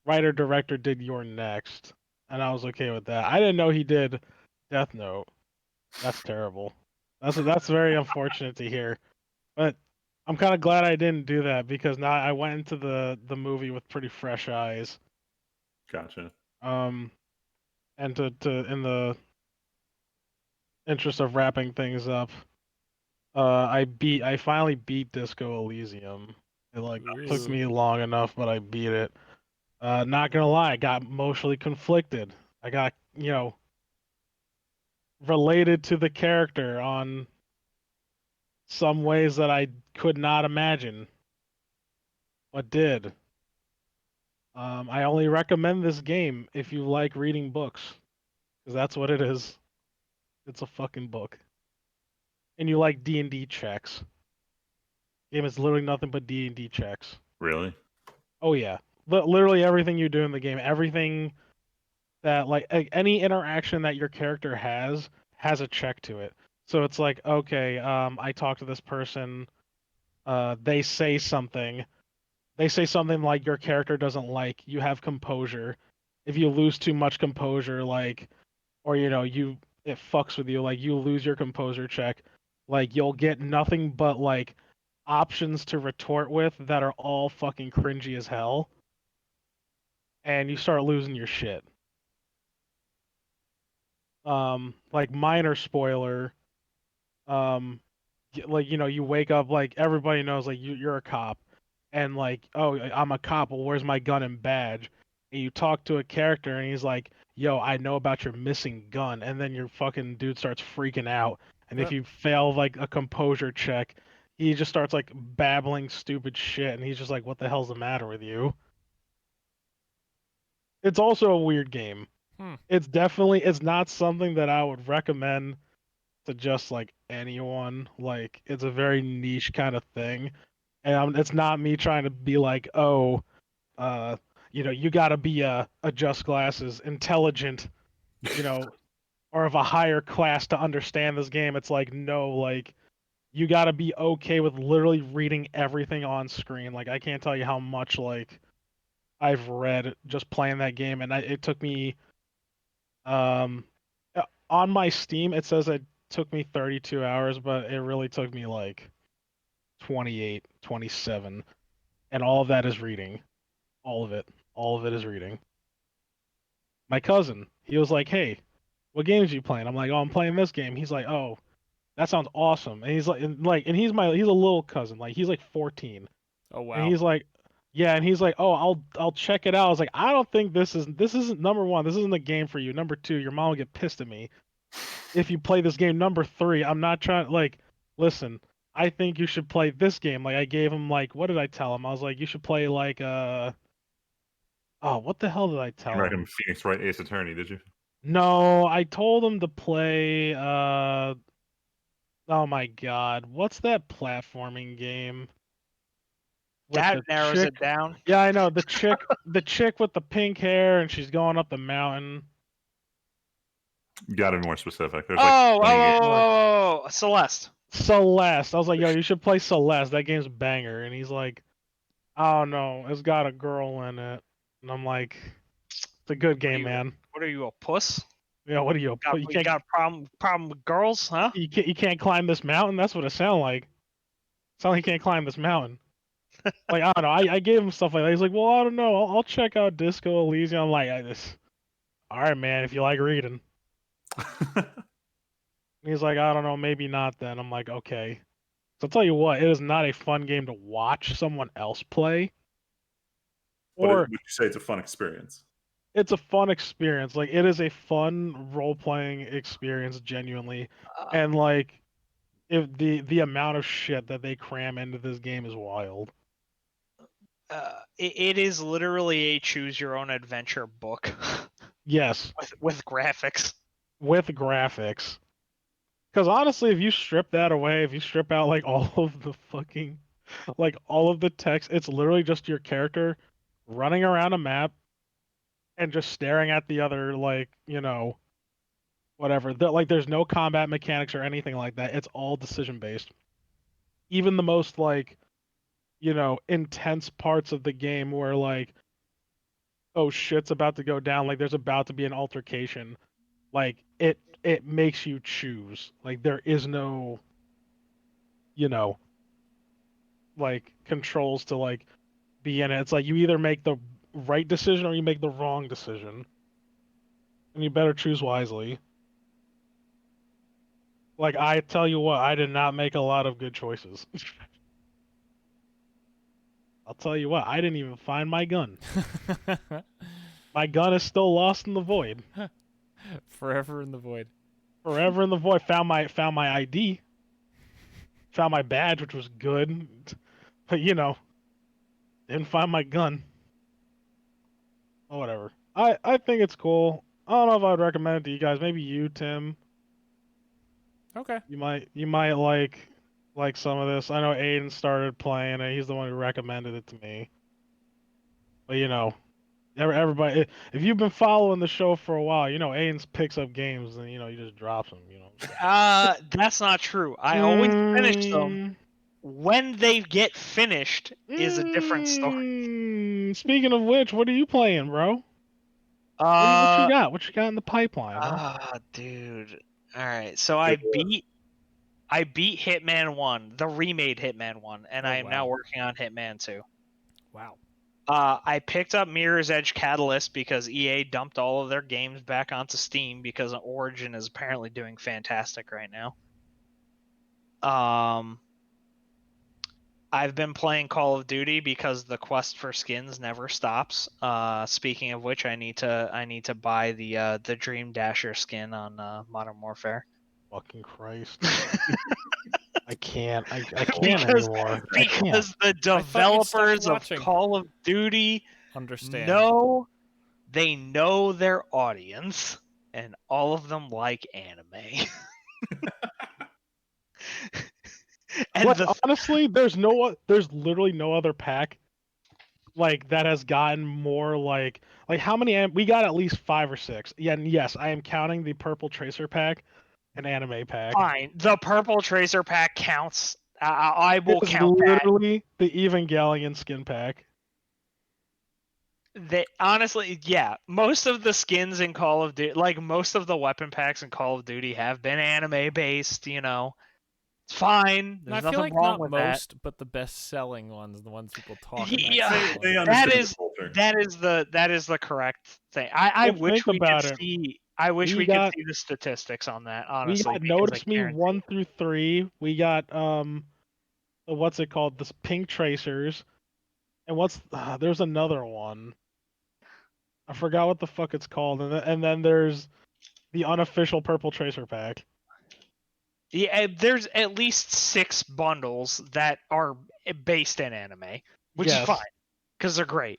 Writer director did Your Next, and I was okay with that. I didn't know he did Death Note. That's terrible. That's very unfortunate to hear. But I'm kind of glad I didn't do that because now I went into the movie with pretty fresh eyes. Gotcha. And to in the interest of wrapping things up, I finally beat Disco Elysium. It like took Ooh. me long enough, but I beat it. Not gonna lie, I got emotionally conflicted. I got, related to the character on some ways that I could not imagine, but did. I only recommend this game if you like reading books, because that's what it is. It's a fucking book. And you like D&D checks. Game is literally nothing but D&D checks. Really? Oh yeah. Literally everything you do in the game, everything that like any interaction that your character has a check to it. So it's like, okay, I talk to this person, they say something. They say something like your character doesn't like, you have composure. If you lose too much composure, like, or it fucks with you, like you lose your composure check, like you'll get nothing but like options to retort with that are all fucking cringy as hell, and you start losing your shit. Like minor spoiler, um, like you wake up like everybody knows like you're a cop, and like, oh, I'm a cop. Well, where's my gun and badge? And you talk to a character, and he's like, yo, I know about your missing gun, and then your fucking dude starts freaking out, and if you fail like a composure check, he just starts like babbling stupid shit, and he's just like, what the hell's the matter with you? It's also a weird game. It's not something that I would recommend to just like anyone. Like it's a very niche kind of thing, and it's not me trying to be like, oh, uh, you got to be a just glasses intelligent, you know, or of a higher class to understand this game. It's like no, like you got to be okay with literally reading everything on screen. Like I can't tell you how much like I've read just playing that game, and it took me um on my Steam it says it took me 32 hours, but it really took me like 28, 27, and all of that is reading. All of it. All of it is reading. My cousin, he was like, "Hey, what games are you playing?" I'm like, "Oh, I'm playing this game." He's like, "Oh, that sounds awesome." And and he's a little cousin, like he's like 14. Oh wow. And he's like, yeah, and he's like, "Oh, I'll check it out." I was like, "I don't think this isn't number 1. This isn't a game for you. Number 2, your mom will get pissed at me if you play this game. Number 3, I'm not trying like listen, I think you should play this game." Like I gave him like what did I tell him? I was like, "You should play like oh, what the hell did I tell You him?" recommend Phoenix Wright Ace Attorney, did you? No, I told him to play oh my god, what's that platforming game with That the narrows chick? it down. Yeah, I know, the chick with the pink hair and she's going up the mountain. You got to be more specific. There's like Oh, 20 games. Celeste. Celeste. I was like, "Yo, you should play Celeste. That game's banger." And he's like, "Oh no, it's got a girl in it." And I'm like, "It's a good game, man." What are you, a puss? Yeah, what are you? You got a problem with girls, huh? You can't climb this mountain. That's what it sounds like. Sound like he can't climb this mountain. Like I don't know. I gave him stuff like that. He's like, well, I don't know. I'll check out Disco Elysium. I'm like, all right, man. If you like reading. He's like, I don't know. Maybe not. Then I'm like, okay. So I'll tell you what, it is not a fun game to watch someone else play. But Or would you say it's a fun experience? it's a fun experience. Like, it is a fun role-playing experience, genuinely. And like, if the amount of shit that they cram into this game is wild. It is literally a choose-your-own-adventure book. Yes, with graphics. with graphics. Because honestly, if you strip that away, if you strip out like all of the fucking, like all of the text, it's literally just your character running around a map and just staring at the other, like, whatever. Like, there's no combat mechanics or anything like that. It's all decision based. Even the most like, intense parts of the game where like, oh shit's about to go down, like there's about to be an altercation, like it makes you choose. Like, there is no, you know, like controls to like be in it. It's like you either make the right decision or you make the wrong decision. And you better choose wisely. Like, I tell you what, I did not make a lot of good choices. I'll tell you what, I didn't even find my gun. My gun is still lost in the void. Forever in the void. Forever in the void. Found my ID. Found my badge, which was good. But didn't find my gun. Oh, whatever. I think it's cool. I don't know if I'd recommend it to you guys. Maybe you, Tim. Okay. You might like some of this. I know Aiden started playing it. He's the one who recommended it to me. But everybody, if you've been following the show for a while, Aiden picks up games and he just drops them. That's not true. I always finish them. When they get finished is a different story. Speaking of which, what are you playing, bro? What you got? What you got in the pipeline, huh? Dude. All right. So I beat Hitman 1, the remade Hitman 1, and I am now working on Hitman 2. Wow. I picked up Mirror's Edge Catalyst because EA dumped all of their games back onto Steam because Origin is apparently doing fantastic right now. I've been playing Call of Duty because the quest for skins never stops. Speaking of which, I need to buy the Dream Dasher skin on Modern Warfare. Fucking Christ. I can't anymore. Because the developers of Call of Duty understand. They know their audience, and all of them like anime. And honestly, there's literally no other pack like that has gotten more like how many we got? At least 5 or 6. Yeah, and yes, I am counting the Purple Tracer pack, an anime pack. Fine, the Purple Tracer pack counts. I will count literally the Evangelion skin pack. Honestly, yeah, most of the skins in Call of Duty, like most of the weapon packs in Call of Duty, have been anime based. It's fine. There's nothing wrong with most, but the best-selling ones, the ones people talk about. Yeah, that is the correct thing. I wish we could see. I wish we could see the statistics on that. Honestly, we got Notice Me 1 through 3. We got what's it called? The Pink Tracers, and there's another one. I forgot what the fuck it's called, and then there's the unofficial Purple Tracer pack. Yeah, there's at least 6 bundles that are based in anime, which is fine because they're great.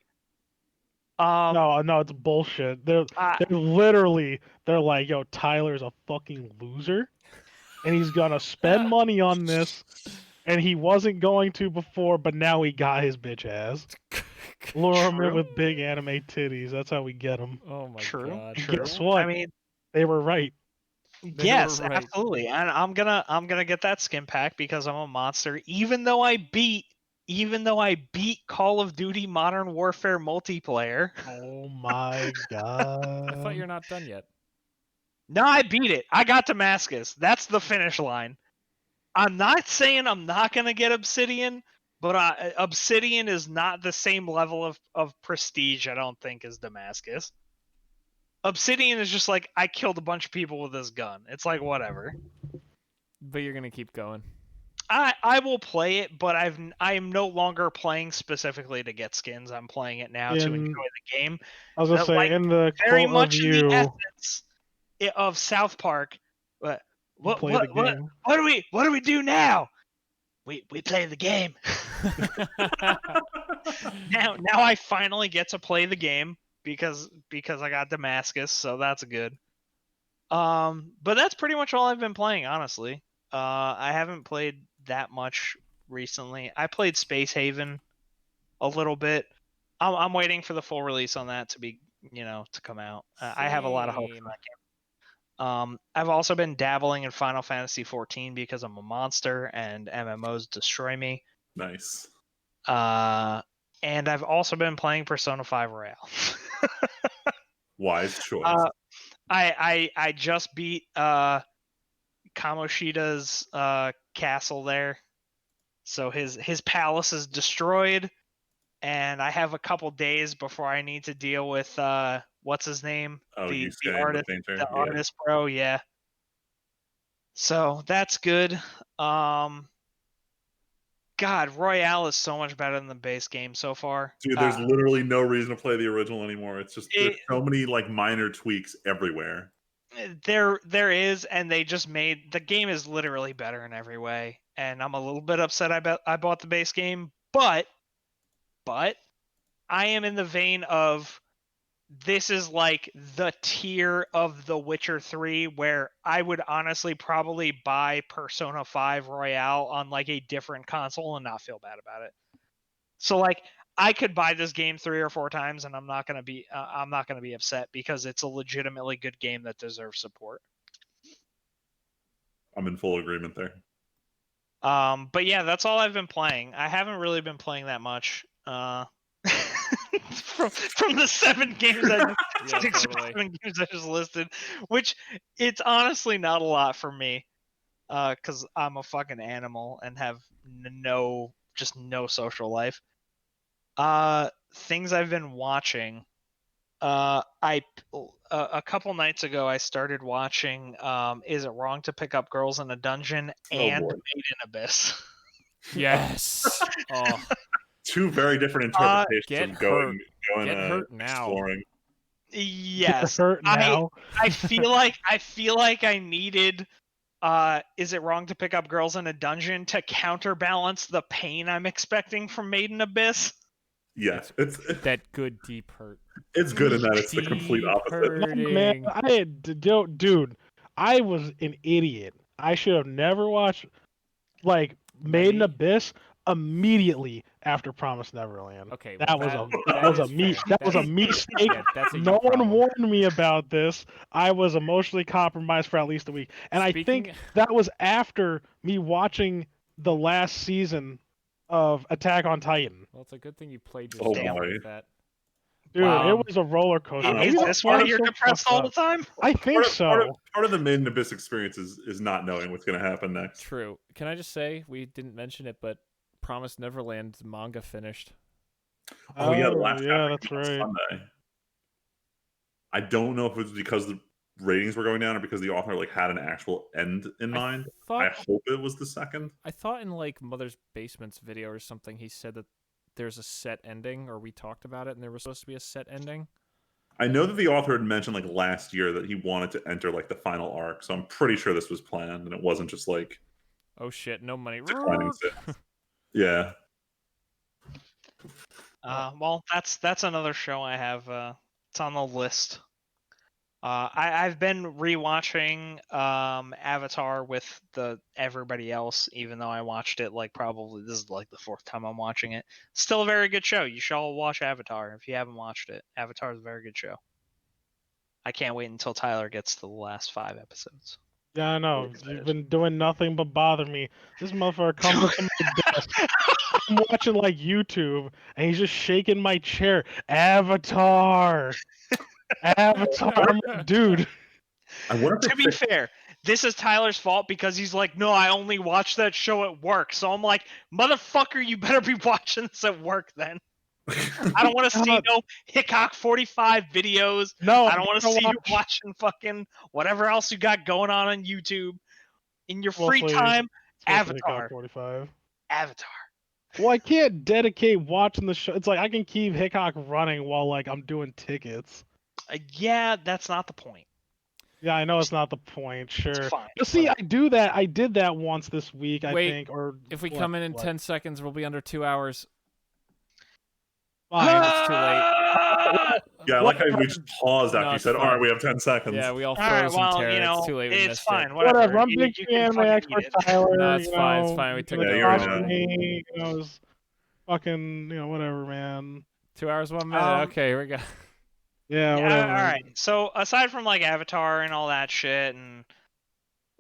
No, it's bullshit. They're literally like, yo, Tyler's a fucking loser, and he's gonna spend money on this, and he wasn't going to before, but now he got his bitch ass. Lure him in with big anime titties. That's how we get him. Oh my god! Guess what? I mean, they were right. Yes, absolutely. And I'm gonna get that skin pack because I'm a monster. Even though I beat Call of Duty Modern Warfare multiplayer. Oh my god! I thought you're not done yet. No, I beat it. I got Damascus. That's the finish line. I'm not saying I'm not gonna get Obsidian, but Obsidian is not the same level of prestige, I don't think, as Damascus. Obsidian is just like, I killed a bunch of people with this gun. It's like, whatever. But you're gonna keep going. I will play it, but I am no longer playing specifically to get skins. I'm playing it now to enjoy the game. I was gonna say, like, in the very quote much of in the you, essence of South Park. What play the game. what do we do now? We play the game. now I finally get to play the game because I got Damascus, so that's good. But that's pretty much all I've been playing, honestly. I haven't played that much recently. I played Space Haven a little bit. I'm waiting for the full release on that to be, to come out. I have a lot of hope for that game. I've also been dabbling in Final Fantasy 14 because I'm a monster and MMOs destroy me. Nice. And I've also been playing Persona 5 Royale. Wise choice. I just beat Kamoshida's castle there, so his palace is destroyed, and I have a couple days before I need to deal with what's his name, the artist, the artist bro, yeah. So that's good. God, Royale is so much better than the base game so far. Dude, there's literally no reason to play the original anymore. It's just there's so many like minor tweaks everywhere. There is, and they just made the game is literally better in every way. And I'm a little bit upset I bought the base game, but I am in the vein of this is like the tier of The Witcher 3 where I would honestly probably buy Persona 5 Royale on like a different console and not feel bad about it. So like I could buy this game 3 or 4 times and I'm not going to be upset because it's a legitimately good game that deserves support. I'm in full agreement there. But yeah, that's all I've been playing. I haven't really been playing that much. From the 7 games I just listed, which it's honestly not a lot for me, because I'm a fucking animal and have no social life. Things I've been watching. A couple nights ago I started watching Is It Wrong to Pick Up Girls in a Dungeon and Made in Abyss. Yes. Oh. 2 very different interpretations of going hurt now. Exploring. Yes. Get hurt now. I feel like I needed Is It Wrong to Pick Up Girls in a Dungeon to counterbalance the pain I'm expecting from Made in Abyss. Yes, it's that good deep hurt. It's good in that it's the complete opposite. Man, dude, I was an idiot. I should have never watched Made in Abyss immediately after Promised Neverland. Okay, that was a mistake. No one warned me about this. I was emotionally compromised for at least a week, and I think that was after me watching the last season of Attack on Titan. Well, it's a good thing you played yourself with that. Dude, it was a roller coaster. Is this why you're depressed all the time? I think so. Part of the Made in Abyss experience is not knowing what's going to happen next. True. Can I just say, we didn't mention it, but Promised Neverland manga finished. Oh yeah, the last chapter that's right. Sunday. I don't know if it was because the ratings were going down or because the author had an actual end in mind. I hope it was the second. I thought in Mother's Basement's video or something he said that there's a set ending, or we talked about it and there was supposed to be a set ending. I know that the author had mentioned last year that he wanted to enter the final arc, so I'm pretty sure this was planned and it wasn't just oh shit, no money. Yeah. Well, that's another show I have. It's on the list. I've been rewatching Avatar with everybody else, even though I watched it probably this is the 4th time I'm watching it. Still a very good show. You should all watch Avatar if you haven't watched it. Avatar is a very good show. I can't wait until Tyler gets to the last 5 episodes. Yeah, I know. You've been doing nothing but bother me. This motherfucker comes up to my desk. I'm watching YouTube, and he's just shaking my chair. Avatar. Avatar. I'm like, dude. To be fair, this is Tyler's fault because he's like, no, I only watch that show at work. So I'm like, motherfucker, you better be watching this at work then. I don't want to see no Hickok 45 videos. No, I don't want to see you watching fucking whatever else you got going on YouTube in your free time. Especially Avatar. Hickok 45. Avatar. Well, I can't dedicate watching the show. It's like I can keep Hickok running while like I'm doing tickets. Yeah, that's not the point. Yeah, I know it's not the point, It's sure. fine. But see, whatever. I do that. I did that once this week, I Wait, think. Or If we what- come in what? 10 seconds, we'll be under 2 hours. Fine. It's too late. Yeah, I like how we just paused after No, you it's said, "All fine. right, we have 10 seconds." Yeah, we all All right, froze in well, terror. you know, It's too late. We it's missed fine. it. Whatever. I'm big you fan can of my fucking expert eat it. Tyler. No, it's you fine, it's know, fine, we took it gonna down. talk Yeah, to you me, you know, it's fucking, whatever, man. 2 hours, 1 minute. Okay, here we go. Yeah, Yeah, whatever. all right. So aside from like Avatar and all that shit and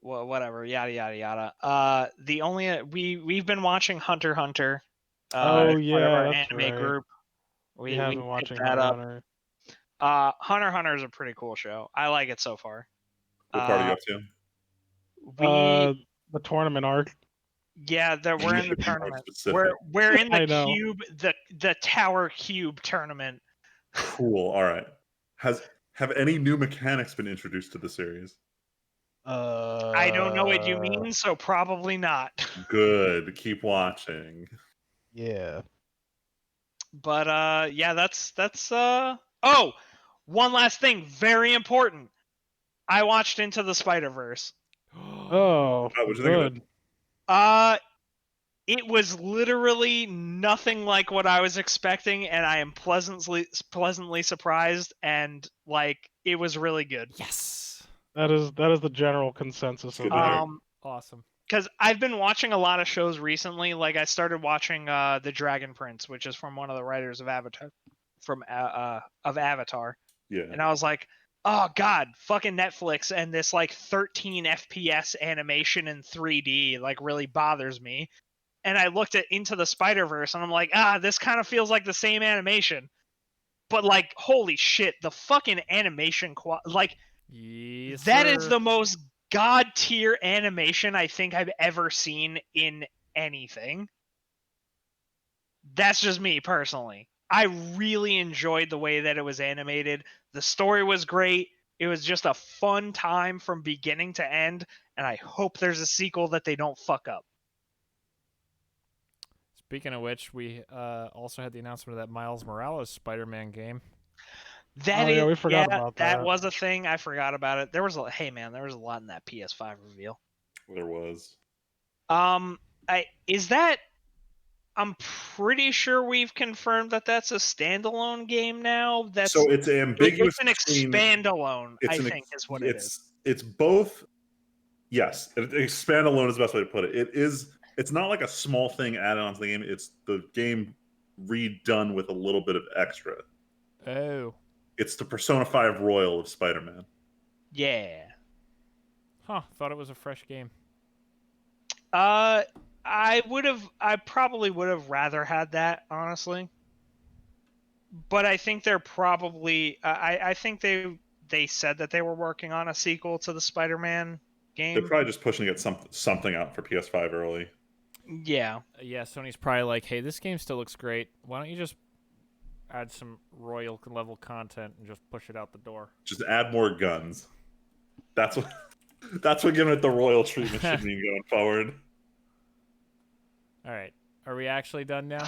whatever, yada yada yada. The only we've been watching Hunter x Hunter. Oh, As part of yeah, our that's anime right. group. We We have picked been watching that Hunter x up. Hunter. Hunter x Hunter is a pretty cool show. I like it so far. What part are you up to? We The tournament arc. yeah, we're in the Being more tournament. specific. We're in I the know. cube, the tower cube tournament. Cool. All right. Have any new mechanics been introduced to the series? I don't know what you mean, so probably not. Good. Keep watching. Yeah. But yeah, that's oh, one last thing, very important. I watched Into the Spider-Verse. Oh, What'd you think of good. it? It was literally nothing like what I was expecting, and I am pleasantly surprised, and like it was really good. Yes. That is the general consensus Good of to hear. that. Awesome. Because I've been watching a lot of shows recently. Like I started watching The Dragon Prince, which is from one of the writers of Avatar, of Avatar, Yeah. and I was like, oh god, fucking Netflix and this like 13 FPS animation in 3D like really bothers me. And I looked at Into the Spider-Verse and I'm like, this kind of feels like the same animation. But like, holy shit, the fucking animation like Yes, that is sir. the most god tier animation I think I've ever seen in anything. That's just me personally. I really enjoyed the way that it was animated. The story was great. It was just a fun time from beginning to end, and I hope there's a sequel that they don't fuck up. Speaking of which, we also had the announcement of that Miles Morales Spider-Man game. Yeah, we forgot about that. That was a thing. I forgot about it. There was a lot in that PS5 reveal. There was. I'm pretty sure we've confirmed that that's a standalone game now. So it's ambiguous. It's an expandalone, I think is what it is. It's both. Yes, expandalone is the best way to put it. It is. It's not like a small thing added onto the game. It's the game redone with a little bit of extra. Oh. It's the Persona 5 Royal of Spider-Man. Yeah. Huh. Thought it was a fresh game. I probably would have rather had that, honestly. But I think they're probably I think they said that they were working on a sequel to the Spider-Man game. They're probably just pushing to get something out for PS5 early. Yeah. Yeah, Sony's probably like, hey, this game still looks great. Why don't you just add some royal level content and just push it out the door? Just add more guns. That's what giving it the royal treatment should mean going forward. All right. Are we actually done now?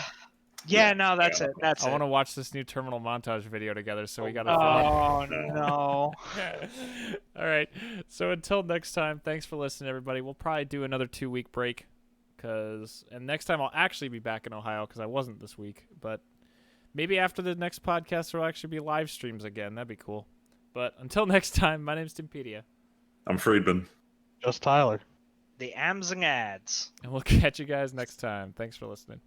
Yeah, no, that's it. That's I it. want to watch this new terminal montage video together, so we got to Oh, no. All right. So until next time, thanks for listening, everybody. We'll probably do another 2-week break, and next time I'll actually be back in Ohio because I wasn't this week. But maybe after the next podcast, there'll actually be live streams again. That'd be cool. But until next time, my name's Timpedia. I'm Friedman. Just Tyler. The Ams and Ads. And we'll catch you guys next time. Thanks for listening.